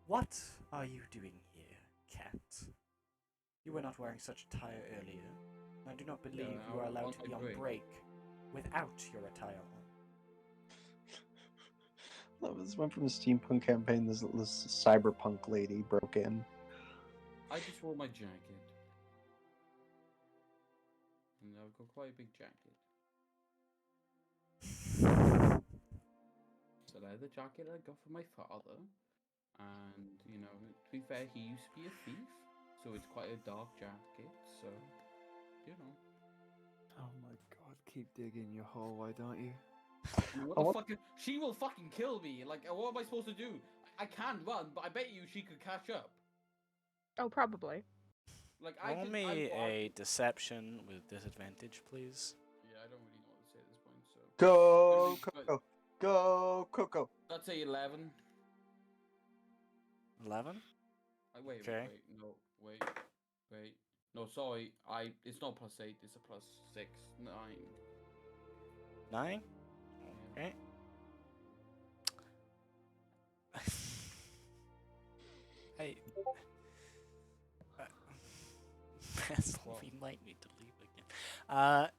What are you doing here, cat? You were not wearing such attire earlier. I do not believe you are allowed to be on break without your attire on. Love this one from the steampunk campaign. This cyberpunk lady broke in. I just wore my jacket. And I've got quite a big jacket. So that's the jacket I got from my father. And, you know, to be fair, he used to be a thief. So it's quite a dark jacket. So, you know. Oh my god, keep digging your hole, why don't you? What the fuck? She will fucking kill me. Like, what am I supposed to do? I can't run, but I bet you she could catch up. Oh, probably. Like, Roll me a deception with disadvantage, please. Yeah, I don't really know what to say at this point, so... Go, But- Coco. Go, Coco. Let's say 11. 11? Wait, Okay. wait. No, sorry. It's not +8, it's a +6. 9. 9? Okay. Hey. Basil, we might need to leave again.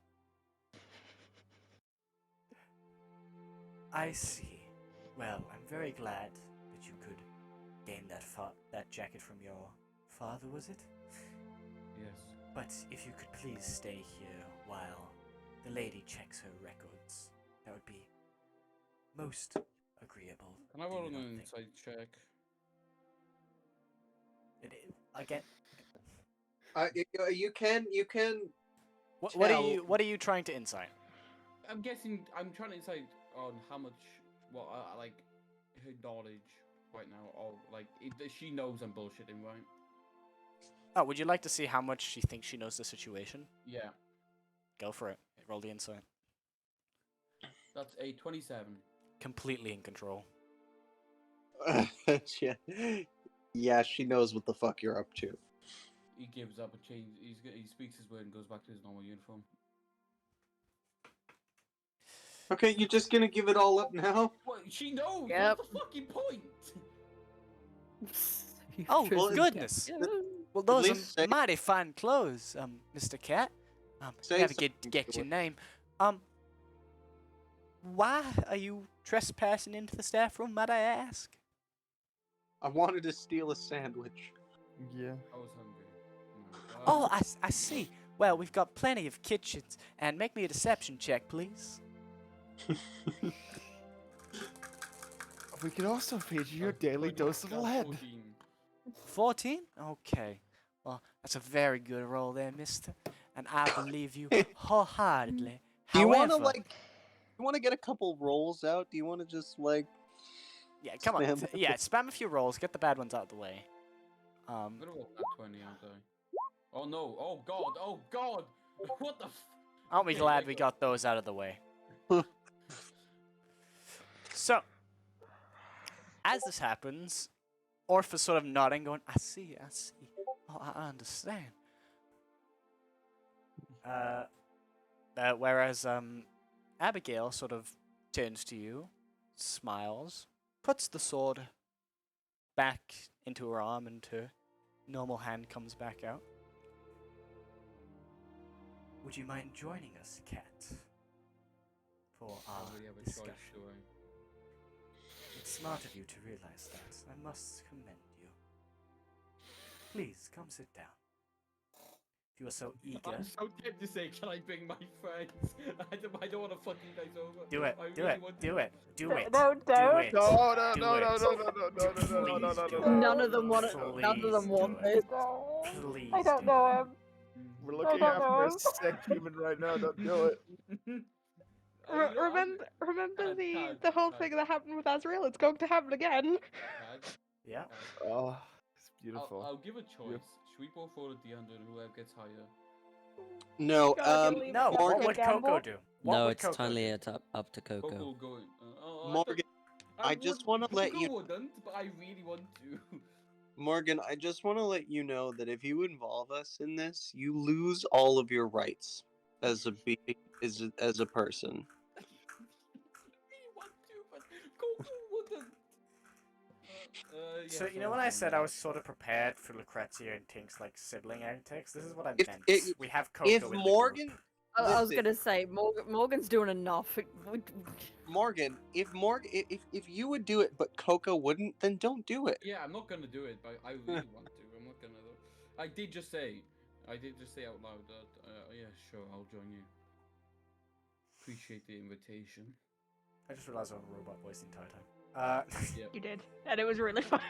I see. Well, I'm very glad that you could gain that jacket from your father, was it? Yes. But if you could please stay here while the lady checks her records, that would be most agreeable. Can I do roll you not an think? insight check? Again, You can. what are you trying to insight? I'm guessing I'm trying to insight on how much, like, her knowledge right now, or like, she knows I'm bullshitting, right? Oh, would you like to see how much she thinks she knows the situation? Yeah. Go for it. Roll the insight. That's a 27. Completely in control. Yeah, she knows what the fuck you're up to. He gives up and he speaks his word and goes back to his normal uniform. Okay, you're just gonna give it all up now? Well, she knows. Yep. What's the fucking point? Oh, Well, goodness. Yeah. Well, those least are say- mighty fine clothes, Mr. Cat. Say Gotta something get to your it. name. Why are you trespassing into the staff room, might I ask? I wanted to steal a sandwich. Yeah. I was hungry. No. Oh, I see. Well, we've got plenty of kitchens, and make me a deception check, please. We could also feed you your daily dose of lead. 14? Okay. Well, that's a very good roll there, mister. And I believe you wholeheartedly. Do you want to However- You want to get a couple rolls out? Do you want to just Yeah, come on. spam them? Yeah, spam a few rolls. Get the bad ones out of the way. I'm gonna roll that 20, aren't I? Oh no! Oh god! Oh god! What the? Aren't we glad we got those out of the way? So, as this happens, Orph is sort of nodding, going, I see. Oh, I understand. Whereas Abigail sort of turns to you, smiles, puts the sword back into her arm, and her normal hand comes back out. Would you mind joining us, Cat, for I our don't really have a discussion? choice, do I? It's smart of you to realize that. I must commend you. Please, come sit down. If you are so eager. I'm so tempted to say, can I bring my friends? I don't want to fuck you guys over. Do it, I do really it, want do to. it, do No, it. no, Do don't. it. No, no, do no, no, it. no, no, no, no, no, no, no, Please no, do no. it. None of them want it. None of them Please want do it. Please I don't do know it. him. We're I looking don't after know a him. sick human right now. Don't do it. Remember Tad, the whole Tad. thing that happened with Azrael? It's going to happen again. Yeah. Oh, it's I'll beautiful. give a choice. Should we both roll a D100 and whoever gets higher? No, God, you'll leave No, it what up to would gamble. Coco do? What No, would it's Coco totally do? up to Coco Coco. will go in. Morgan, I just would- wanna let you- Coco wouldn't, but I really want to. Morgan, I just want to let you know that if you involve us in this, you lose all of your rights as a as a person. We want to, but Coco wouldn't. So Yeah, you know when I said I was sort of prepared for Lucrezia and Tink's like sibling antics? This is what I If meant. it, We have if Coco in Morgan, I was listen, gonna say Morgan's doing enough. Morgan, if you would do it, but Coco wouldn't, then don't do it. Yeah, I'm not gonna do it, but I really want to. I'm not gonna. I did just say out loud that. Yeah, sure, I'll join you. Appreciate the invitation. I just realized I was a robot voice the entire time. Yep. You did, and it was really fun.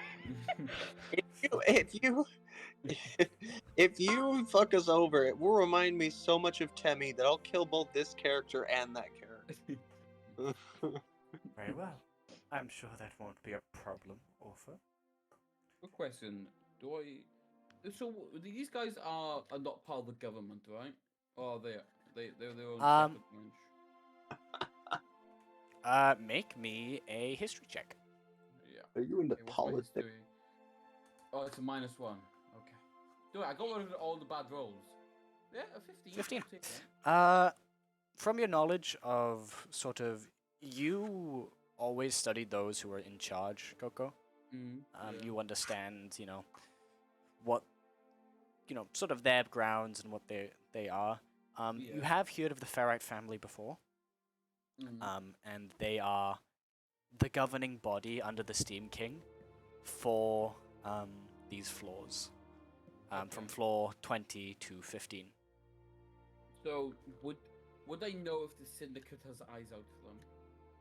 If you fuck us over, it will remind me so much of Temmie that I'll kill both this character and that character. Very well. I'm sure that won't be a problem, Orpha. Good question. Do I? So these guys are not part of the government, right? Or they're their own separate branch. Make me a history check. Yeah. Are you into Okay, what's my politics? history? Oh, it's a -1. Okay. Do I got rid of all the bad rolls? Yeah, a 15. 15. I'll take that. From your knowledge of sort of, you always studied those who were in charge, Coco. Yeah. You understand, what, sort of their grounds and what they are. You Yeah. have heard of the Ferrite family before. Mhm. And they are the governing body under the Steam King for these floors. From Okay. floor 20 to 15. So would I know if the syndicate has eyes out for them?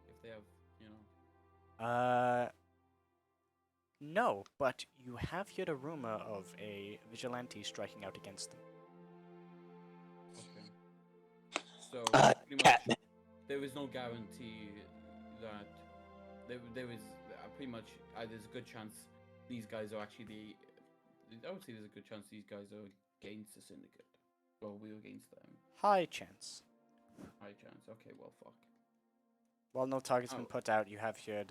If they have, No, but you have heard a rumor of a vigilante striking out against them. Okay. So pretty Cat. much, there is no guarantee that there is pretty much there's a good chance these guys are actually I would say there's a good chance these guys are against the syndicate. Well, we're against them. High chance. High chance. Okay, well, fuck. While no target's been Oh. put out, you have heard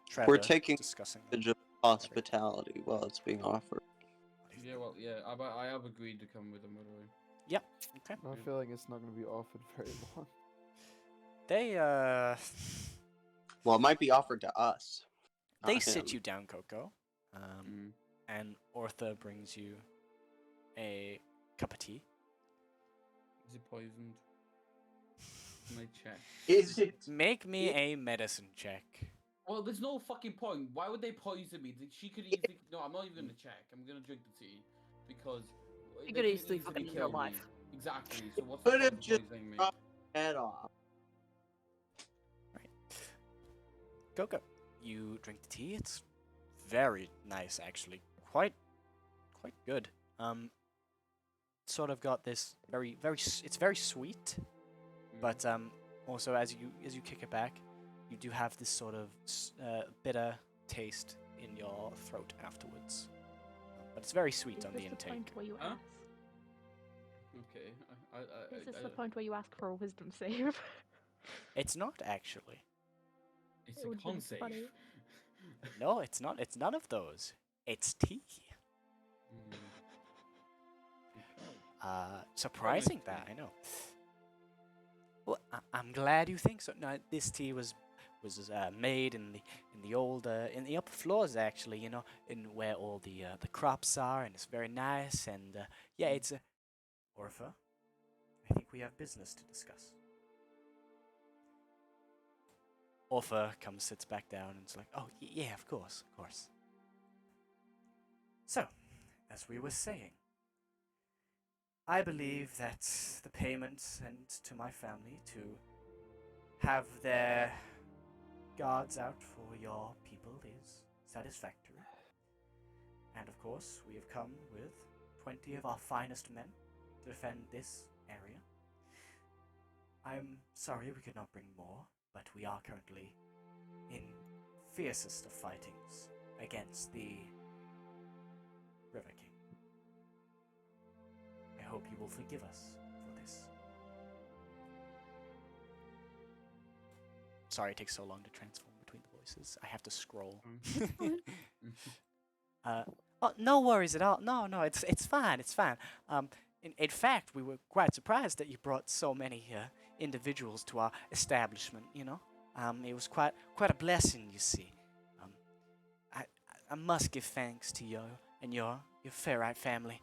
Trevor We're taking discussing advantage of hospitality while it's being offered. Yeah, well, yeah, I have agreed to come with them, by the way. Yep. Okay. I have a feeling it's not going to be offered very long. They Well, it might be offered to us. they not sit him. you down, Coco. And Ortha brings you a cup of tea. Is it poisoned? Can I check? Is it? Make me a medicine check. Well, there's no fucking point. Why would they poison me? She could easily. No, I'm not even gonna check. I'm gonna drink the tea because You they could easily fucking kill end your me. life. Exactly. So what's the Could point have of just poisoning me? chopped head off. Coco, you drink the tea. It's very nice, actually. Quite good. Sort of got this it's very sweet, but also as you kick it back, you do have this sort of bitter taste in your throat afterwards. But it's very sweet Is on this the the intake. point where you Huh? ask? Okay. Is this the point where you ask for a wisdom save? It's not actually. It's It a would've been con save. funny. No, it's not. It's none of those. It's tea. Surprising that, I know. Well, I'm glad you think so. No, this tea was made in the old in the upper floors, actually. In where all the crops are, and it's very nice. And yeah, it's Orpha. I think we have business to discuss. Orpha comes, sits back down, and it's like, oh yeah, of course. So, as we were saying. I believe that the payment sent to my family to have their guards out for your people is satisfactory. And of course, we have come with 20 of our finest men to defend this area. I'm sorry we could not bring more, but we are currently in fiercest of fightings against the River King. I hope you will forgive us for this. Sorry it takes so long to transform between the voices. I have to scroll. Oh, no worries at all. No, no, it's fine. It's fine. In fact, we were quite surprised that you brought so many individuals to our establishment. You know, it was quite a blessing. You see, I I must give thanks to you and your Ferrite family.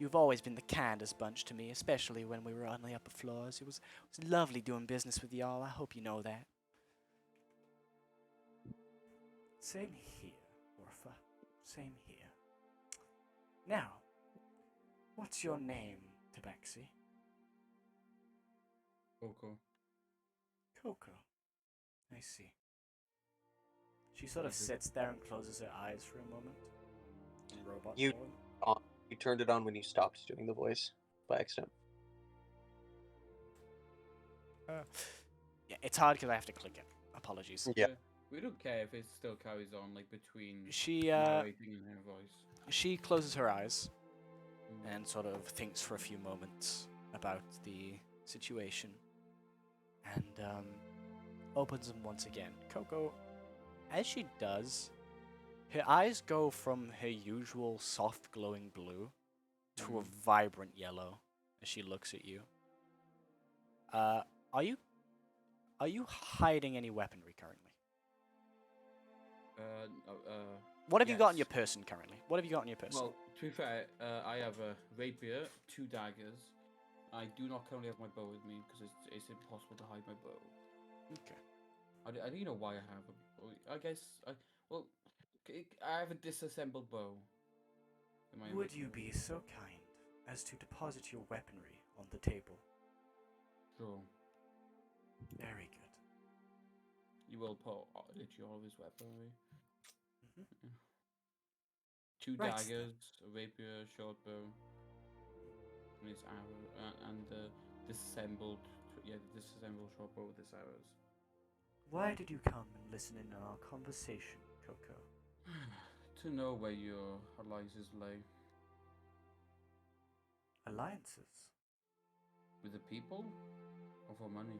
You've always been the kindest bunch to me, especially when we were on the upper floors. It was lovely doing business with y'all. I hope you know that. Same here, Orpha. Same here. Now, what's your name, Tabaxi? Coco. Coco. I see. She sort of sits there and closes her eyes for a moment. In robot You- form. You turned it on when you stopped doing the voice by accident. Yeah, it's hard because I have to click it. Apologies. Yeah. We don't care if it still carries on, like, between She narrating and her voice. she closes her eyes Mm. and sort of thinks for a few moments about the situation and opens them once again. Coco, as she does, her eyes go from her usual soft glowing blue to a vibrant yellow as she looks at you. Are you hiding any weaponry currently? What have you got on your Yes. person currently? What have you got on your person? Well, to be fair, I have a rapier, 2 daggers. I do not currently have my bow with me because it's impossible to hide my bow. Okay. I don't even know why I have a bow. I guess I have a disassembled bow. in my Would you inventory. be so kind as to deposit your weaponry on the table? Sure. Very good. You will put literally all of his weaponry. Mhm. 2 Right. daggers, a rapier, short bow, and his arrow, and the disassembled, the disassembled short bow with his arrows. Why did you come and listen in on our conversation, Coco? To know where your alliances lay Alliances? with the people, or for money.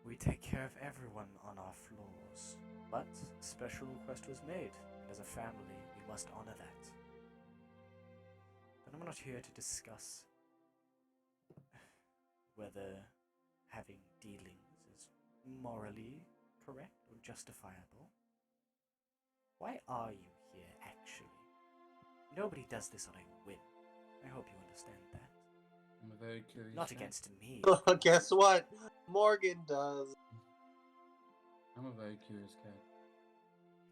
We take care of everyone on our floors, but a special request was made, and as a family, we must honor that. But I'm not here to discuss whether having dealings is morally correct or justifiable. Why are you here, actually? Nobody does this on a whim. I hope you understand that. I'm a very curious. Not cat. against me. Guess what? Morgan does. I'm a very curious cat.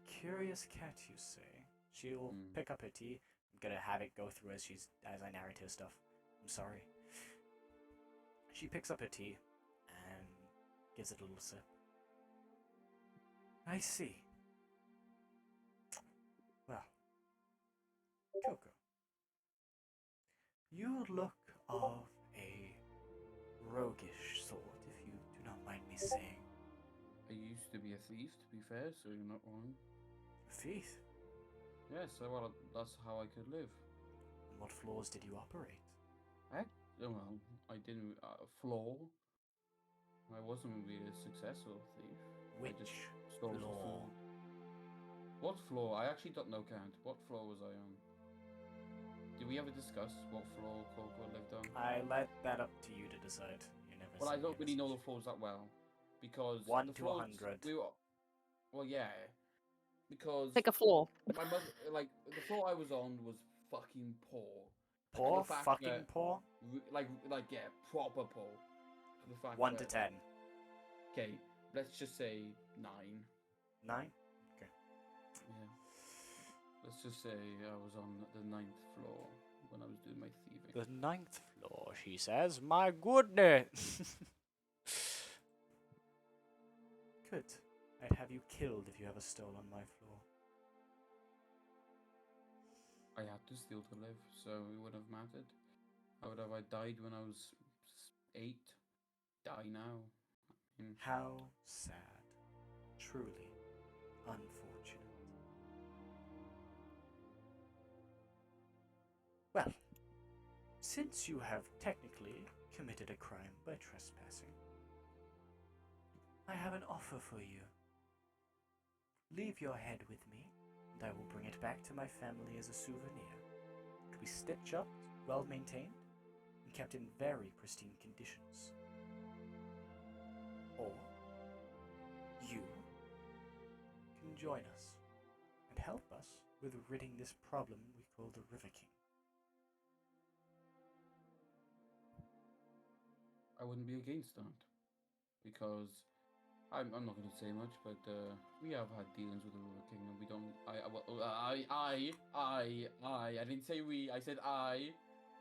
Curious cat, you say? She'll Mm. pick up her tea. I'm gonna have it go through as I narrate her stuff. I'm sorry. She picks up her tea and gives it a little sip. I see. Well, Coco, you look of a roguish sort, if you do not mind me saying. I used to be a thief, to be fair, so you're not wrong. Thief? Yes, well, that's how I could live. On what floors did you operate? Well, I didn't floor. I wasn't really a successful thief. I just Which stole some floor? food. What floor? I actually don't know, Count. What floor was I on? Did we ever discuss what floor Coco lived on? I let that up to you to decide. You never Well, I sent me a don't really know the message. floors that well because 1 the to floors 100. we were. Well, yeah, because Pick a floor. my mother, like the floor I was on, was fucking poor. Like, Poor? the fact Fucking that- poor? like yeah, proper poor. The fact 1 to that- 10. Okay, let's just say 9. 9? Yeah. Let's just say I was on the 9th floor when I was doing my thieving. The 9th floor, she says. My goodness! Good. I'd have you killed if you ever stole on my floor. I had to steal to live, so it wouldn't have mattered. How would have I died when I was 8? Die now. How sad. Truly unfortunate. Well, since you have technically committed a crime by trespassing, I have an offer for you. leave your head with me, and I will bring it back to my family as a souvenir. It will be stitched up, well maintained, and kept in very pristine conditions. Or you can join us and help us with ridding this problem we call the River King. I wouldn't be against that because I'm not going to say much, but we have had dealings with the River King, and we don't. I didn't say we. I said I.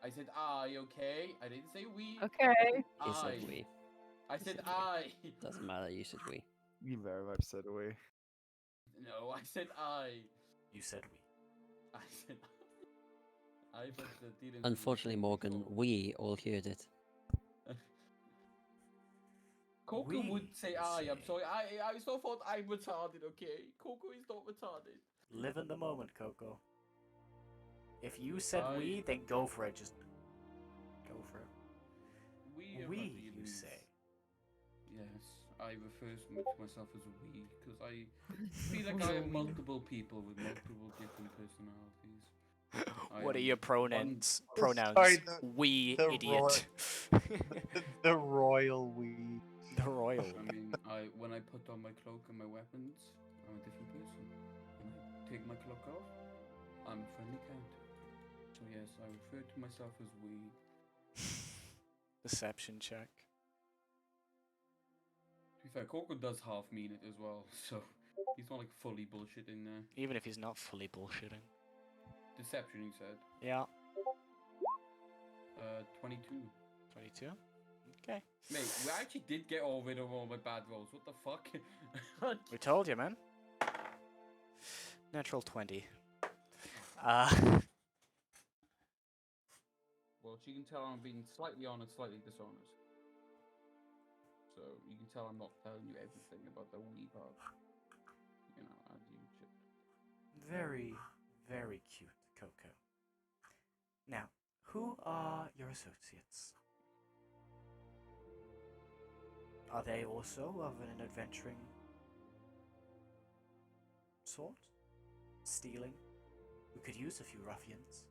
I said I. Okay. I didn't say we. Okay. He said we. I He said said we. I. Doesn't matter, you said we. You very much said away. No, I said I. You said we. I said I. But the dealings. Unfortunately, Morgan, we all heard it. Coco We, would say you I. I'm say. sorry. I still thought I'm retarded. Okay, Coco is not retarded. Live in the moment, Coco. If you said I- we, then go for it. Just go for it. We. have We, had you dealings. say. Yes, I refer to myself as we because I feel like I have multiple people with multiple different personalities. What are I'm your pronouns? Sorry, Pronouns. We, the idiot. The royal we. The royal. I mean, when I put on my cloak and my weapons, I'm a different person. When I take my cloak off, I'm a friendly count. So yes, I refer to myself as we. Deception check. To be fair, Coco does half mean it as well, so he's not like fully bullshitting there. Even if he's not fully bullshitting. Deception, you said. Yeah. 22. 22. Okay. Mate, we actually did get rid of all my bad rolls. What the fuck? We told you, man. Natural 20. Well, she can tell I'm being slightly honest, slightly dishonest. So you can tell I'm not telling you everything about the wee part. You know, as you should. Very, very cute, Coco. Now, who are your associates? Are they also of an adventuring sort? Stealing? We could use a few ruffians.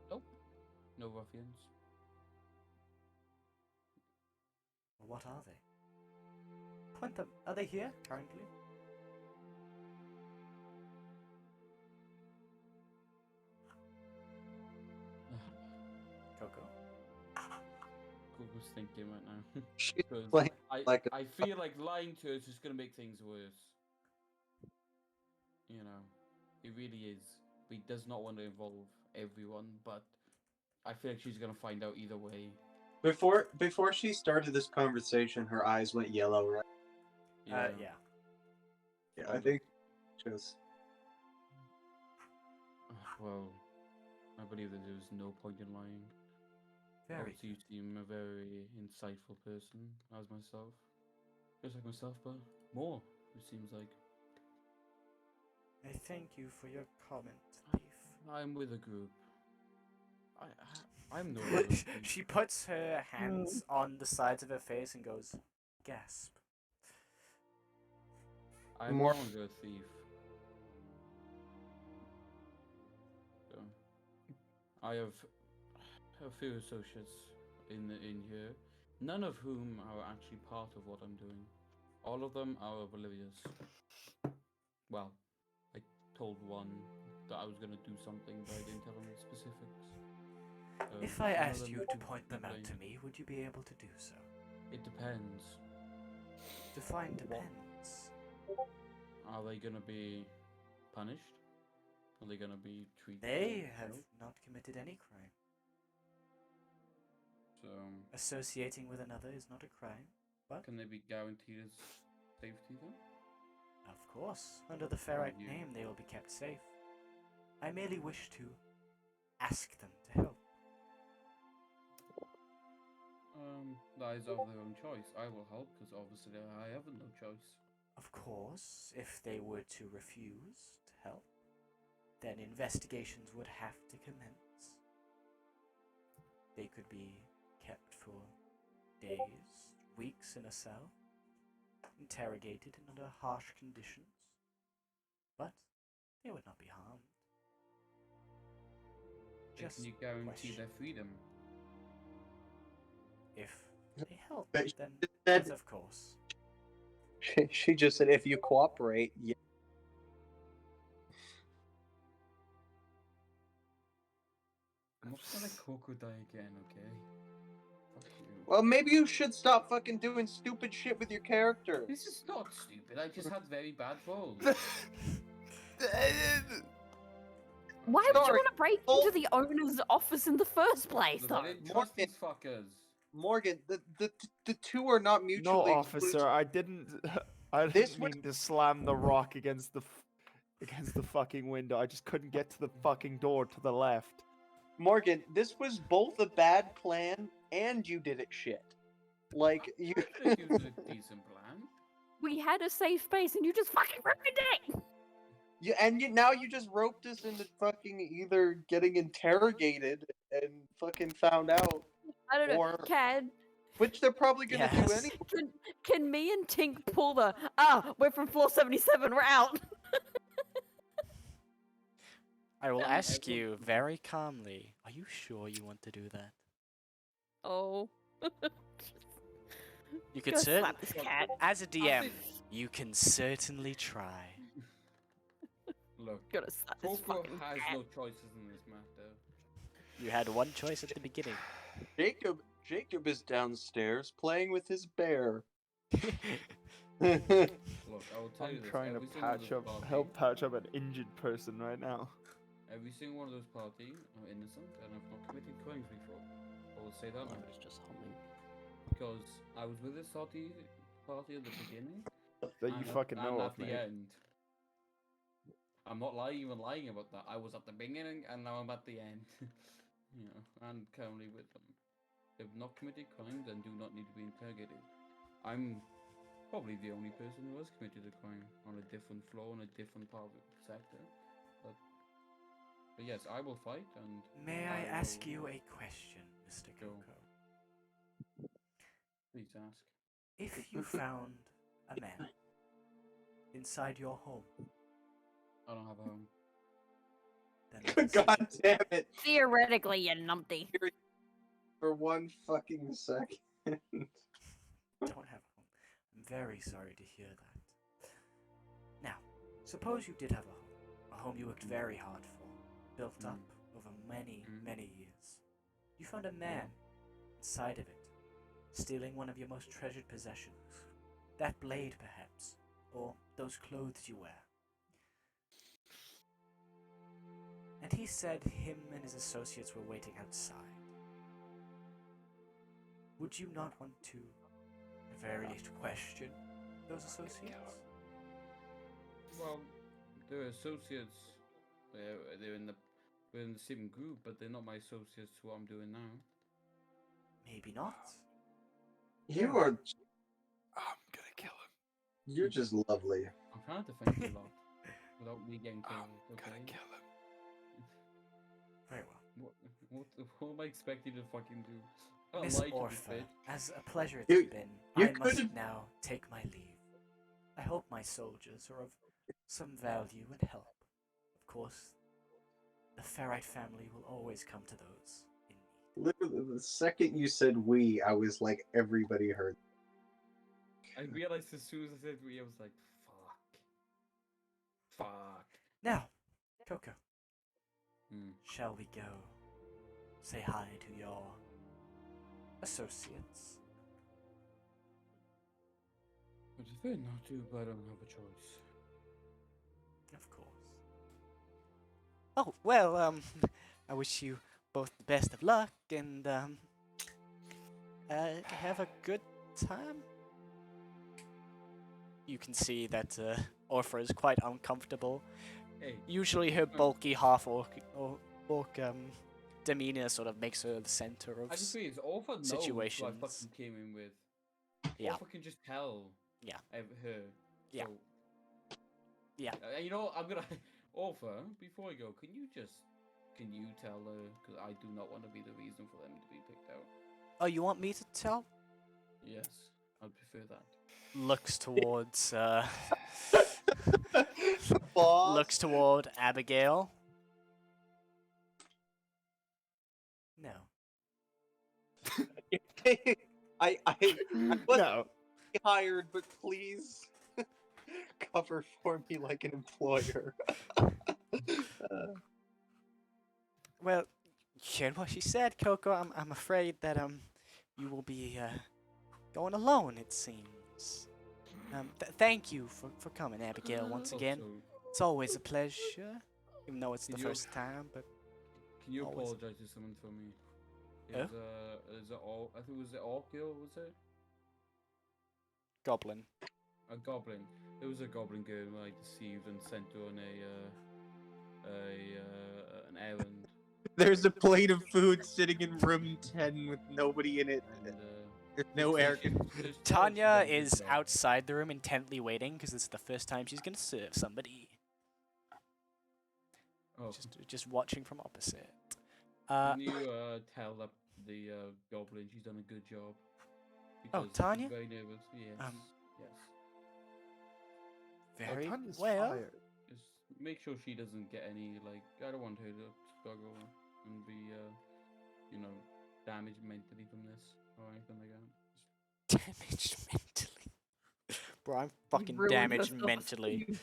Nope. No ruffians. Well, what are they? Point them. Are they here currently? Coco? Google's thinking right now. She's Because playing like a I feel like lying to her is just gonna make things worse. You know, it really is. He does not want to involve everyone, but I feel like she's gonna find out either way. Before she started this conversation, her eyes went yellow, right? Yeah. Yeah, I think just Well, I believe that there's no point in lying. Very Obviously, you seem a very insightful person, as myself. Just like myself, but more, it seems like. I thank you for your comment, Thief. I'm with a group. I'm no longer a thief. She puts her hands on the sides of her face and goes, gasp. I'm More- no longer a thief. So, I have a few associates in here, none of whom are actually part of what I'm doing. All of them are oblivious. Well, I told one that I was gonna do something, but I didn't tell him the specifics. If I none of asked them you to point them out complain. to me, would you be able to do so? It depends. Define depends. Are they gonna be punished? Are they gonna be treated? They like have hell? not committed any crime. So, Associating with another is not a crime. What? can they be guaranteed as safety then? Of course. Under the Ferrite You- name, they will be kept safe. I merely wish to ask them to help. That is of their own choice. I will help because obviously I have no choice. Of course, if they were to refuse to help, then investigations would have to commence. They could be kept for days, weeks in a cell, interrogated under harsh conditions, but they would not be harmed. Can you guarantee their freedom? If they help, But then said- yes, of course. She just said, if you cooperate, yeah. I'm not gonna Coco die again, okay? Fuck you. Well, maybe you should stop fucking doing stupid shit with your characters. This is not stupid. I just had very bad rolls. Why would you Sorry. want to break into the owner's office in the first place, Because I though? didn't trust these fuckers. Morgan, the two are not No, mutually officer, I didn't. I This didn't mean to slam the rock against the fucking window. I just couldn't get to the fucking door to the left. Morgan, this was both a bad plan and you did it shit. Like you. I think it was a decent plan. We had a safe space and you just fucking ruined it! Now you just roped us into fucking either getting interrogated and fucking found out, I don't know, Or- Cad, which they're probably gonna do Yes. anyway. can me and Tink pull the, we're from floor 77, we're out! I will ask will- you very calmly. Are you sure you want to do that? Oh. You could Go certainly, slap this cat. as a DM, think- you can certainly try. Look, Gotta slap this Coco fucking has cat. no choices in this matter. You had one choice at the beginning. Jacob is downstairs playing with his bear. Look, I will tell you I'm this. trying to every single one of patch those up, party- help patch up an injured person right now. Every single one of those party are innocent and have not committed crimes before. I will say that I much. was just humming. Because I was with this party at the beginning. That you and fucking at, know and of, at the mate. end. I'm not even lying about that. I was at the beginning and now I'm at the end. You know, and currently with them. They've not committed crimes and do not need to be interrogated. I'm probably the only person who has committed a crime on a different floor in a different part of the sector. But yes, I will fight and May I ask will- you a question, Mr. Go. Coco? Please ask. If you found a man inside your home, I don't have a home. then God damn it! Theoretically, you numpty. For one fucking second. don't have a home. I'm very sorry to hear that. Now, suppose you did have a home you worked very hard for, built up over many, many years. You found a man inside of it, stealing one of your most treasured possessions. That blade, perhaps, or those clothes you wear. And he said him and his associates were waiting outside. Would you not want to, at the very least, question those associates? Well, they're associates. We're in the same group, but they're not my associates to what I'm doing now. Maybe not. You are. I'm gonna kill him. You're just lovely. I'm trying to defend you a lot without me getting killed. I'm Okay. gonna kill him. Very well. What am I expecting to fucking do? I don't Miss like you, Orpha, bitch. as a pleasure it's You- been, you I must could've- now take my leave. I hope my soldiers are of some value and help. Of course, the Ferrite family will always come to those in need. Literally, the second you said "we," I was like, everybody heard. I realized as soon as I said we, I was like, fuck. Now, Coco, Hmm. shall we go say hi to your associates? I prefer not to, but I don't have a choice. Of course. Oh, well, I wish you both the best of luck and, have a good time. You can see that, Orpha is quite uncomfortable. Hey, Usually her bulky half-orc demeanor sort of makes her the center of I just realized Orpha knows who I situations. fucking came in with. Yeah. Orpha can just tell. Yeah. Her. Yeah. So, Yeah. You know, I'm gonna Orpha. Before I go, can you tell her? Because I do not want to be the reason for them to be picked out. Oh, you want me to tell? Yes, I'd prefer that. Looks towards looks toward Abigail. No. I wasn't No. hired, but please cover for me like an employer. Well, you heard what she said, Coco. I'm afraid that you will be going alone. It seems. Thank you for coming, Abigail, once again. Also, It's always a pleasure, even though it's the Can you- first time. But can you Always. apologize to someone for me? Who? Is it all? I think it was the orc girl. Was it Goblin. a goblin? There was a goblin girl who I deceived and sent her on an errand. There's a plate of food sitting in room 10 with nobody in it. And There's no air. Tanya is outside the room intently waiting because this is the first time she's gonna serve somebody. Oh, Just watching from opposite. can you tell that the goblin she's done a good job? Oh, Because she's Tanya? very nervous. Yes. Yes. Very Tanya's well. fired. Just make sure she doesn't get any like. I don't want her to struggle and be, damaged mentally from this or anything like that. Damaged mentally. Bro, I'm fucking ruined damaged her mentally.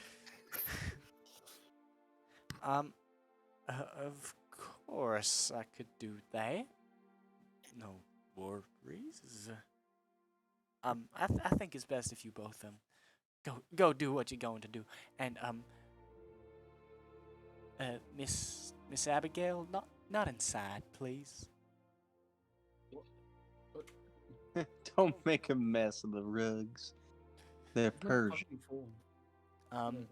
Of course I could do that. No worries. I think it's best if you both go do what you're going to do. And Miss Abigail, not inside, please. Don't make a mess of the rugs. They're It's not Persian. fucking form. Um,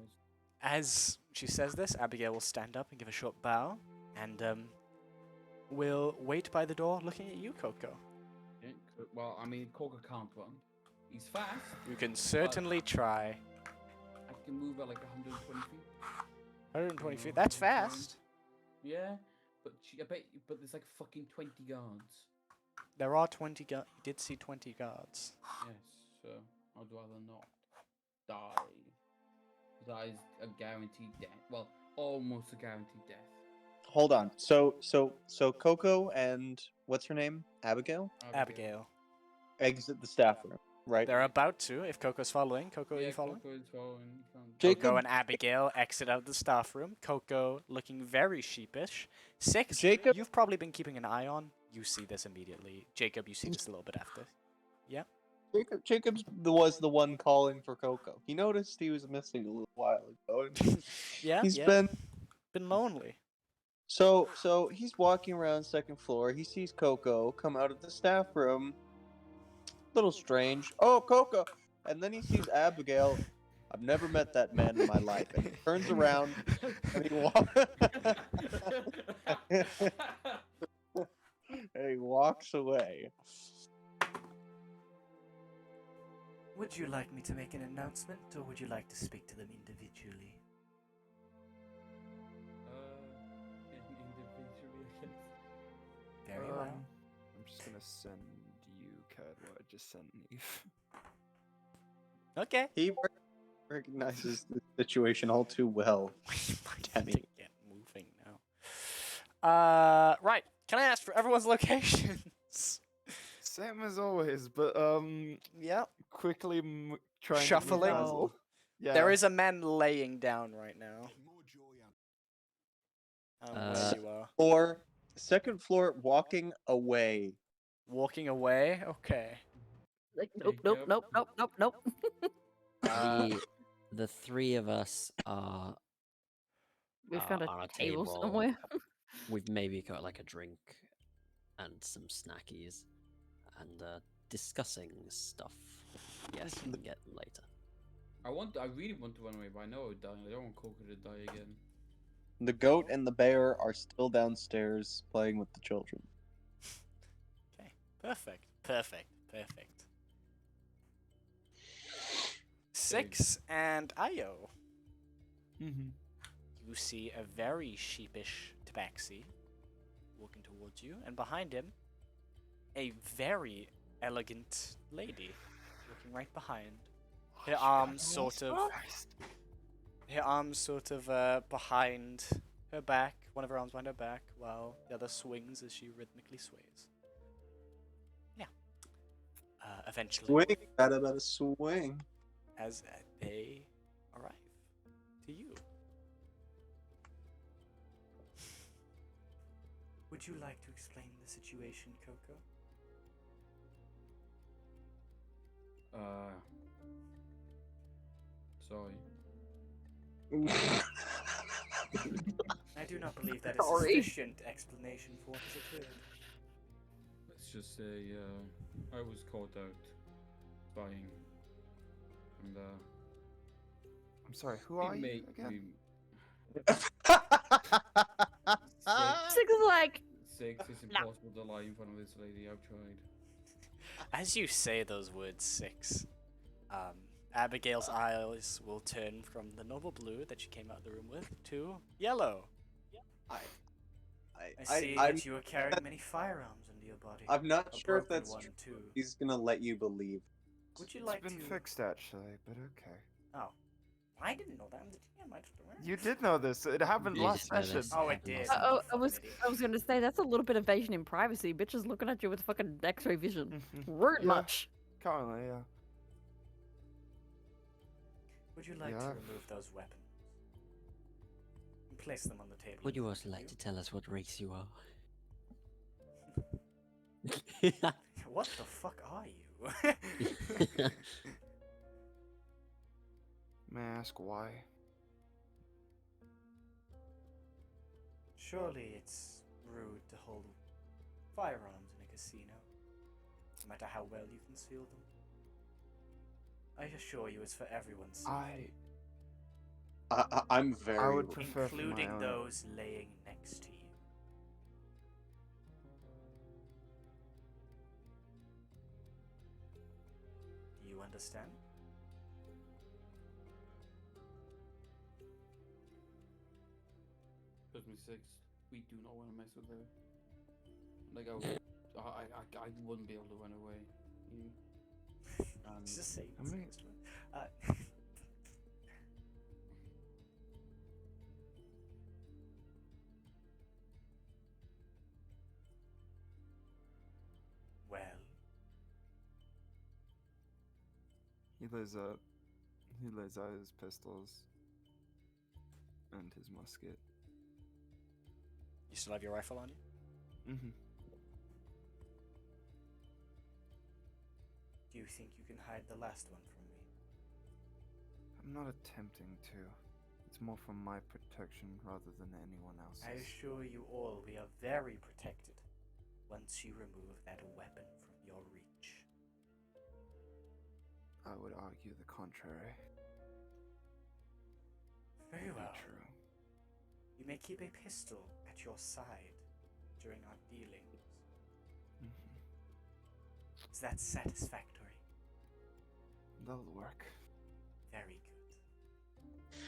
As she says this, Abigail will stand up and give a short bow, and will wait by the door, looking at you, Coco. Yeah, well, I mean, Coca can't run. He's fast. You can certainly try. I can move at like 120 feet. 120 feet. That's fast. Yeah, but but there's like fucking 20 guards. There are 20 guards. You did see 20 guards. Yes, so I'd rather not die. That is a guaranteed death. Well, almost a guaranteed death. Hold on. So Coco and what's her name? Abigail? Abigail. Exit the staff room, right? They're about to, if Coco's following. Coco, are Yeah, you following? Coco is following. Jacob- Coco and Abigail exit out of the staff room. Coco looking very sheepish. Six, Jacob- you've probably been keeping an eye on. You see this immediately. Jacob, you see this a little bit after. Jacob's was the one calling for Coco. He noticed he was missing a little while ago. Yeah, He's yeah. been lonely. so he's walking around second floor. He sees Coco come out of the staff room. Little strange. Oh, Coco! And then he sees Abigail. I've never met that man in my life. And he turns around and he and he walks away. Would you like me to make an announcement, or would you like to speak to them individually? Individually, I guess. Very well. I'm just gonna send you code what I just sent Neve. Okay. He recognizes the situation all too well. We might Damn need to it. get moving now. Right. Can I ask for everyone's locations? Same as always, but Yep. quickly trying Shuffling? to move Basil. Yeah. There is a man laying down right now. Where you are. Or second floor walking away. Walking away? Okay. Like, nope, nope, Jacob. nope, nope, nope, nope. The three of us are. We found on a a table table. somewhere. We've maybe got like a drink and some snackies and discussing stuff. Yes, we can get them later. I really want to run away, but I know I would die. I don't want Coco to die again. The goat and the bear are still downstairs playing with the children. Okay. Perfect. Perfect. Perfect. 6 and Ayo. Mm-hmm. You see a very sheepish tabaxi walking towards you, and behind him, a very elegant lady looking right behind. Her arms sort of her arms sort of behind her back, one of her arms behind her back, while the other swings as she rhythmically sways. Yeah. Eventually, Swing, better swing. as they arrive to you. Would you like to explain the situation, Coco? Sorry. I do not believe that is Sorry. sufficient explanation for what has occurred. Let's just say, I was caught out spying. And, I'm sorry, who it are you made again? Six is like, Six, it's impossible to lie in front of this lady. I've tried. As you say those words, Six, Abigail's eyes will turn from the normal blue that she came out of the room with to yellow. I see I'm, that you are carrying many firearms under your body. I'm not A sure if broken that's one, true. too. He's gonna let you believe. Would you It's like been to? fixed actually, but okay. Oh, I didn't know that. I'm the DM. I just don't know. You did know this. It happened You last just know session. this. Oh, it happened did. last Oh, time. I was fucking idiot. I was gonna say that's a little bit of invasion in privacy. Bitches looking at you with fucking X-ray vision. Rude Yeah. much. Currently, yeah. Would you like Yeah. to remove those weapons and place them on the table? Would in you front also of like to tell us what race you are? What the fuck are you? May I ask why? Surely it's rude to hold firearms in a casino, no matter how well you conceal them. I assure you, it's for everyone's safety, I'm very. I would prefer for my including own. those laying next to you. Do you understand? Trust me, Six. We do not want to mess with her. Like I wouldn't be able to run away. You. It's just saying. I mean- Well, He lays out his pistols and his musket. you still have your rifle on you? Mm-hmm. Do you think you can hide the last one from me? I'm not attempting to. It's more for my protection rather than anyone else's. I assure you all we are very protected once you remove that weapon from your reach. I would argue the contrary. Very Very well. true. You may keep a pistol at your side during our dealings. Mm-hmm. Is that satisfactory? That'll work. Very good.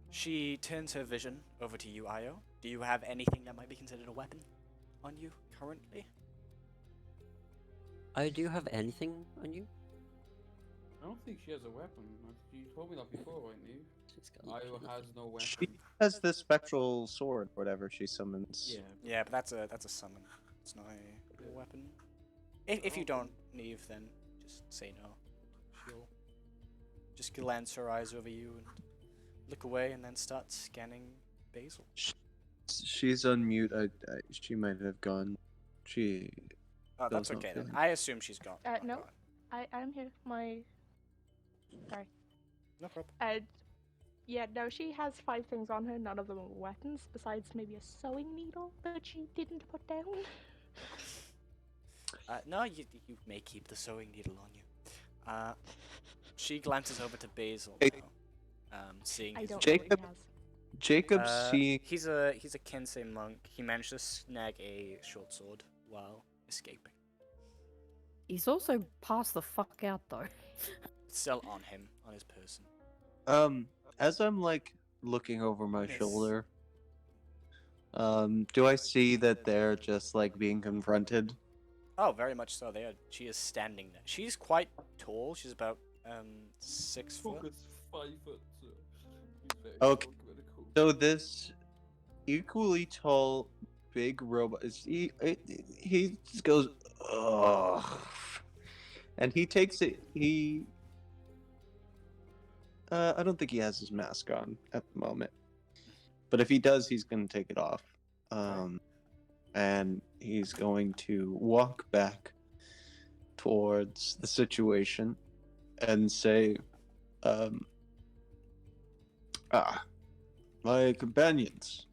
She turns her vision over to you, Io. Do you have anything that might be considered a weapon on you currently? Oh, do you have anything on you? I don't think she has a weapon. You told me that before, right, Neve? She's got Io nothing. has no weapon. She has the spectral sword, whatever she summons. Yeah. Yeah, but that's a summon. It's not a weapon. If you don't, Neve, then just say no. She'll just glance her eyes over you and look away, and then start scanning Basil. She's on mute. She might have gone. She. Oh, that's Feels not okay then. feeling- I assume she's gone. No. gone. I'm here. Sorry. No problem. Yeah, no, she has 5 things on her, none of them are weapons, besides maybe a sewing needle that she didn't put down. No, you may keep the sewing needle on you. She glances over to Basil Hey. now, seeing I his don't know what Jacob? he has. Jacob seeing. He's a Kensei monk. He managed to snag a short sword while escaping. He's also passed the fuck out though. It's still on him, on his person. As I'm like looking over my Yes. shoulder, do I see that they're just like being confronted? Oh, very much so. She is standing there. She's quite tall. She's about 6 foot. Focus 5 foot. So he's very Okay. tall compared to Cole. So this equally tall, big robot he just goes, ugh, and he takes it. I don't think he has his mask on at the moment, but if he does, he's gonna take it off. And he's going to walk back towards the situation and say, my companions,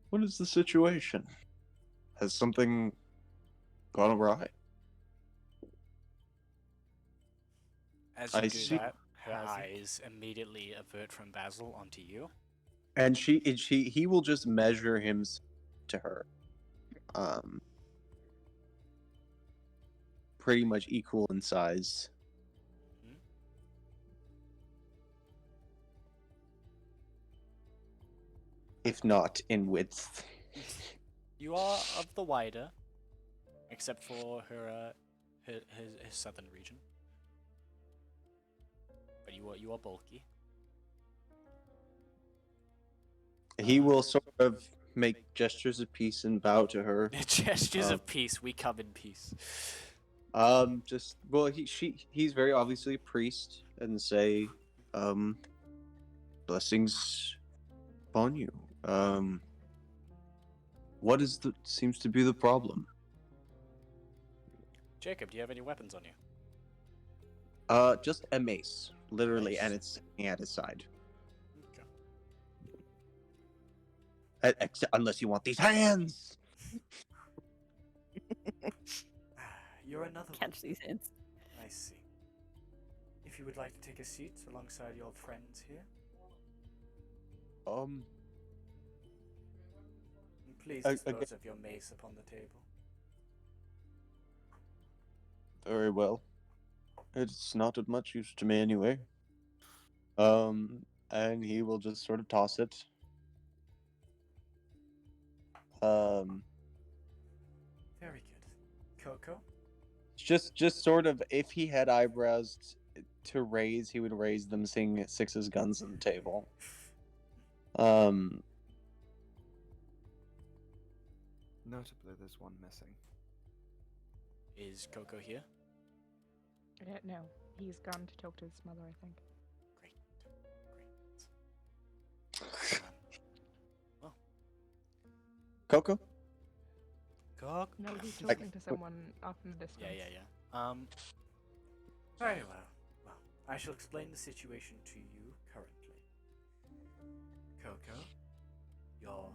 what is the situation? Has something gone awry? As you I do see. that, her Has it? eyes immediately avert from Basil onto you. And he will just measure him to her. Pretty much equal in size. Hmm? If not in width. You are of the wider, except for his southern region. But you are bulky. He will sort of make gestures of peace and bow to her. Gestures of peace. We come in peace. He's very obviously a priest and say, blessings upon you. What seems to be the problem? Jacob, do you have any weapons on you? Just a mace, literally, Mace? and it's sitting at his side. Okay. Unless you want these hands. You're another Catch one. these hands. I see. If you would like to take a seat alongside your friends here, and please dispose of your mace upon the table. Very well. It's not of much use to me anyway. And he will just sort of toss it. Very good. Coco? Just sort of, if he had eyebrows to raise, he would raise them, seeing Six's guns on the table. Notably, there's one missing. Is Coco here? No, he's gone to talk to his mother, I think. Great. Well. Coco? Coco? No, he's talking to someone off in the distance. Yeah. Very well. Well, I shall explain the situation to you currently. Coco, your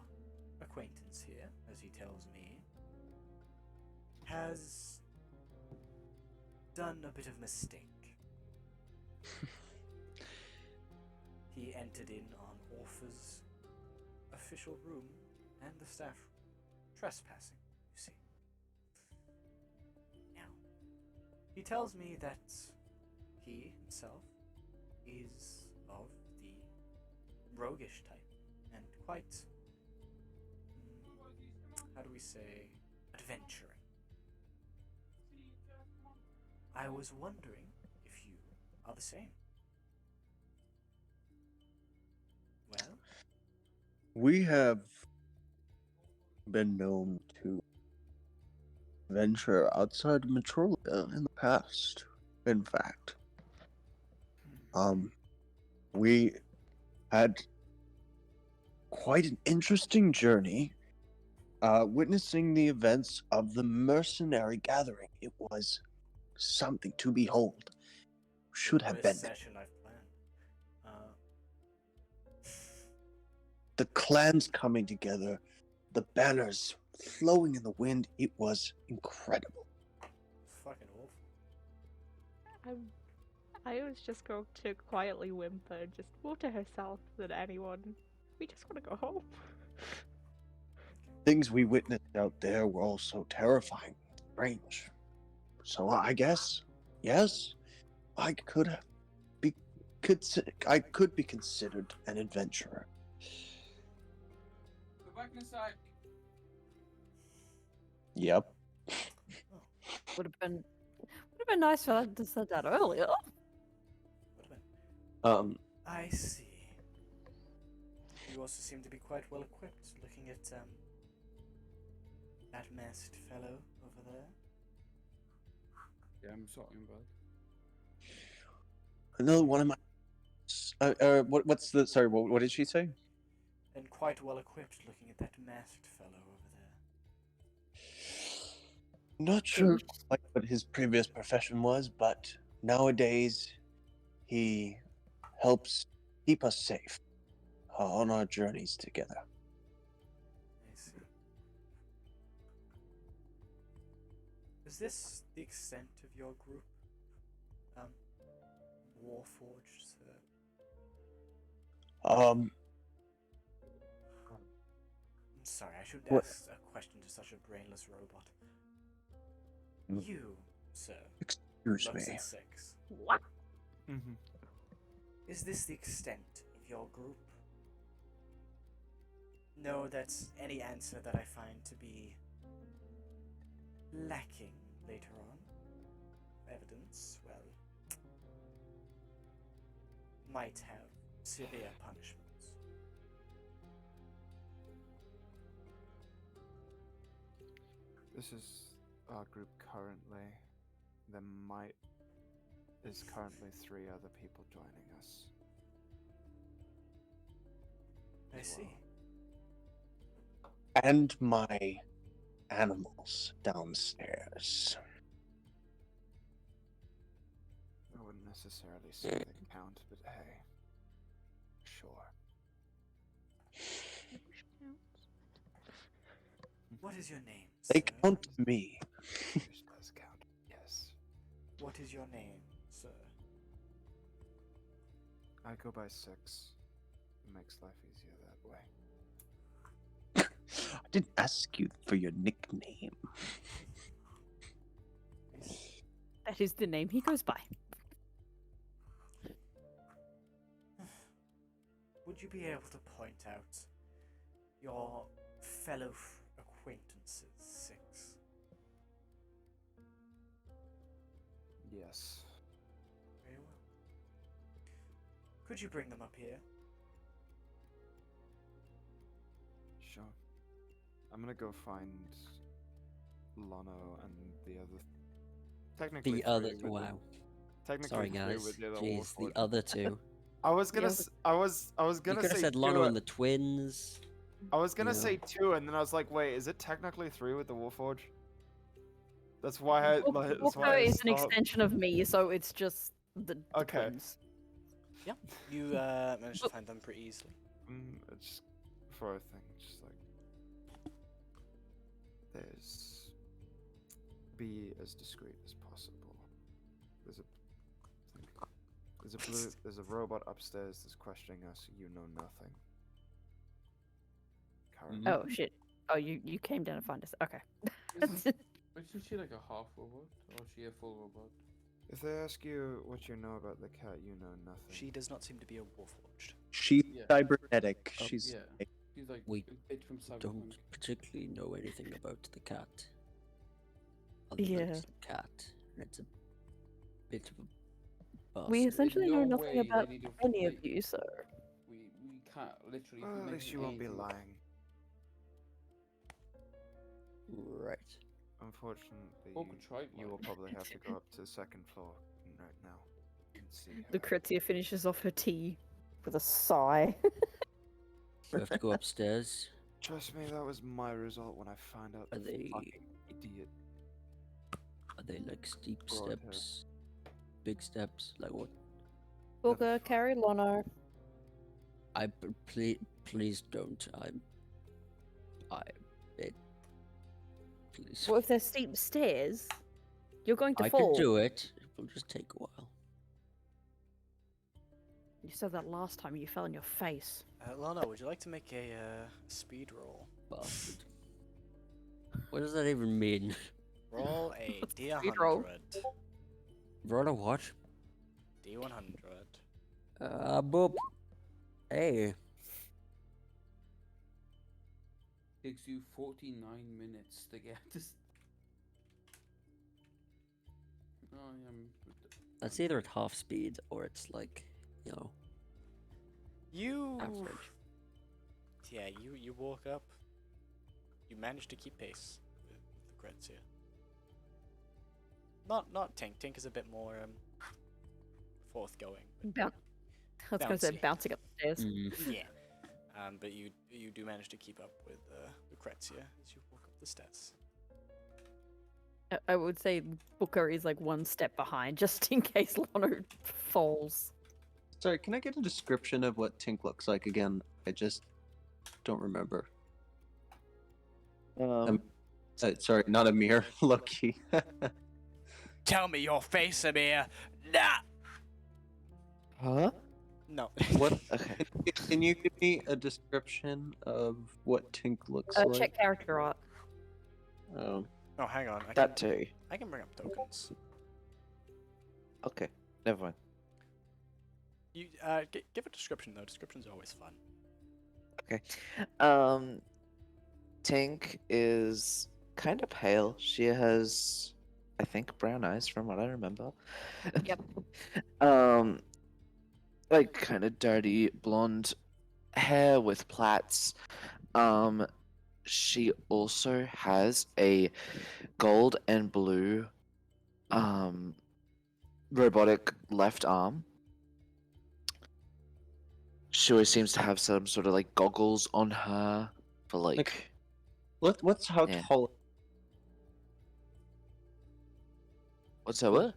acquaintance here, as he tells me, has done a bit of mistake. He entered in on Orpha's official room and the staff trespassing, you see. Now, he tells me that he himself is of the roguish type and quite, how do we say, adventuring. I was wondering if you are the same. Well? We have been known to venture outside of Metrolia in the past, in fact. We had quite an interesting journey, witnessing the events of the mercenary gathering. It was something to behold. Should have been. Session I've planned. The clans coming together, the banners flowing in the wind. It was incredible. Fucking awful. I was just going to quietly whimper and just more to herself than anyone. We just want to go home. Things we witnessed out there were also terrifying, strange. So I guess, yes, I could be considered an adventurer. Go back inside. Yep. Would have been nice for them to said that earlier. I see. You also seem to be quite well equipped, looking at that masked fellow over there. Yeah, I'm talking about. Another one of my. What's the? Sorry, what did she say? And quite well equipped, looking at that masked fellow over there. Not sure like what his previous profession was, but nowadays he helps keep us safe on our journeys together. I see. Is this the extent of your group? Warforged, sir? Um, I'm sorry, I shouldn't What- ask a question to such a brainless robot. Mm. You, sir, excuse looks me. at 6. What? Mm-hmm. Is this the extent of your group? Know that any answer that I find to be lacking later on, evidence, well, might have severe punishments. This is our group currently. There is currently 3 other people joining us. I as see. well. And my animals downstairs. I wouldn't necessarily say they count, but hey, sure. What is your name, They sir? count to me. Which does count, yes. What is your name, sir? I go by 6. It makes life easier that way. I didn't ask you for your nickname. That is the name he goes by. Would you be able to point out your fellow acquaintances, 6? Yes. Very well. Could you bring them up here? Sure. I'm gonna go find Lono and the other. Technically, The other. 3 with Wow. Technically, Sorry, 3 guys. with the other Jeez, the Warforged. other two. I was gonna. The other- I was You gonna could have say said 2. Lono and the twins. I was gonna you say know. 2, and then I was like, wait, is it technically 3 with the Warforged? That's why I. That's Walker why I is an stopped. extension of me, so it's just the Okay. twins. Yeah. You managed to find them pretty easily. It's for a thing, just like be as discreet as possible. There's a robot upstairs that's questioning us. You know nothing. Currently. Oh shit. Oh, you came down to find us. Okay. Isn't she like a half robot, or is she a full robot? If they ask you what you know about the cat, you know nothing. She does not seem to be a warforged. She's Yeah. cybernetic. Oh, She's Yeah, she's like We a bit from Cyberpunk. Don't particularly know anything about the cat. Other than Yeah. it's a cat. And it's a bit of a bastard. We essentially know no nothing way they about need to, any of like, you, so We can't literally. if we Well, at least mention you won't be anything- lying. Right. Unfortunately, Walker tried you will lying. probably have to go up to the 2nd floor right now and see her. Lucrezia finishes off her tea with a sigh. You have to go upstairs. Trust me, that was my result when I found out Are the they- fucking idiot. Are they like steep Broad head. steps? Big steps? Like what? Walker, carry Lono. Please don't. Please. What if there's steep stairs? You're going to I fall. can do it. It will just take a while. You said that last time you fell on your face. Lana, would you like to make a speed roll? Bastard. What does that even mean? Roll a Speed roll. D100. Roll a what? D100. Boop. Hey. Takes you 49 minutes to get this. I am. That's either at half speed or it's like you know, You. average. Yeah, you walk up. You manage to keep pace with Lucrezia. Not Tink. Tink is a bit more forthgoing. I was going to say Bouncy. bouncing up the stairs. Yeah. But you do manage to keep up with Lucrezia as you walk up the stairs. I would say Booker is like one step behind, just in case Lono falls. Sorry, can I get a description of what Tink looks like again? I just don't remember. Sorry, not Amir. Loki. Tell me your face, Amir. Nah. Huh? No. What? Okay. Can you give me a description of what Tink looks like? Check character art. Oh, Oh, hang on. That too. I can bring up tokens. Okay. Never mind. You give a description though. Descriptions are always fun. Tink is kind of pale. She has, I think, brown eyes from what I remember. Yep. Like kind of dirty blonde hair with plaits. She also has a gold and blue robotic left arm. She always seems to have some sort of like goggles on her for like what's how Yeah. tall? what's that word?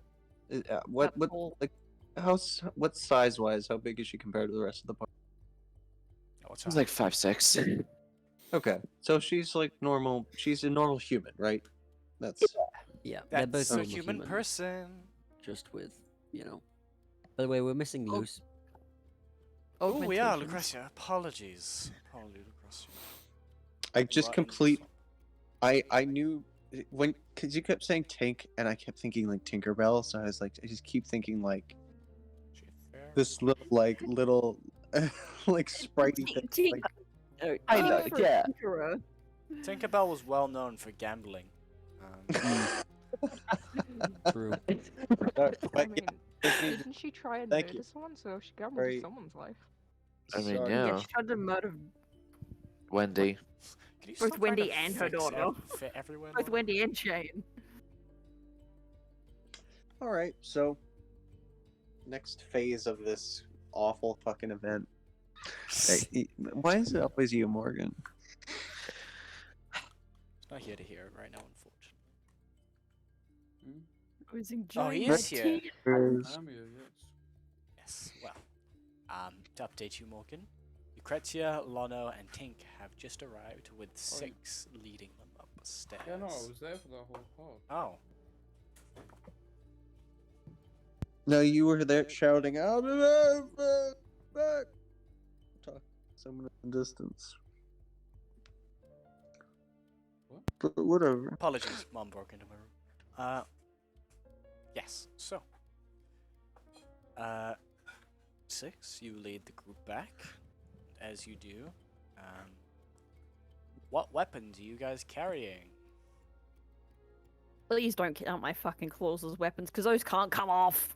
What Tall. like what size wise? How big is she compared to the rest of the party? What's She's like 5'6". Okay, so she's like normal. She's a normal human, right? That's Yeah, they're both That's a normal human humans, person. just with, you know. By the way, we're missing Oh. Luce. Oh, we are, Augmentations. Lucrezia. Apologies. Apologies, Lucrezia. I just Right in complete. this I knew when because you kept saying Tink, and I kept thinking like Tinkerbell, so I was like, I just keep thinking like one. She fair. this little like spritey thing. Tink. Like, I Tink know, for a yeah. tinkerer. Tinkerbell was well known for gambling. True. but I yeah, mean, didn't she try and Thank murder you. someone? So she gambled Very- with someone's life. I mean, sorry. yeah. Yeah, she tried to murder Wendy. Can you Both stop trying Wendy to and her fix daughter. fit everywhere? both Lana? Wendy and Shane. All right, so next phase of this awful fucking event. Why is it always you, Morgan? He's not here to hear it right now, unfortunately. I was enjoying Oh, he my is here. tea. I'm here, yes. Yes. Well, to update you, Morgan, Lucrezia, Lono, and Tink have just arrived with 6 leading them up the stairs. Yeah, no, I was there for the whole part. Oh. No, you were there shouting, "I'll be back!" Talk to someone in the distance. What? But whatever. Apologies, Mom broke into my room. Yes. So, 6, you lead the group back. As you do, what weapons are you guys carrying? Please don't count my fucking claws as weapons, because those can't come off.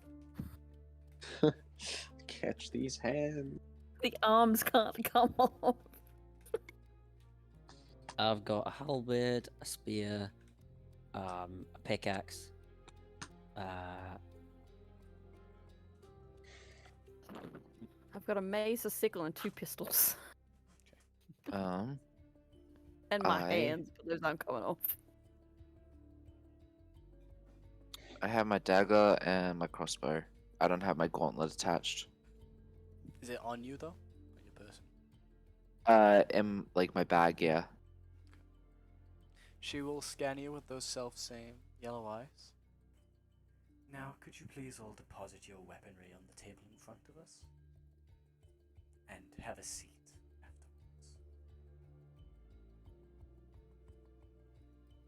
Catch these hands. The arms can't come off. I've got a halberd, a spear, a pickaxe. I've got a mace, a sickle, and 2 pistols. Um, And my I- hands, but those aren't coming off. I have my dagger and my crossbow. I don't have my gauntlet attached. Is it on you though? On your person? In like my bag, yeah. She will scan you with those self-same yellow eyes. Now, could you please all deposit your weaponry on the table in front of us? And have a seat afterwards.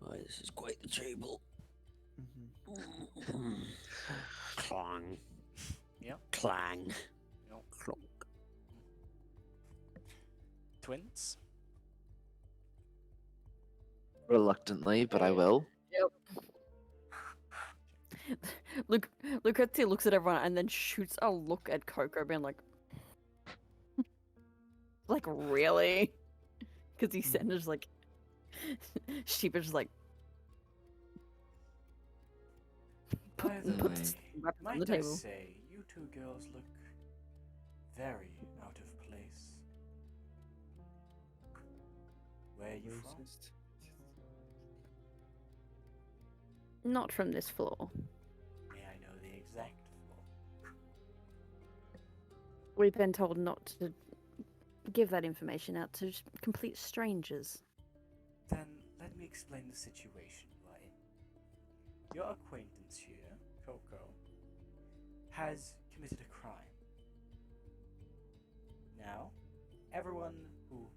Oh, this is quite the table. Mm-hmm. Clang. Yep. Clang. Yep. Clonk. Twins? Reluctantly, but I will. Lucrezia looks at everyone and then shoots a look at Coco, being like, really? Because he said just like, sheepish, like, By the put way, the weapons on the might I table. say, you two girls look very out of place. Where are you from? Racist. Not from this floor. May I know the exact floor? We've been told not to give that information out to complete strangers. Then let me explain the situation you are in. Your acquaintance here, Coco, has committed a crime. Now, everyone who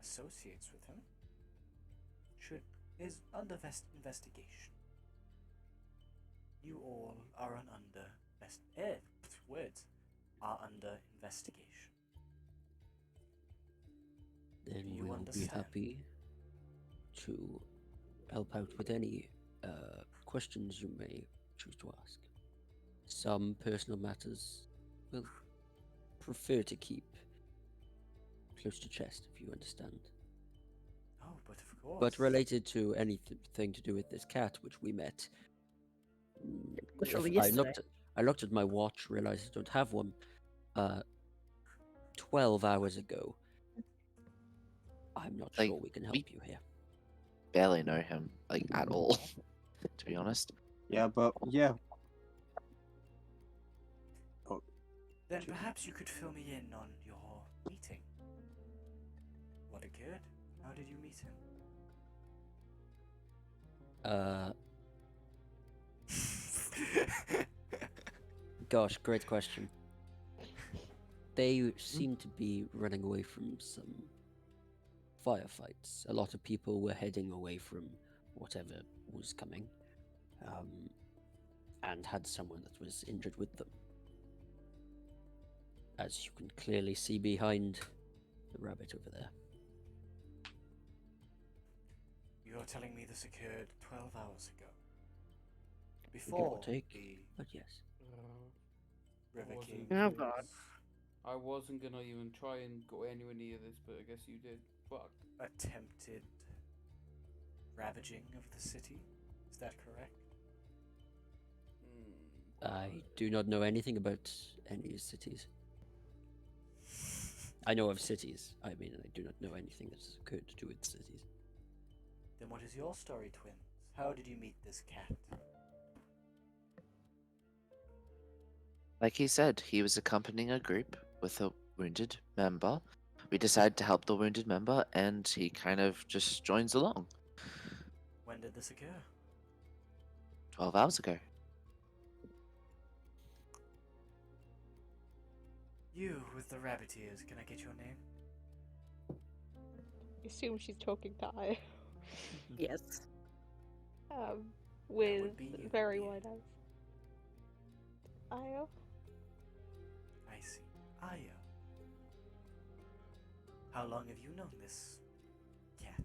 associates with him is under investigation. You all are under investigation. Then Do you we'll understand? be happy to help out with any questions you may choose to ask. Some personal matters we'll prefer to keep close to chest, if you understand. Oh, but of course. But related to anything to do with this cat, which we met. Literally I yesterday. looked at my watch, realized I don't have one. 12 hours ago. I'm not Like, sure we can help we- you here. Barely know him, like, at all, to be honest. Yeah, but yeah. Then perhaps you could fill me in on your meeting. What occurred? How did you meet him? Gosh, great question. They seem to be running away from some firefights. A lot of people were heading away from whatever was coming, and had someone that was injured with them. As you can clearly see behind the rabbit over there. You're telling me this occurred 12 hours ago? Give Before or take, the but yes. River wasn't King. Oh, God. I wasn't gonna even try and go anywhere near this, but I guess you did. Fuck. Attempted ravaging of the city? Is that correct? I do not know anything about any cities. I know of cities. I mean, I do not know anything that's occurred to do with cities. Then what is your story, twins? How did you meet this cat? Like he said, he was accompanying a group with a wounded member. We decided to help the wounded member, and he kind of just joins along. When did this occur? 12 hours ago. You with the rabbit ears, can I get your name? I assume she's talking to Io. Yes. With would be you, very dear. wide eyes. Io? I see. Aya. How long have you known this cat?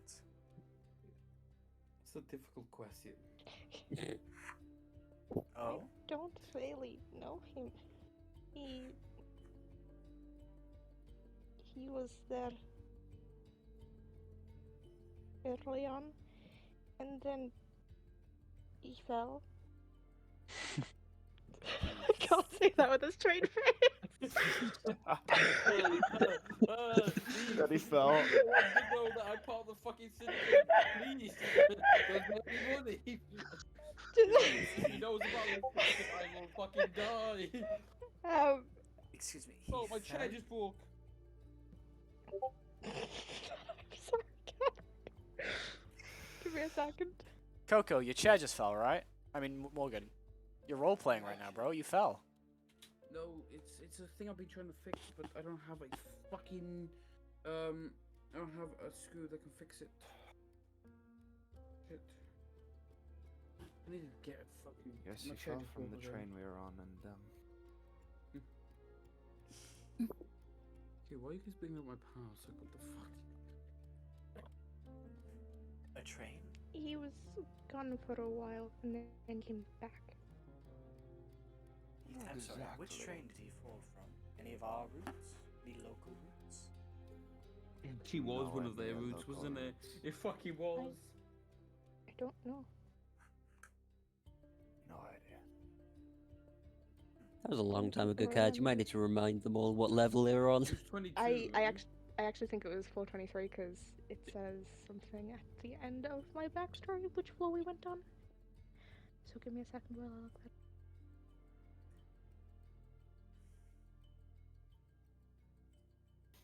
It's a difficult question. Oh? Don't really know him. He was there early on, and then he fell. I can't say that with a straight face. That he fell. I want to know that I'm part of the fucking syndicate. Please, don't make me money. If he knows about this, I will fucking die. Excuse me. Oh, he my chair fell? just broke. I'm sorry, Kat. Give me a second. Coco, your chair just fell, right? I mean, Morgan, you're role playing right now, bro. You fell. No, it's a thing I've been trying to fix, but I don't have a fucking I don't have a screw that can fix it. Shit. I need to get a fucking. Yes, my you chair fell just from the broke again. train we were on, and Okay, why are you guys bringing up my past? Like, what the fuck? A train? He was gone for a while and then came back. Not I'm sorry, which exactly. train did he fall from? Any of our routes? Any local routes? She was No one of their idea, roots, local wasn't it? roots. It fucking was. I don't know. No idea. That was a long time ago, Right, Cad. You might need to remind them all what level they were on. It was 22. I right? actually think it was 423 because it says something at the end of my backstory which floor we went on. So give me a second while I look that.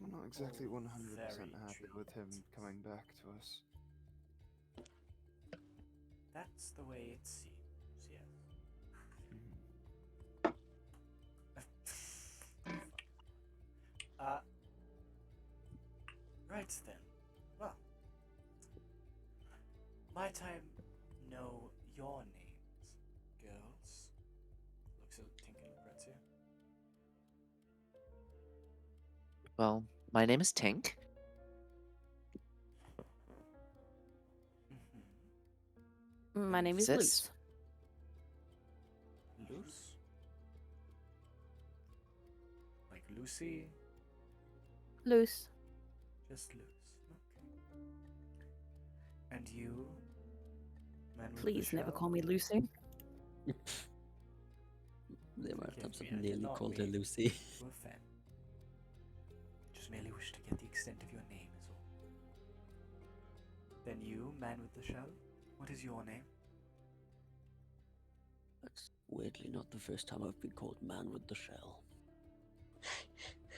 I'm not exactly 100% very happy with him intrigued. coming back to us. That's the way it seems, yes. Right then. Well, might I know your names, girls? Looks at Tink and Bretsu. Well, my name is Tink. Mm-hmm. My name is Sis? Luce. Luce? Like Lucy? Luce. Just Luce. Okay. And you? Man with the Please never shell? call me Lucy. The amount of Forgive times me, I've I did nearly not called her mean Lucy. to offend. Just merely wish to get the extent of your name is all. Then you, man with the shell, what is your name? That's weirdly not the first time I've been called Man with the Shell.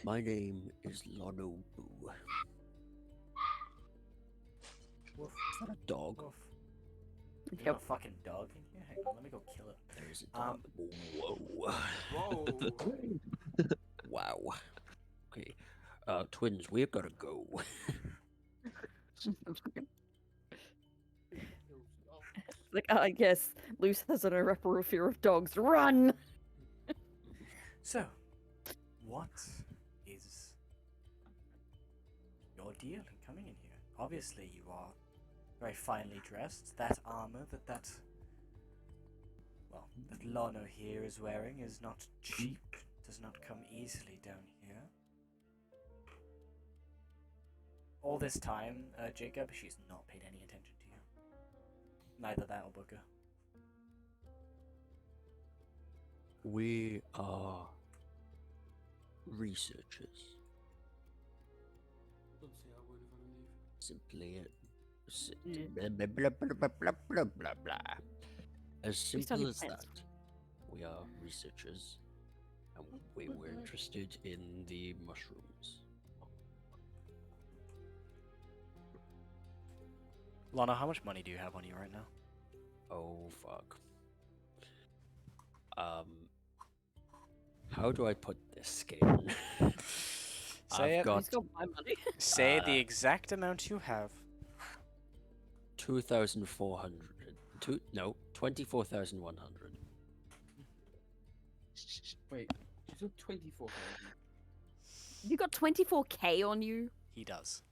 My name is Lono Boo. Woof. Is that a dog? Woof. You Yep. got a fucking dog in here? Hang on, let me go kill it. There is a dog. Whoa. Whoa. Wow. Okay. Twins, we've got to go. Like, I guess Luce has an irreparable fear of dogs. Run! So, what is your deal in coming in here? Obviously, you are very finely dressed. That armor that Lono here is wearing is not cheap. Does not come easily down here. All this time, Jacob, she's not paid any attention to you. Neither that or Booker. We are researchers. Don't say that word if I don't leave. Simply it. Yeah. Blah, blah, blah, blah, blah, blah, blah, blah. As We study simple as plants. that. We are researchers, and we were interested in the mushrooms. Lana, how much money do you have on you right now? Oh fuck. How do I put this skin? Say I've it. got He's got my money. Say the exact amount you have. 2,400. No, 24,100. Wait, she took 24,000. You got 24k on you? He does.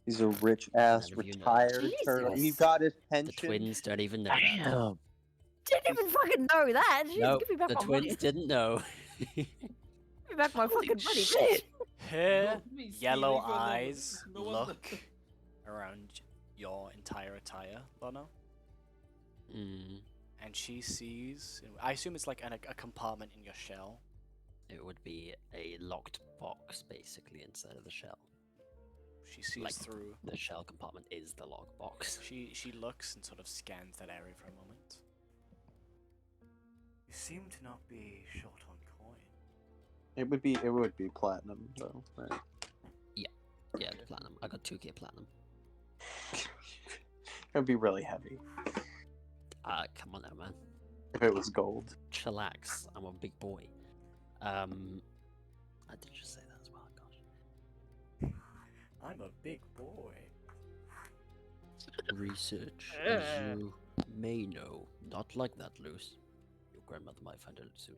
He's a rich ass None of you know. retired turtle. He Jesus. got his The pension. twins don't even know that. Damn. Didn't even fucking know that. Jeez, No, give me back the my twins money. didn't know. Give me back my Holy fucking money, shit. bitch. Her Not me yellow stealing your eyes numbers. No wonder. look around your entire attire, Lana, Mm, and she sees. I assume it's like a compartment in your shell. it would be a locked box, basically, inside of the shell. She sees Like- through. The shell compartment is the lock box. She looks and sort of scans that area for a moment. You seem to not be short on coin. It would be platinum though, right? Yeah, the platinum. I got 2k platinum. It would be really heavy Come on now, man. if it was gold. Chillax. I'm a big boy. I did just say that as well. Gosh. I'm a big boy. Research, as you may know, not like that, Luce. Your grandmother might find out soon.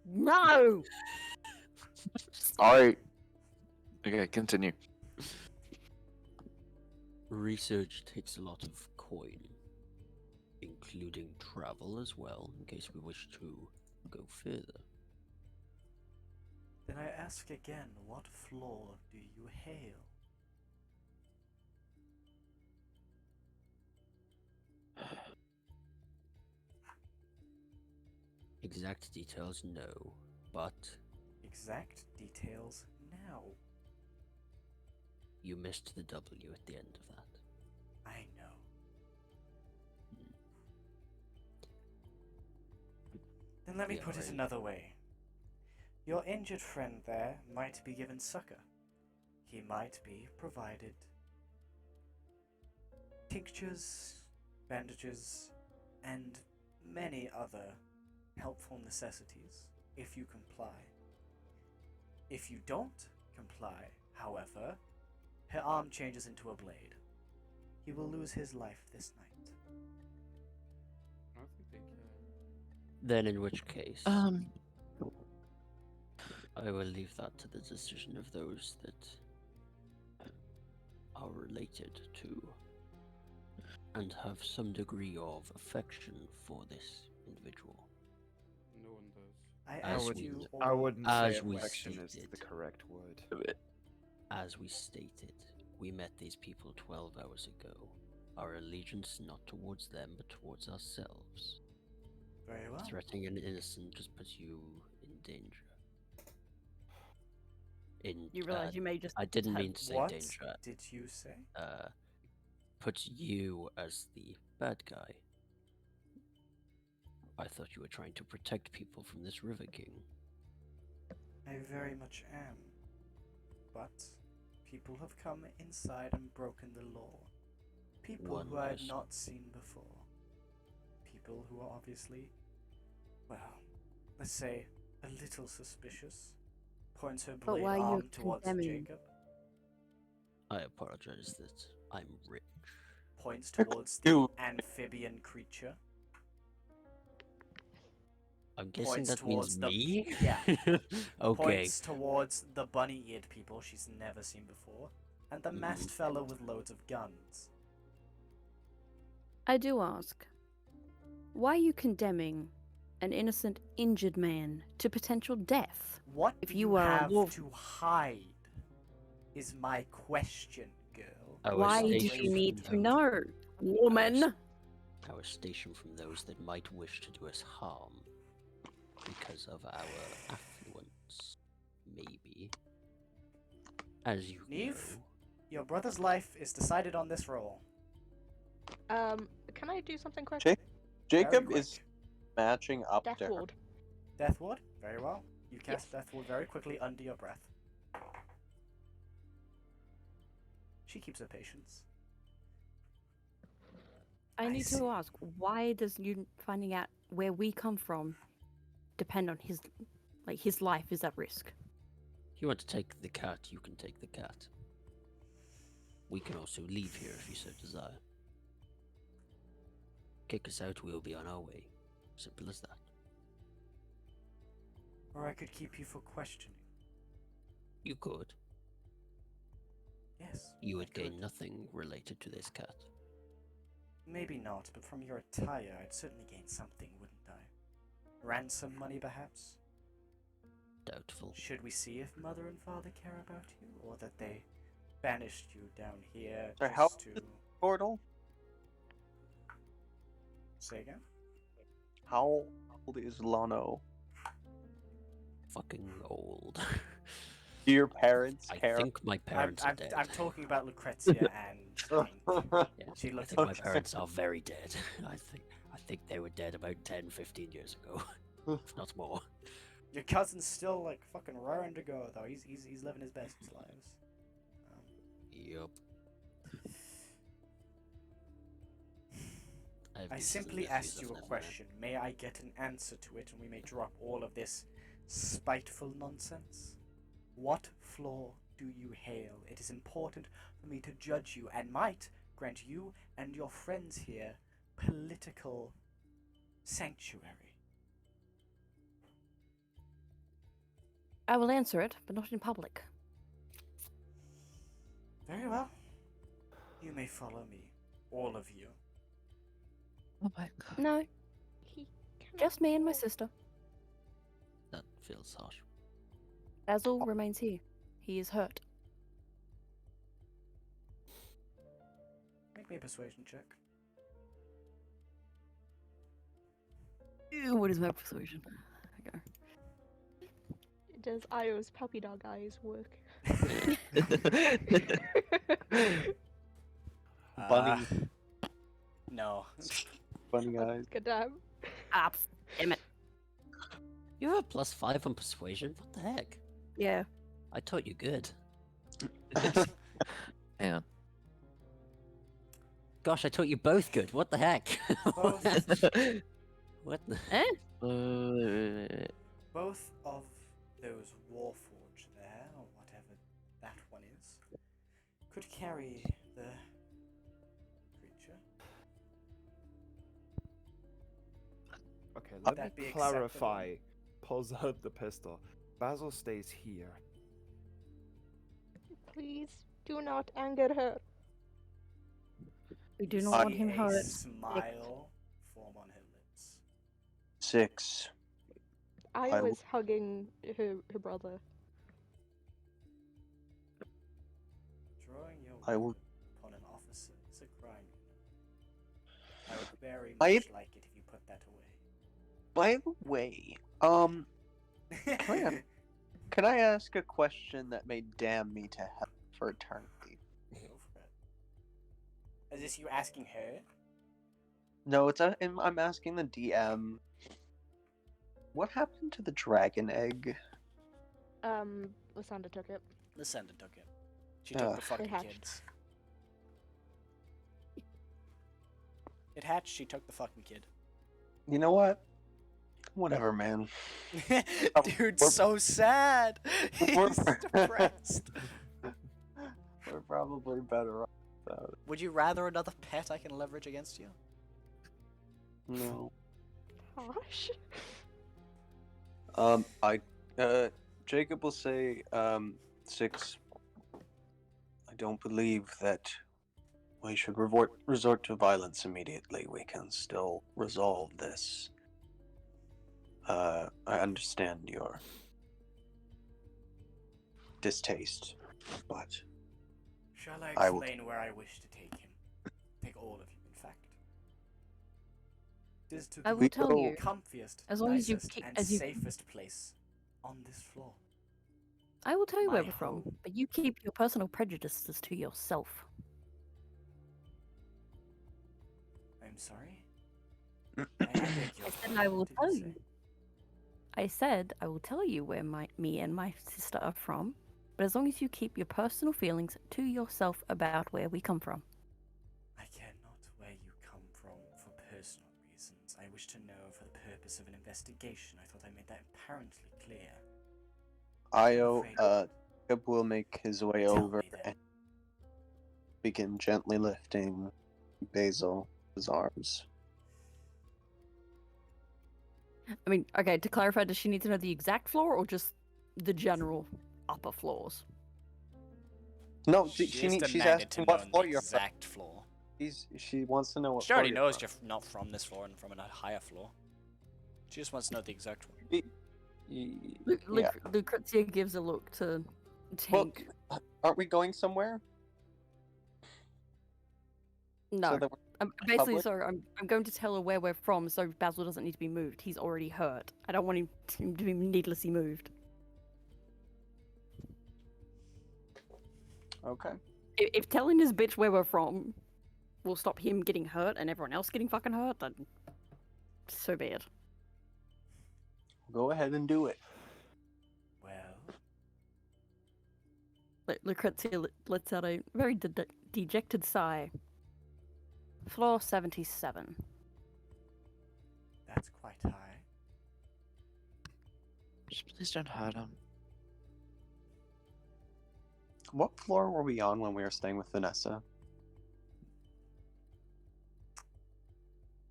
No! Sorry. Okay, continue. Research takes a lot of coin. including travel as well, in case we wish to go further. Then I ask again, what floor do you hail? Exact details, no, but Exact details now. you missed the W at the end of that. I know. Then let me Yeah, put it right. another way. Your injured friend there might be given succor. He might be provided tinctures, bandages, and many other helpful necessities if you comply. If you don't comply, however, her arm changes into a blade. He will lose his life this night. I don't think they care. Then, in which case, Um, I will leave that to the decision of those that are related to and have some degree of affection for this individual. No one does. I As ask we- you I all wouldn't as say we affection is stated. the correct word. As we stated, we met these people 12 hours ago. Our allegiance not towards them, but towards ourselves. very well. Threatening an innocent just puts you in danger. You realize you may just. I didn't mean to say What danger. did you say? Puts you as the bad guy. I thought you were trying to protect people from this River King. I very much am. But people have come inside and broken the law. People One who I had person. not seen before. People who are obviously, well, let's say, a little suspicious. Points her But blade why are you arm towards condemning? Jacob. I apologize that I'm rich. Points towards the Dude. amphibian creature. I'm guessing Points that means towards the- me? yeah. Okay. Points towards the bunny-eared people she's never seen before. And the masked fellow with loads of guns. I do ask, why are you condemning an innocent, injured man to potential death? What If do you you are a have wolf- to hide? Is my question, girl. Our Why do station you need from to those- know, woman? Our station from those that might wish to do us harm because of our affluence, maybe. As you Neve? know, Your brother's life is decided on this roll. Can I do something quick? Jake, Jacob Very is quick. matching up Death to her. Ward. Death Ward? Very well. You cast Yes. Death Ward very quickly under your breath. She keeps her patience. I I need see. to ask, why does you finding out where we come from depend on his life is at risk? if you want to take the cat, you can take the cat. We can also leave here if you so desire. Kick us out, we'll be on our way. Simple as that. Or I could keep you for questioning. You could. Yes. You I would gain could. nothing related to this cat. Maybe not, but from your attire, I'd certainly gain something, wouldn't I? Ransom money, perhaps? Doubtful. Should we see if mother and father care about you, or that they banished you down here Sorry, just how to... old is Portal? Say again? How old is Lano? Fucking old. Do your parents I care? think my parents are dead. I'm talking about Lucrezia and Hank. Yeah, She I looks think my like- parents are very dead. I think they were dead about 10, 15 years ago, if not more. Your cousin's still like fucking raring to go though. He's living his best lives. Yup. I simply asked you a question. May I get an answer to it, and we may drop all of this spiteful nonsense? What floor do you hail? It is important for me to judge you, and might grant you and your friends here political sanctuary. I will answer it, but not in public. Very well. You may follow me, all of you. Oh my god. No, He cannot just me and my go. sister. That feels harsh. Basil remains here. He is hurt. Make me a persuasion check. Ew, what is my persuasion? Okay. Does Io's puppy dog eyes work? Bunny. No. Bunny eyes. God damn. Ah, damn it. You have a +5 on persuasion? What the heck? Yeah. I taught you good. Man. Gosh, I taught you both good. What the heck? Both. What the? Both of those Warforged there, or whatever that one is, could carry the creature. Okay, Would let that me be clarify. Pulls out the pistol. Basil stays here. Please do not anger her. We do not I- want him A hurt. smile form on her lips. 6. Io I is hugging her brother. Drawing your I will- weapon upon an officer is a crime. I would very I- much like it if you put that away. By the way, can I ask a question that may damn me to hell for eternity? Go for it. Is this you asking her? No, I'm asking the DM. What happened to the dragon egg? Lysandra took it. Lysandra took it. She took the fucking hatched. kids. It hatched, she took the fucking kid. You know what? Whatever, man. Dude's we're- so sad. we're- He's depressed. We're probably better off without it. Would you rather another pet I can leverage against you? No. Harsh. Jacob will say, 6. I don't believe that we should resort to violence immediately. We can still resolve this. I understand your distaste, but Shall I I will- explain where I wish to take him? Take all of you, in fact. It is to I the will tell go- you. comfiest, As long as you nicest, keep- and as you- safest place on this floor. I will tell you where My we're from, home. but you keep your personal prejudices to yourself. I'm sorry? I beg your I said pardon, I will what did tell say? you. I said I will tell you where me and my sister are from, but as long as you keep your personal feelings to yourself about where we come from. I care not where you come from for personal reasons. I wish to know for the purpose of an investigation. I thought I made that apparently clear. Io, afraid- Jacob will make his way Tell over me then. and begin gently lifting Basil's arms. I mean, okay, to clarify, does she need to know the exact floor or just the general upper floors? No, She is she's demanded asking to what know floor the you're from. exact floor. She wants to know what She already floor you're knows from. you're not from this floor and from a higher floor. She just wants to know the exact one. Yeah. Lucrezia gives a look to Well, Tink. aren't we going somewhere? No. So that we're Basically, public? so I'm going to tell her where we're from, so Basil doesn't need to be moved. He's already hurt. I don't want him to be needlessly moved. Okay. If telling this bitch where we're from will stop him getting hurt and everyone else getting fucking hurt, then so be it. Go ahead and do it. Well, Lucrezia lets out a very dejected sigh. Floor 77. that's quite high. Just please don't hurt him. What floor were we on when we were staying with Vanessa?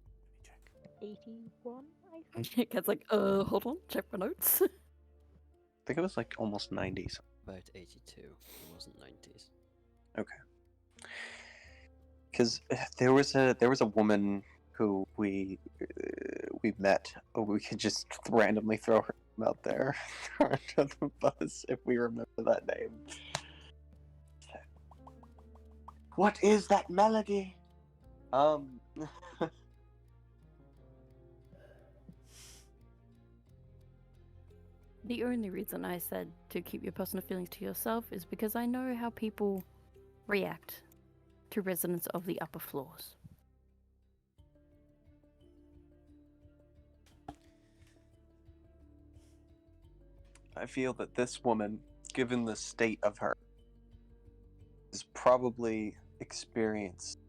Let me check. 81, I think. Cat's like, hold on, check my notes. I think it was like almost 90s. About 82. It wasn't 90s. Because there was a woman who we met. We could just randomly throw her name out there under the bus if we remember that name. What is that melody? The only reason I said to keep your personal feelings to yourself is because I know how people react to residents of the upper floors. I feel that this woman, given the state of her, has probably experienced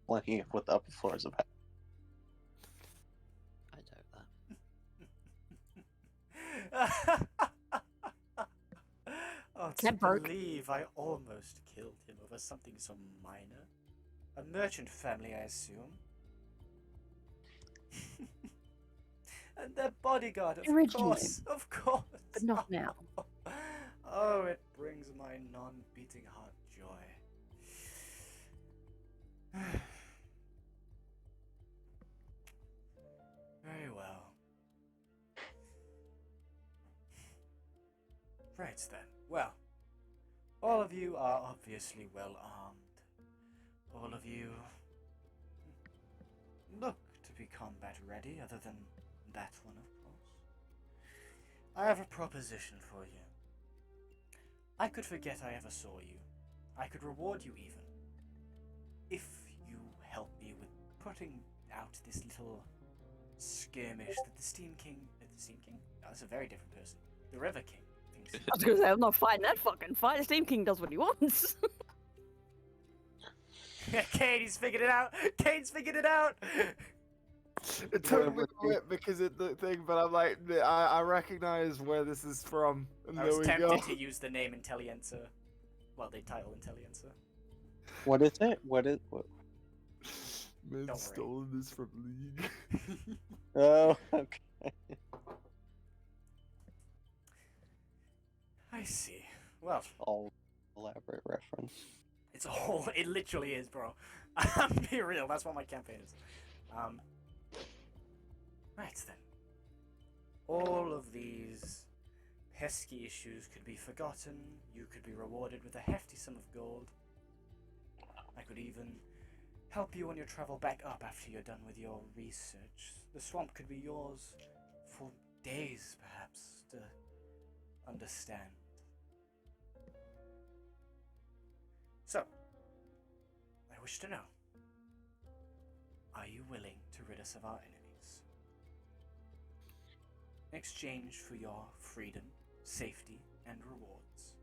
plenty of what the upper floors have had. I doubt that. Oh, to That broke. believe I almost killed him over something so minor. A merchant family, I assume. And their bodyguard, of Originally, of course. but not now. Oh, it brings my non-beating heart joy. Very well. Right then. Well, all of you are obviously well armed. All of you look to be combat ready, other than that one, of course. I have a proposition for you. I could forget I ever saw you. I could reward you even. If you help me with putting out this little skirmish that the Steam King... the Steam King? No, that's a very different person. The River King. I was gonna say, I'm not fighting that fucking fight. The Steam King does what he wants. Katie's figured it out! Kate's figured it out! It took me a bit because it the thing, but I'm like, I recognize where this is from. And I there was we tempted go. to use the name Intelliencer. Well, the title Intelliencer. What is it? What? Man, Don't stolen this from League. Oh, okay. I see. Well, All elaborate reference. it's all. It literally is, bro. I'm being real. That's what my campaign is. Right then. All of these pesky issues could be forgotten. You could be rewarded with a hefty sum of gold. I could even help you on your travel back up after you're done with your research. The swamp could be yours for days, perhaps, to understand. So, I wish to know, are you willing to rid us of our enemies? In exchange for your freedom, safety, and rewards?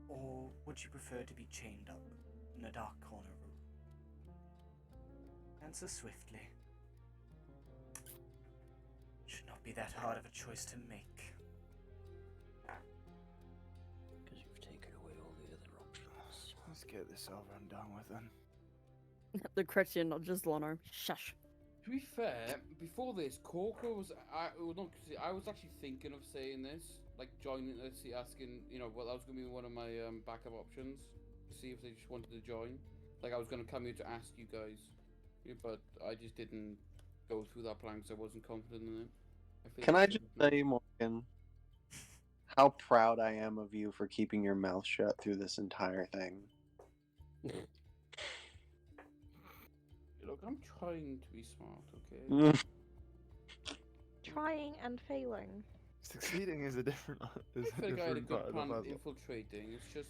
Or would you prefer to be chained up in a dark corner room? Answer swiftly. It should not be that hard of a choice to make. Because you've taken away all the other options. Let's get this over and done with then. The Chrétien, not just Lono. Shush. To be fair, before this, Corker was. I was actually thinking of saying this, like joining, asking, well, that was going to be one of my backup options. See if they just wanted to join. Like, I was going to come here to ask you guys, but I just didn't go through that plan because I wasn't confident in it. Can I just say, Morgan, how proud I am of you for keeping your mouth shut through this entire thing. Look, I'm trying to be smart, okay? Trying and failing. Succeeding is a different. Is I feel like I had a different good part of plan the of puzzle. infiltrating. It's just.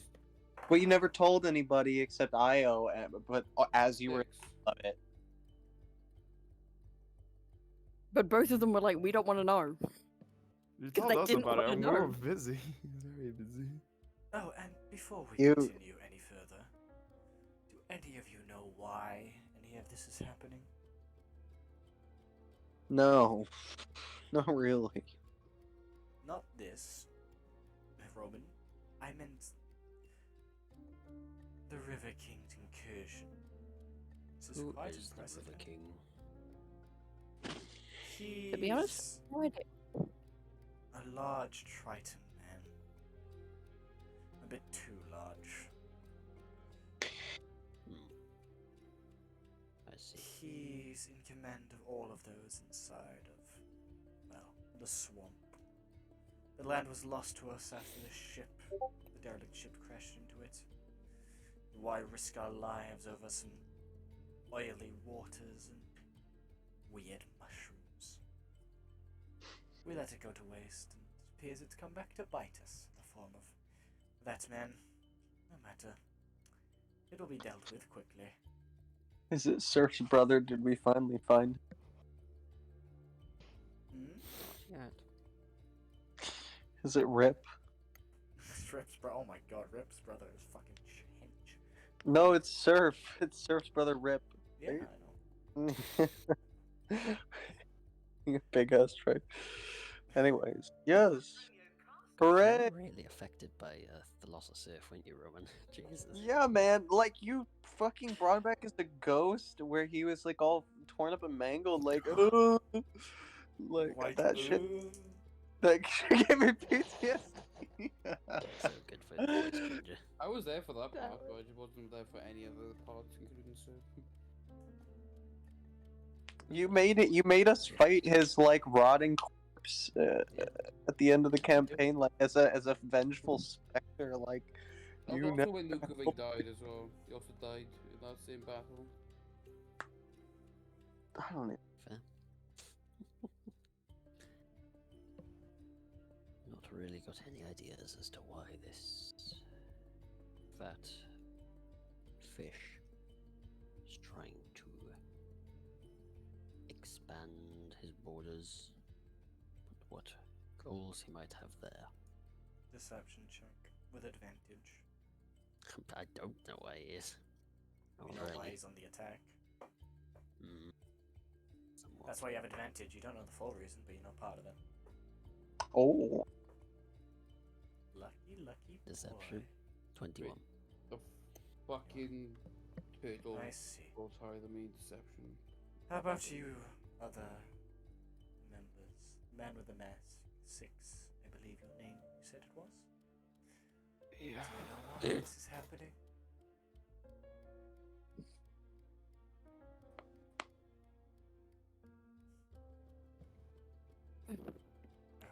Well, you never told anybody except Io, but as you were six. of it. But both of them were like, we don't want to know. You 'Cause told they us didn't about it. wanna I'm more know. busy. Very busy. Oh, and before we You- continue any further, do any of you know why any of this is happening? No, not really. Not this, Roman. I meant the River King's incursion. This is Who quite is the impressive. River King? He's To be honest, no idea. a large Triton man. A bit too large. he's in command of all of those inside of, well, the swamp. The land was lost to us after the derelict ship crashed into it. Why risk our lives over some oily waters and weird mushrooms? We let it go to waste, and it appears it's come back to bite us in the form of that man. No matter. It'll be dealt with quickly. Is it Surf's brother? Did we finally find? Hmm? Yet. Is it Rip? Rip's bro. Oh my god, Rip's brother is fucking hinge. No, it's Surf. It's Surf's brother Rip. Yeah, I know. You big ass trick. Anyways, yes. Hooray! You were really affected by the loss of Surf, weren't you, Roman? Jesus. Yeah, man. Like, you fucking brought him back as the ghost where he was, like, all torn up and mangled. Like, like that shit. That shit gave me PTSD. So good for the voice changer. I was there for that That part, but I just wasn't there for any other parts, including Surf. You made us fight his, like, rotting corpse at the end of the campaign, like, as a vengeful specter. Like, That you was know. also when Lukovic died as well. He also died in that same battle. I don't know. Fair. Not really got any ideas as to why that fish is trying to expand his borders, but what goals he might have there. Deception check with advantage. I don't know why he is. You know why he's on the attack. Somewhat. That's why you have advantage. You don't know the full reason, but you know part of it. Oh. Lucky Deception. boy. 21. The fucking turtle I see. goes higher than me in deception. How about you, other members? Man with the mask. 6, I believe your name you said it was? Yeah. Do you know why this is happening?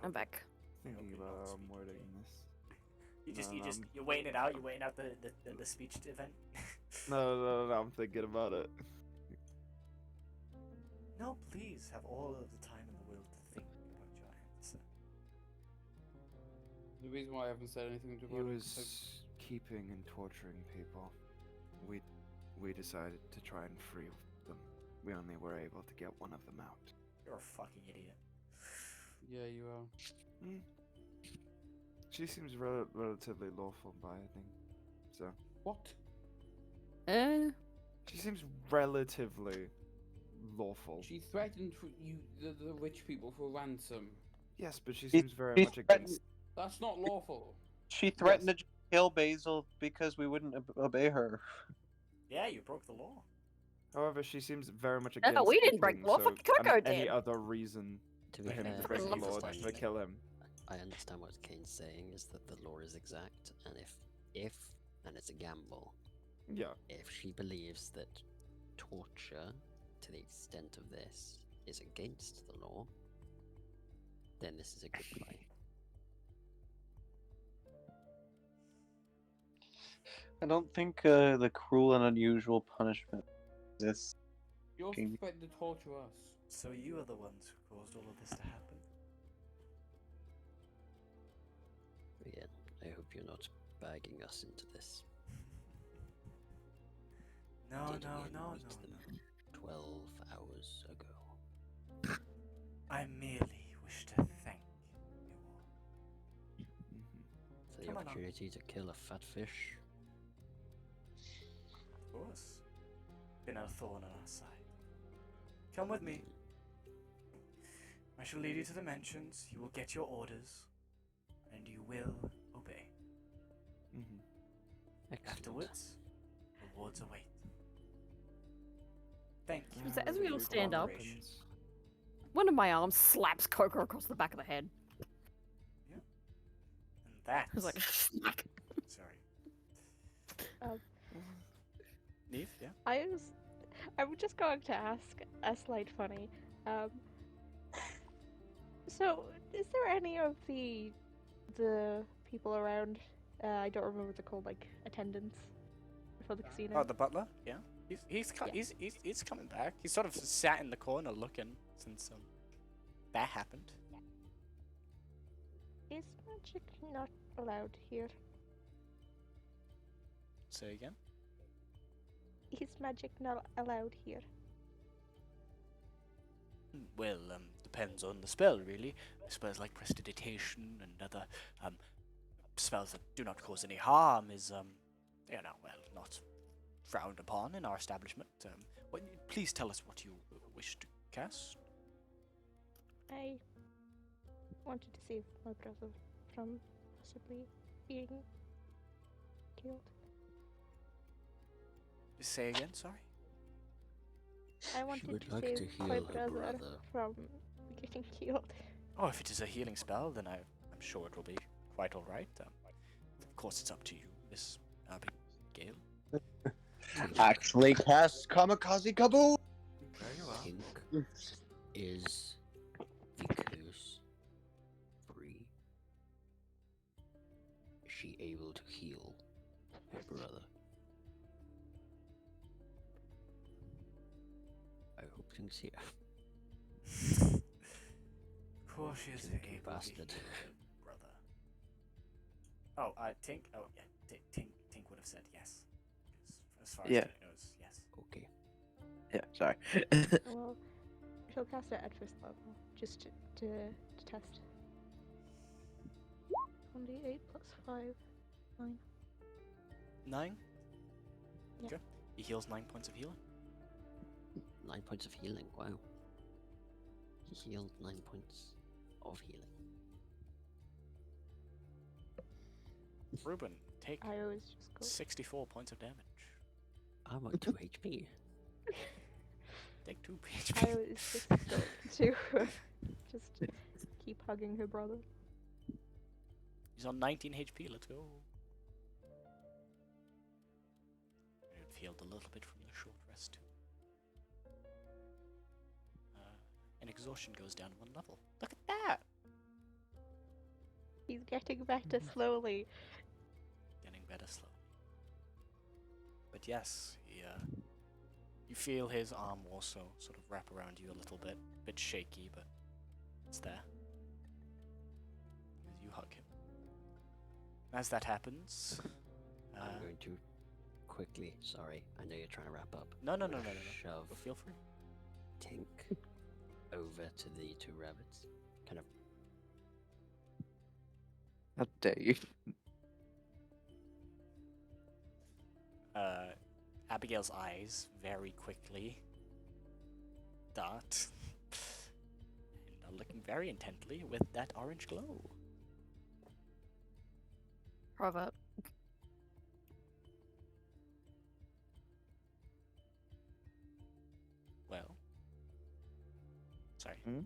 I'm back. Thinking about wording this. You're waiting it out. You're waiting out the speech event. No, I'm thinking about it. No, please have all of the time in the world to think about your answer. The reason why I haven't said anything to He about it was is keeping and torturing people. We decided to try and free them. We only were able to get one of them out. You're a fucking idiot. yeah, you are. She seems relatively lawful by, I think. So What? she seems relatively lawful. She threatened the rich people for ransom. Yes, but she He- seems very he much threatened- against. That's not lawful. She threatened to kill Basil because we wouldn't obey her. Yeah, you broke the law. However, she seems very much No, against. we didn't break keeping, the law, so fucking Coco any did. other reason To for be him fair, to break the Leave law us just to alone. kill him. I understand what Kane's saying is that the law is exact, and if and it's a gamble, Yeah. if she believes that torture, to the extent of this, is against the law, then this is a good play. I don't think the cruel and unusual punishment exists. You also King. threatened to torture us. So you are the ones who caused all of this to happen. Again, I hope you're not bagging us into this. No, Did no, again no, meet no, them no. 12 hours ago. I merely wish to thank you all. For the Come on, opportunity to kill a fat fish. Of course. Been a thorn on our side. Come with me. I shall lead you to the mansions. You will get your orders. And you will obey. Excellent. Afterwards, rewards await. Thank you. So as we all for your stand up- cooperation. One of my arms slaps Coco across the back of the head. And that's... I was like, smack. Sorry. Um, Neve, yeah? I I'm just going to ask a slight funny. So, is there any of the people around? I don't remember what they're called, like attendants for the casino. Oh, the butler? Yeah. Yeah. He's coming back. He's sort of sat in the corner looking since that happened. Is magic not allowed here? Say again. Is magic not allowed here? Well, depends on the spell, really. Spells like prestidigitation and other spells that do not cause any harm is not frowned upon in our establishment. Please tell us what you wish to cast. I wanted to save my brother from possibly being killed. Say again, sorry. I wanted would to like save to my heal her brother brother. from getting killed. Oh, if it is a healing spell, then I'm sure it will be quite all right. Of course, it's up to you, Miss Abigail. Actually cast Kamikaze Kaboom! Very well. Tink, is the curse free? Is she able to heal her brother? I hope Tink's here. Of course, she is Tink, you able to bastard. heal her brother. Oh, Tink. Oh, yeah. Tink would have said yes. 'Cause as far Yeah. as Tink knows, yes. Okay. Yeah, sorry. Well, she'll cast it at first level, just to test. 1d8 plus 5, 9. 9? Yeah. Okay. He heals 9 points of healing. 9 points of healing, wow. He healed 9 points of healing. Ruben, take I always just go. 64 points of damage. I'm on 2 HP. Take 2 I HP. always just go to just keep hugging her brother. He's on 19 HP, let's go. You've healed a little bit from the short rest too. And exhaustion goes down 1 level. Look at that! He's getting better slowly. Getting better slowly. But yes, you feel his arm also sort of wrap around you a little bit shaky, but it's there. As you hug him. As that happens, I'm going to quickly, sorry, I know you're trying to wrap up. no. Shove Well, feel free. Tink over to the 2 rabbits. Kind of How dare you? Abigail's eyes very quickly dart and are looking very intently with that orange glow. Robert. Well, sorry. Hmm?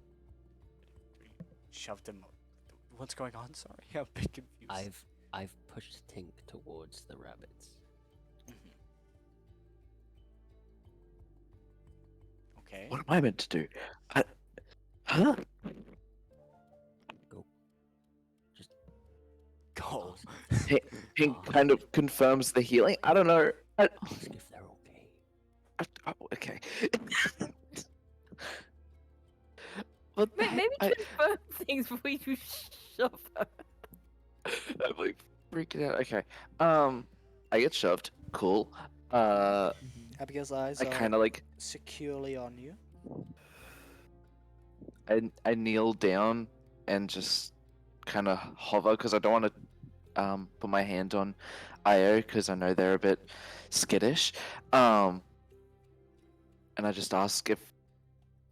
Shoved him. What's going on? Sorry, I'm a bit confused. I've pushed Tink towards the rabbits. Mhm. Okay. What am I meant to do? Huh? Go. Just Go. ask, Pink kind of confirms the healing. I don't know. ask if they're okay. Okay. What the Maybe heck? confirm things before you shove her. I'm like freaking out. Okay. I get shoved. Cool. Abigail's eyes I are kind of like securely on you. I kneel down and just kind of hover because I don't want to put my hand on Io because I know they're a bit skittish. And I just ask if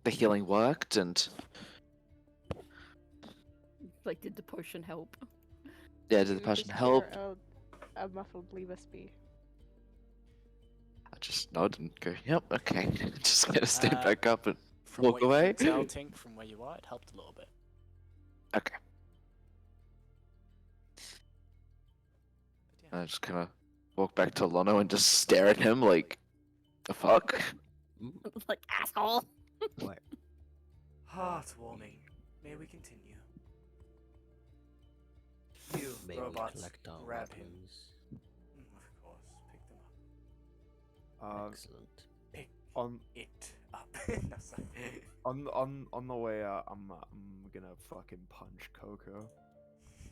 the healing worked and Like, did the potion help? yeah, did You the potion just help? hear a muffled leave us be. I just nod and go, yep, okay. Just gonna stand Uh, back up and From walk what you away. can tell, Tink, from where you are, it helped a little bit. Okay. But yeah. I just kind of walk back to Lono and just stare at him like, the fuck? Like, asshole. What? Heartwarming. May we continue? You, May we robots, collect our grab him. weapons? Of course, pick them up. Excellent. Pick On it up. No, sorry. on the way out, I'm gonna fucking punch Coco.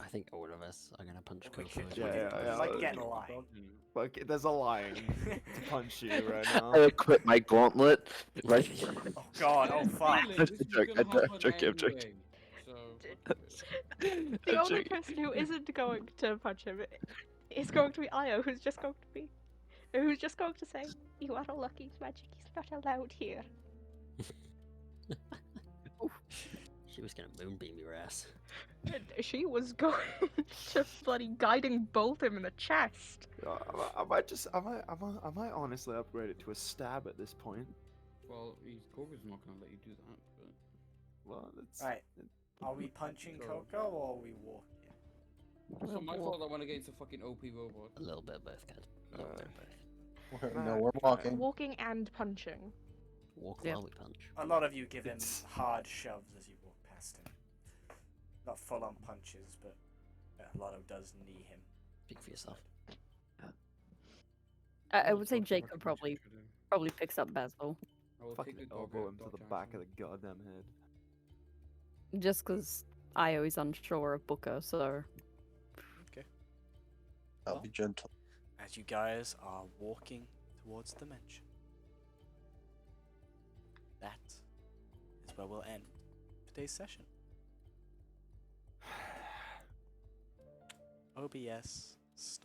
I think all of us are gonna punch We Coco. could- as we well. could- Yeah, like, yeah. get in line. Like, there's a line to punch you right I now. equip my gauntlet. Right. Oh god, oh fuck. Feeling this is joke, gonna I'm joking, happen I'm joking. anyway, so fuck it. The only person who isn't going to punch him is going to be Io, who's just going to say, "You are lucky. Magic is not allowed here." She was gonna moonbeam your ass. And she was going to bloody guiding bolt him in the chest. I might honestly upgrade it to a stab at this point. Well, Coco's not gonna let you do that, but Well, it's Right. Are we punching Coco or are we walking? it's not my fault I went against a fucking OP robot. A little bit of both, Kat. A little bit of both. No, we're walking. Walking and punching. Walk Yeah. while we punch. A lot of you give him It's- hard shoves as you walk past him. Not full on punches, but a lot of does knee him. Speak for yourself. I would say Fuck, Jacob fucking probably check it in. probably picks up Basil, I will fucking take the elbow him to dog the out back of action. the goddamn head. just because Io is unsure of Booker, so I'll be gentle. As you guys are walking towards the mansion, that is where we'll end today's session. OBS stop.